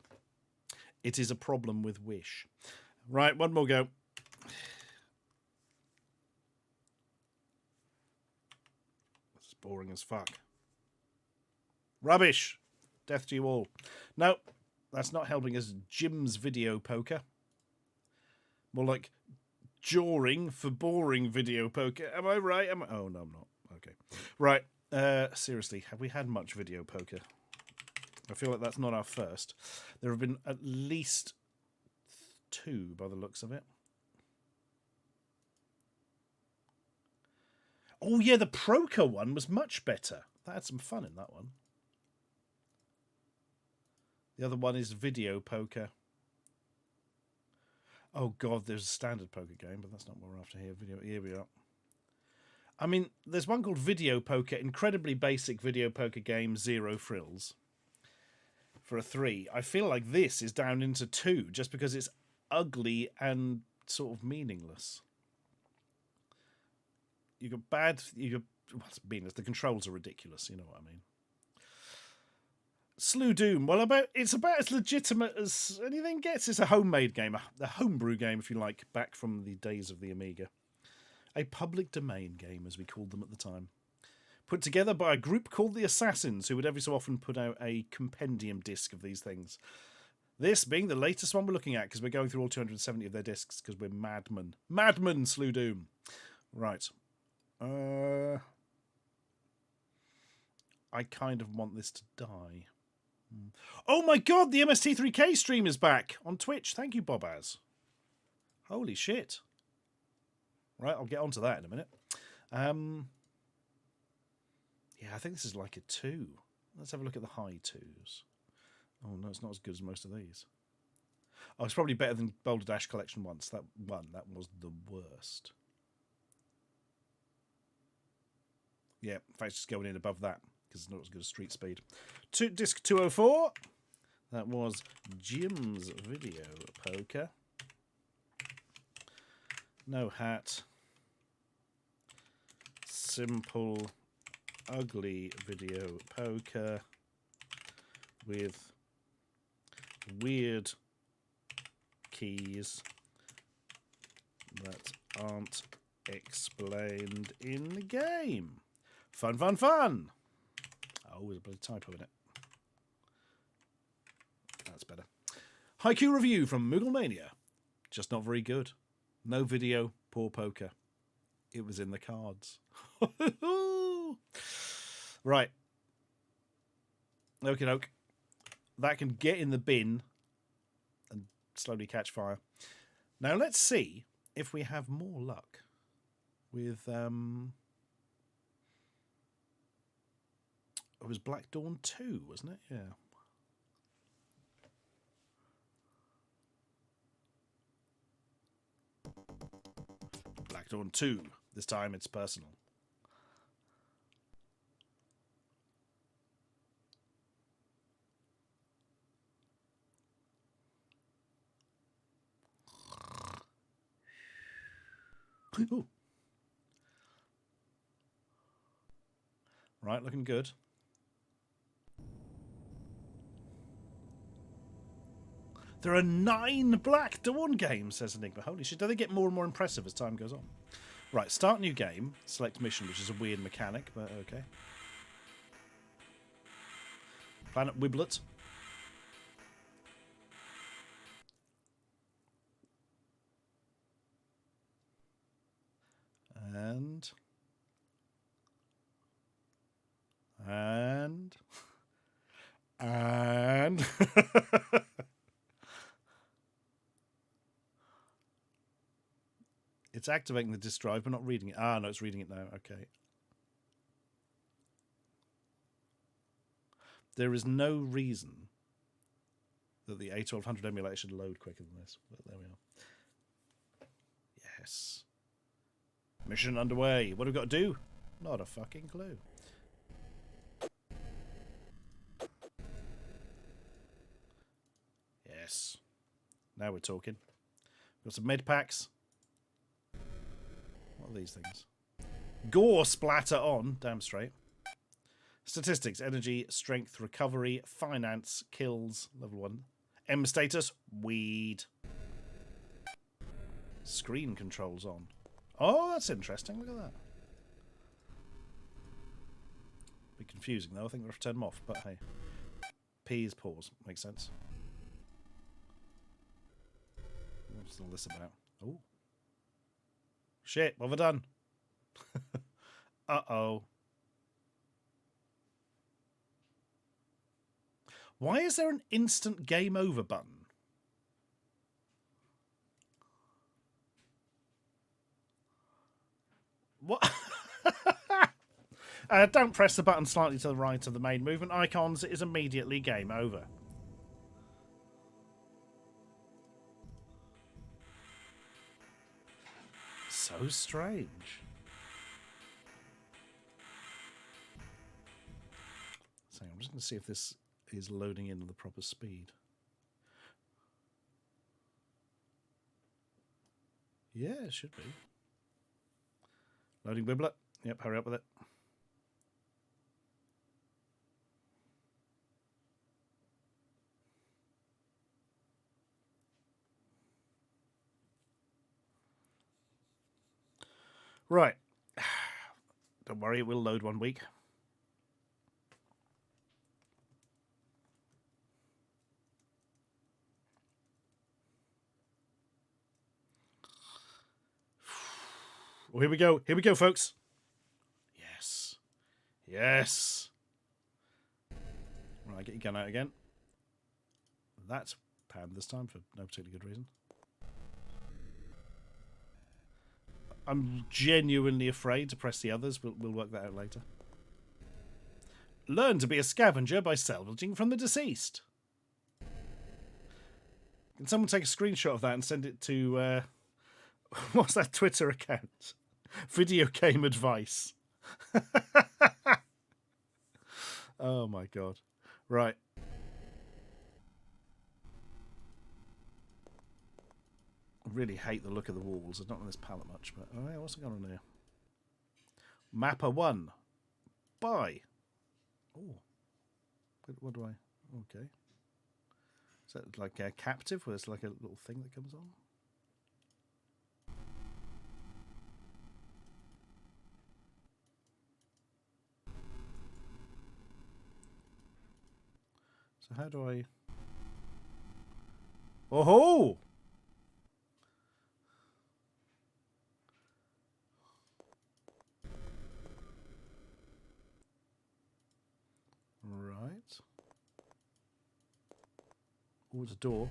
It is a problem with Wish. Right, one more go. This is boring as fuck. Rubbish. Death to you all. No, that's not helping us. Jim's video poker. More like jawing for boring video poker. Am I right? Oh, no, I'm not. Okay. Right. Seriously, have we had much video poker? I feel like that's not our first. There have been at least 2 by the looks of it. Oh, yeah, the Proker one was much better. That had some fun in that one. The other one is video poker. Oh, God, there's a standard poker game, but that's not what we're after here. Here we are. I mean, there's one called Video Poker, incredibly basic video poker game, 0 frills. For a 3. I feel like this is down into 2, just because it's ugly and sort of meaningless. You got bad... well, it's meaningless. The controls are ridiculous, you know what I mean. Slew Doom. Well, it's about as legitimate as anything gets. It's a homemade game, a homebrew game, if you like, back from the days of the Amiga. A public domain game, as we called them at the time. Put together by a group called the Assassins, who would every so often put out a compendium disc of these things. This being the latest one we're looking at, because we're going through all 270 of their discs, because we're madmen. Madmen, Slew Doom. Right. I kind of want this to die. Oh my God, the MST3K stream is back on Twitch. Thank you, Bobaz. Holy shit. Right, I'll get onto that in a minute. Yeah, I think this is like a 2. Let's have a look at the high 2s. Oh no, it's not as good as most of these. Oh, it's probably better than Boulder Dash Collection once. That was the worst. Yeah, in fact, it's just going in above that, because it's not as good as Street Speed. Disc 204. That was Jim's Video Poker. No hat. Simple, ugly video poker with weird keys that aren't explained in the game. Fun, fun, fun! Oh, there's a bloody typo in it. That's better. Haiku review from Mooglemania. Just not very good. No video, poor poker. It was in the cards. Right. Okie doke. That can get in the bin and slowly catch fire. Now let's see if we have more luck with it was Black Dawn 2, wasn't it? Yeah. Black Dawn 2. This time it's personal. Ooh. Right, looking good. There are 9 Black Dawn games, says Enigma. Holy shit, do they get more and more impressive as time goes on? Right, start new game. Select mission, which is a weird mechanic, but okay. Planet Wiblet. And... And it's activating the disk drive, but not reading it. Ah, no, it's reading it now. Okay. There is no reason that the A1200 emulator should load quicker than this. But there we are. Yes. Mission underway. What have we got to do? Not a fucking clue. Yes. Now we're talking. Got some med packs. What are these things? Gore splatter on. Damn straight. Statistics, energy, strength, recovery, finance, kills, level 1. M status, weed. Screen controls on. Oh, that's interesting. Look at that. Bit confusing though. I think we'll have to turn them off, but hey. P is pause. Makes sense. What's all this about? Oh. Shit, what have I done? Uh-oh. Why is there an instant game over button? What? Don't press the button slightly to the right of the main movement icons. It is immediately game over. So strange. So I'm just going to see if this is loading in at the proper speed. Yeah, it should be. Loading Biblet. Yep, hurry up with it. Right. Don't worry, it will load 1 week. Oh, here we go. Here we go, folks. Yes. Yes. Right, get your gun out again. That's panned this time for no particularly good reason. I'm genuinely afraid to press the others. We'll work that out later. Learn to be a scavenger by salvaging from the deceased. Can someone take a screenshot of that and send it to... what's that Twitter account? Video game advice. Oh my god. Right. I really hate the look of the walls. I don't know this palette much, but oh yeah, what's going on here? Mapper 1. Buy. Oh. What do I... Okay. Is that like a captive where it's like a little thing that comes on? So how do I... Oh ho! Right. Oh, it's a door.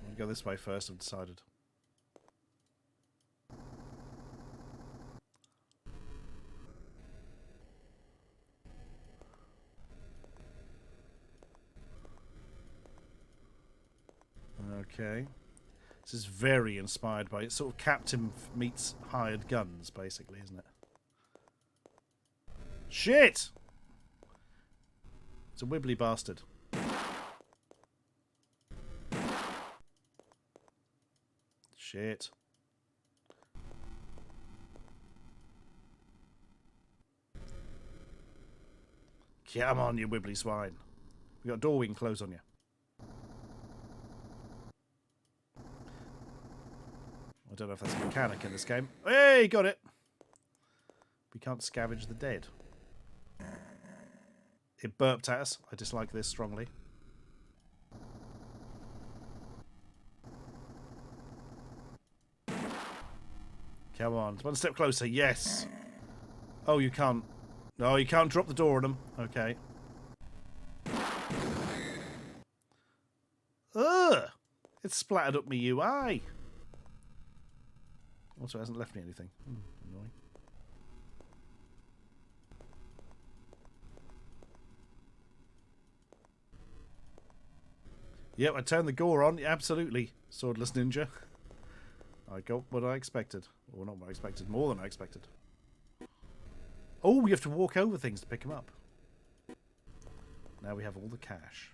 I'll go this way first, I've decided. Okay. This is very inspired by it. Sort of Captain meets hired guns, basically, isn't it? Shit! It's a wibbly bastard. Shit. Come on, you wibbly swine. We got a door we can close on you. I don't know if that's a mechanic in this game. Hey, got it. We can't scavenge the dead. It burped at us. I dislike this strongly. Come on. One step closer. Yes. Oh, you can't. No, you can't drop the door on them. Okay. Ugh! It splattered up my UI. Also, it hasn't left me anything. Annoying. Yep, I turned the gore on. Yeah, absolutely. Swordless ninja. I got what I expected. Or not what I expected. More than I expected. Oh, you have to walk over things to pick them up. Now we have all the cash.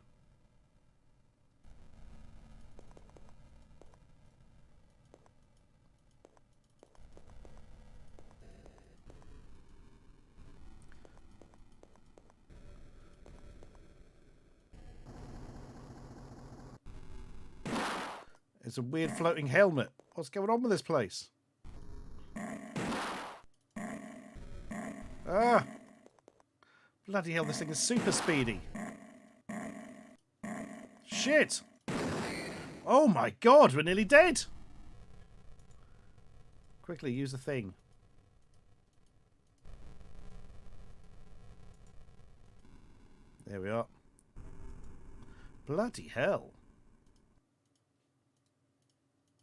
It's a weird floating helmet. What's going on with this place? Ah! Bloody hell, this thing is super speedy. Shit! Oh my god, we're nearly dead! Quickly, use the thing. There we are. Bloody hell.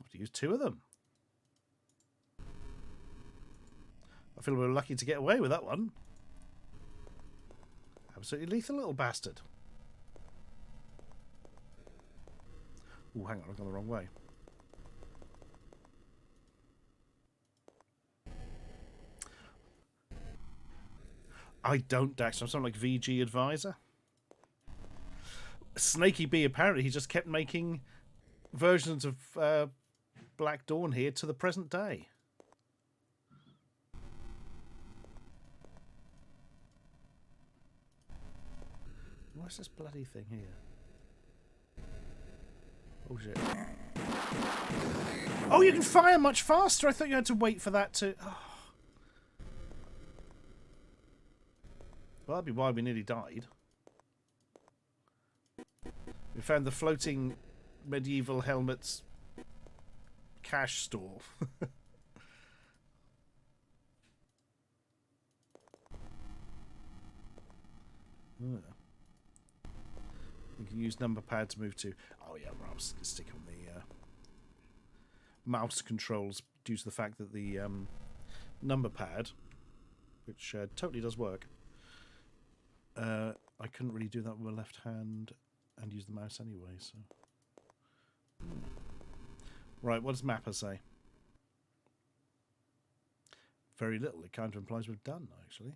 I have to use 2 of them. I feel we were lucky to get away with that one. Absolutely lethal little bastard. Oh, hang on, I've gone the wrong way. I don't, Dax. I'm something like VG advisor. Snaky B, apparently, he just kept making versions of Black Dawn here to the present day. What's this bloody thing here? Oh shit. Oh, you can fire much faster! I thought you had to wait for that to... Oh. Well, that'd be why we nearly died. We found the floating medieval helmets cash store. You can use number pad to move to. Oh yeah, well, I'll stick on the mouse controls due to the fact that the number pad, which totally does work, I couldn't really do that with my left hand and use the mouse anyway. So, right, what does Mapper say? Very little. It kind of implies we've done, actually.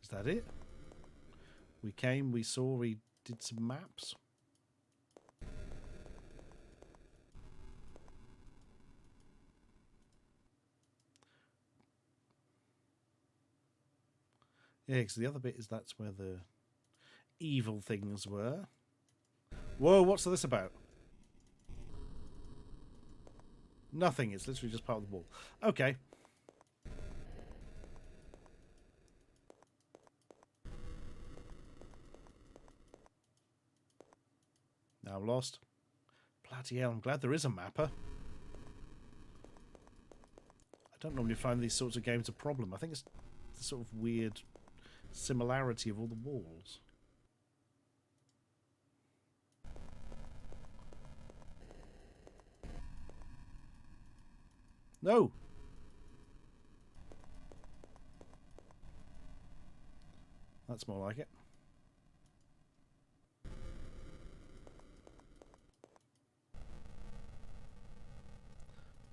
Is that it? We came, we saw, we did some maps. Yeah, because the other bit is that's where the evil things were. Whoa, what's this about? Nothing, it's literally just part of the wall. Okay. Now lost. Bloody hell, I'm glad there is a mapper. I don't normally find these sorts of games a problem. I think it's the sort of weird similarity of all the walls. No! That's more like it.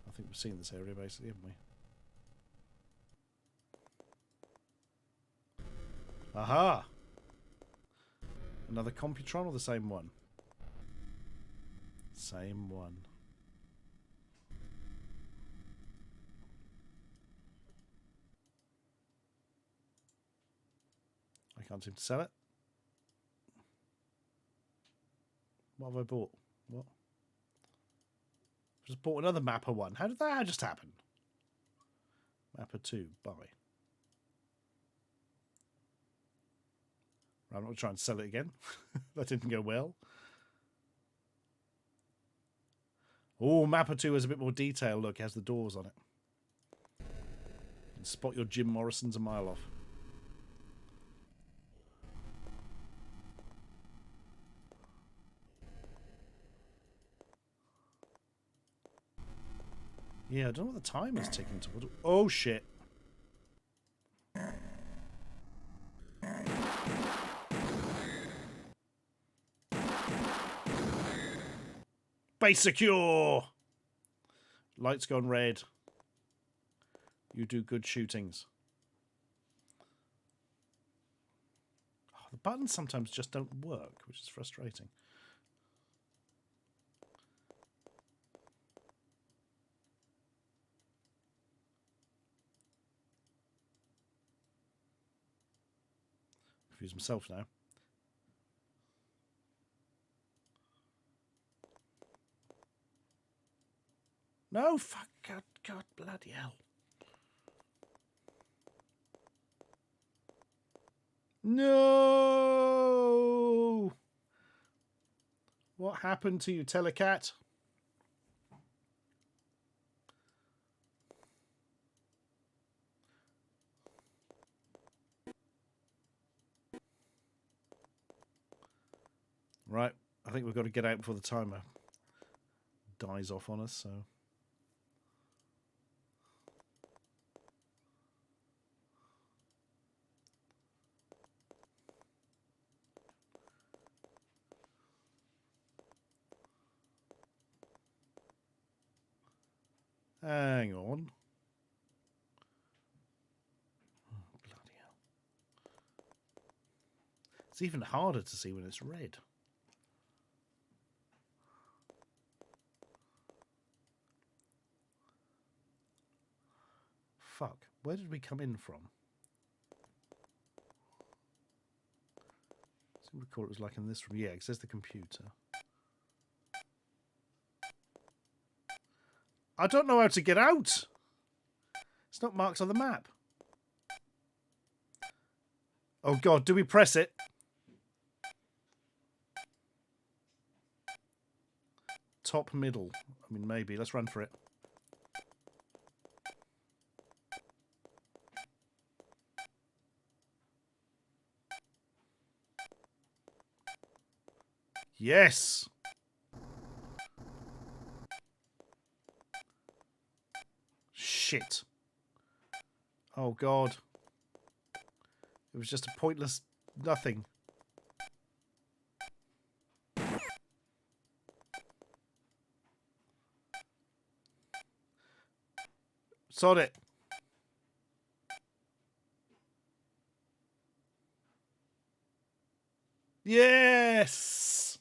I think we've seen this area basically, haven't we? Aha! Another Computron or the same one? Same one. I can't seem to sell it. What have I bought? What? Just bought another Mapper one. How did that just happen? Mapper 2, buy. I'm not going to try and sell it again. That didn't go well. Oh, Mapper 2 has a bit more detail. Look, it has the doors on it. You can spot your Jim Morrisons a mile off. Yeah, I don't know what the timer's ticking towards. Oh, shit. Base secure! Lights gone red. You do good shootings. Oh, the buttons sometimes just don't work, which is frustrating. Confuse myself now. No, fuck, God, bloody hell. No! What happened to you, Telecat? Right, I think we've got to get out before the timer dies off on us, so... Hang on. Oh, bloody hell. It's even harder to see when it's red. Fuck. Where did we come in from? I seem to recall it was like in this room. Yeah, it says the computer. I don't know how to get out. It's not marked on the map. Oh God, do we press it? Top, middle. I mean, maybe. Let's run for it. Yes! Shit. Oh God. It was just a pointless nothing. Sod it. Yes!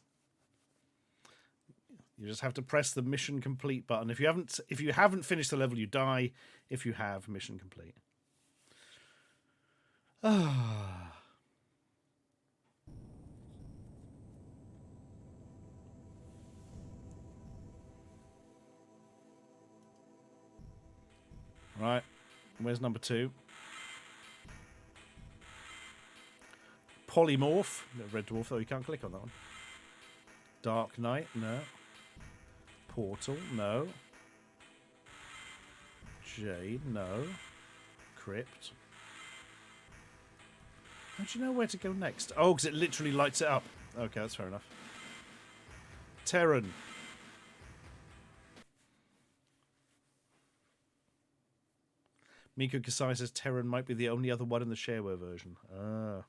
You just have to press the mission complete button. If you haven't finished the level, you die. If you have, mission complete. Ah. Right. Where's number 2? Polymorph. Red dwarf, though you can't click on that one. Dark Knight, no. Portal, no. Jade, no. Crypt. How do you know where to go next? Oh, because it literally lights it up. Okay, that's fair enough. Terran. Miku Kasai says Terran might be the only other one in the shareware version. Ah.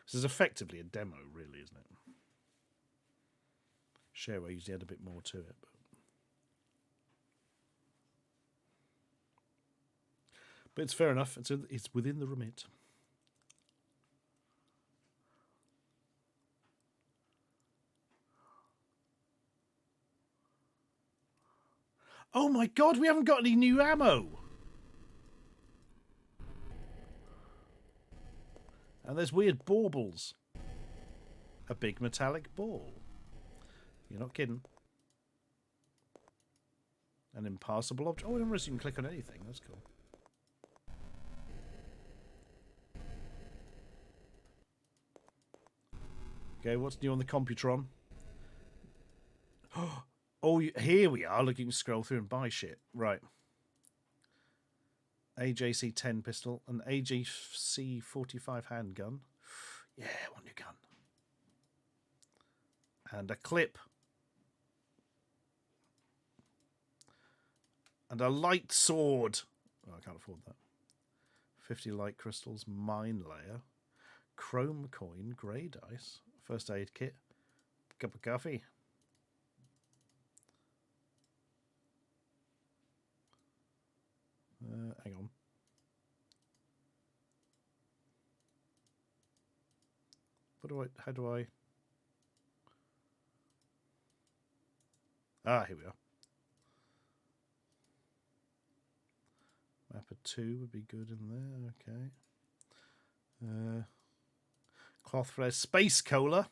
This is effectively a demo, really, isn't it? Shareware usually had a bit more to it. But it's fair enough. It's within the remit. Oh my God, we haven't got any new ammo. And there's weird baubles. A big metallic ball. You're not kidding. An impassable object. Oh, I didn't you can click on anything. That's cool. Okay, what's new on the Computron? Oh, here we are. Look, you can scroll through and buy shit. Right. AJC 10 pistol, an AJC 45 handgun. Yeah, one new gun. And a clip. And a light sword. Oh, I can't afford that. 50 light crystals, mine layer, chrome coin, grey dice, first aid kit, cup of coffee. Hang on. How do I? Ah, here we are. Map of 2 would be good in there, okay. Cloth flare, space cola,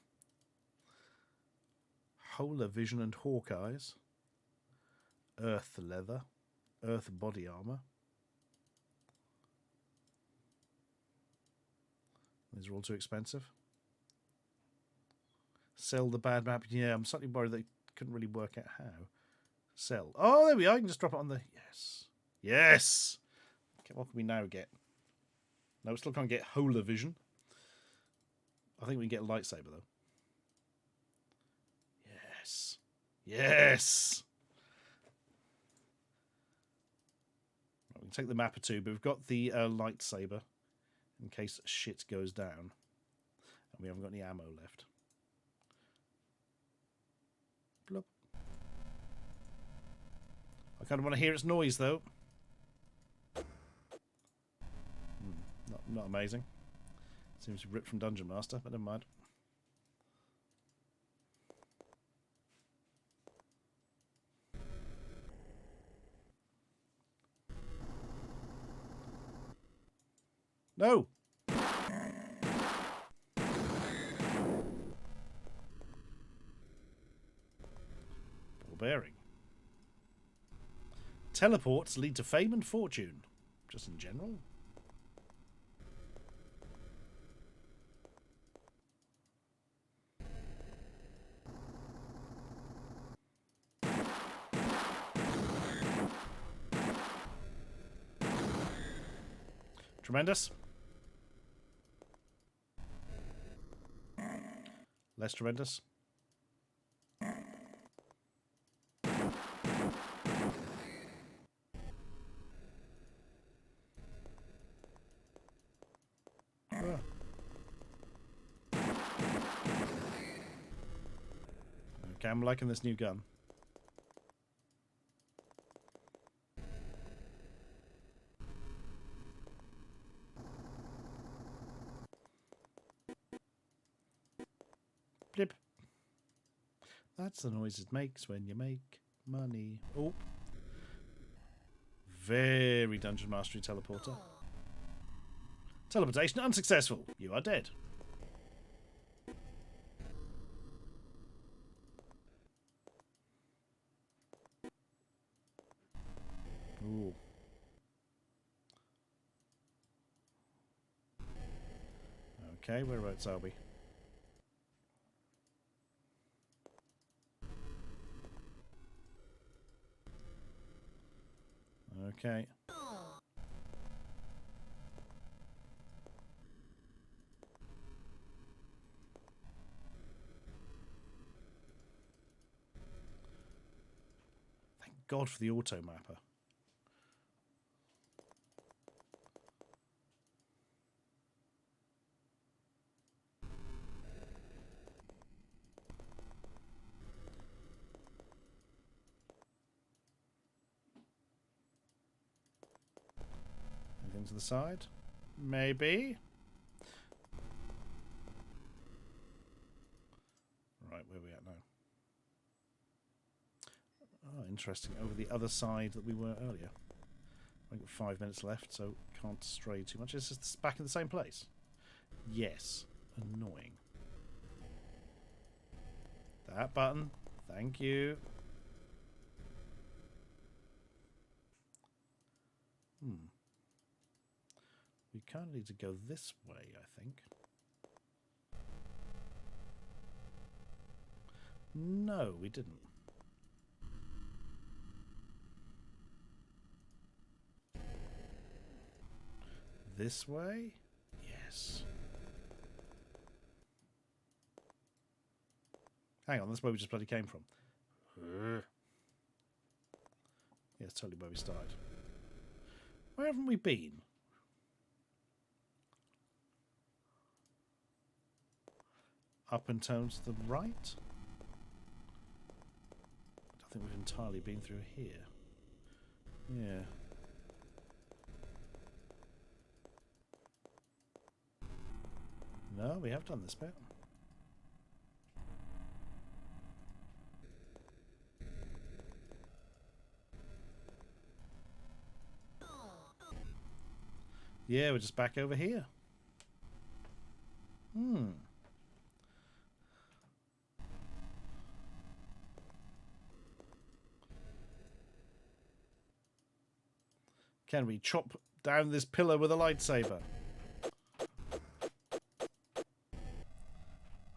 Hola vision and Hawkeyes, earth leather, earth body armor. These are all too expensive. Sell the bad map. Yeah, I'm slightly worried they couldn't really work out how. Sell. Oh, there we are. You can just drop it on the... Yes. Yes! Okay, what can we now get? No, we still can't get Hola vision. I think we can get a lightsaber, though. Yes. Yes! Right, we can take the map or two, but we've got the lightsaber in case shit goes down. And we haven't got any ammo left. Blop. I kind of want to hear its noise, though. Not amazing. Seems to be ripped from Dungeon Master, but never mind. No! Ball bearing. Teleports lead to fame and fortune. Just in general. Tremendous. Less tremendous. Ah. Okay, I'm liking this new gun. Blip. That's the noise it makes when you make money. Oh. Very Dungeon Mastery teleporter. Teleportation unsuccessful. You are dead. Ooh. Okay, whereabouts are we? Okay. Thank God for the auto mapper. Anything to the side? Maybe. Right, where are we at now? Oh, interesting. Over the other side that we were earlier. I've got 5 minutes left, so can't stray too much. Is this back in the same place? Yes. Annoying. That button. Thank you. We kind of need to go this way, I think. No, we didn't. This way? Yes. Hang on, that's where we just bloody came from. Yeah, it's totally where we started. Where haven't we been? Up and turn to the right? I don't think we've entirely been through here. Yeah. No, we have done this bit. Yeah, we're just back over here. Can we chop down this pillar with a lightsaber?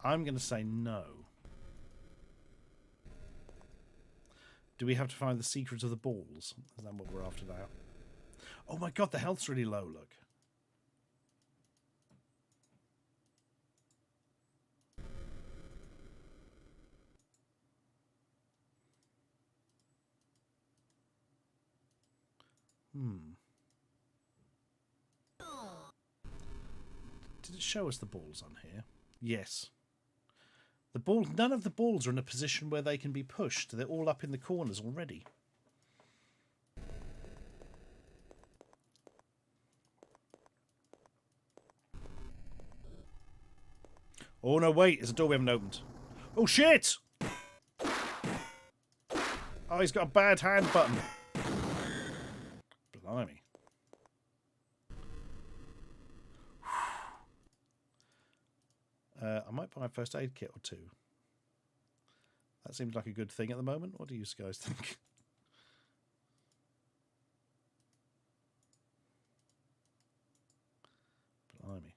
I'm going to say no. Do we have to find the secret of the balls? Is that what we're after now? Oh my god, the health's really low, look. Did it show us the balls on here? Yes. The balls, none of the balls are in a position where they can be pushed. They're all up in the corners already. Oh no, wait, there's a door we haven't opened. Oh shit! Oh, he's got a bad hand button. Blimey. I might buy a first aid kit or two. That seems like a good thing at the moment. What do you guys think? Blimey.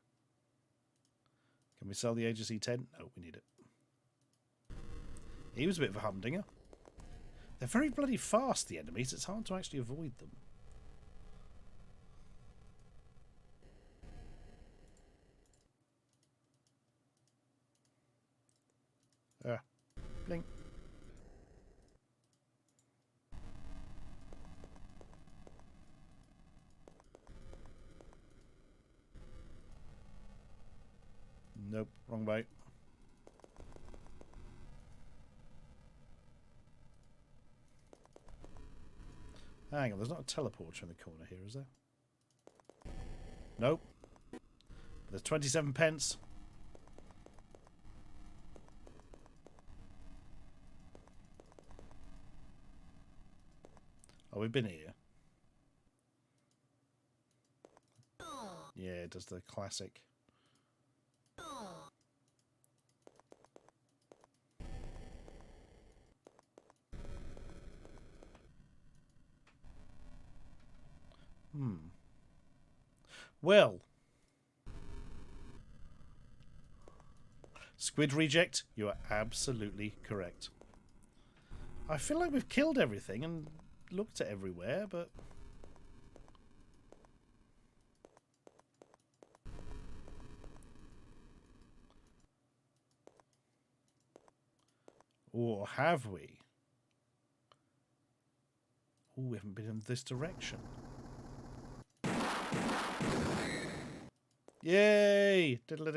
Can we sell the Agency 10? No, we need it. He was a bit of a humdinger. They're very bloody fast, the enemies. It's hard to actually avoid them. Blink. Nope, wrong way. Hang on, there's not a teleporter in the corner here, is there? Nope. There's 27 pence. Oh, we've been here. Yeah, it does the classic. Well. Squid reject, you are absolutely correct. I feel like we've killed everything and looked at everywhere, but... Or have we? Oh, we haven't been in this direction. Yay! Etc.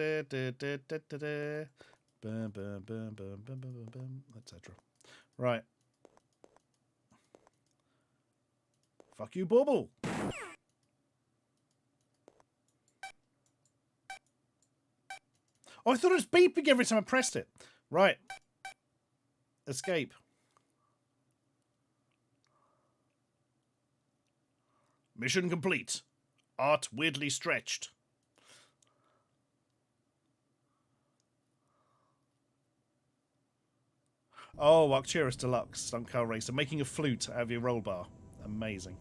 Right. Fuck you, Bauble! Oh, I thought it was beeping every time I pressed it. Right. Escape. Mission complete. Art weirdly stretched. Oh, Arcturus Deluxe, Stunt Car Racer. Making a flute out of your roll bar. Amazing.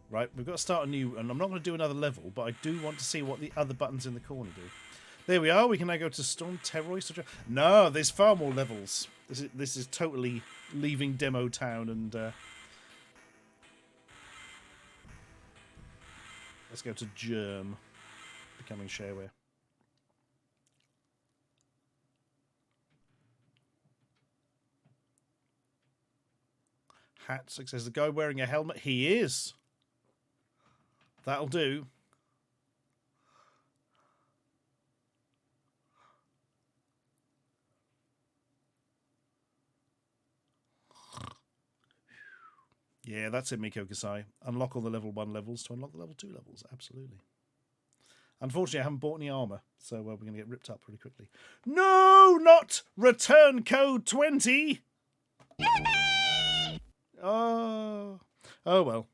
Right, we've got to start a new... And I'm not going to do another level, but I do want to see what the other buttons in the corner do. There we are. We can now go to Storm Terrorist. No, there's far more levels. This is totally leaving Demo Town and let's go to Germ, becoming shareware. Hat success. The guy wearing a helmet. He is. That'll do. Yeah, that's it, Miko Kasai. Unlock all the level 1 levels to unlock the level 2 levels. Absolutely. Unfortunately, I haven't bought any armor, so we're going to get ripped up pretty quickly. No, not return code 20. Oh well.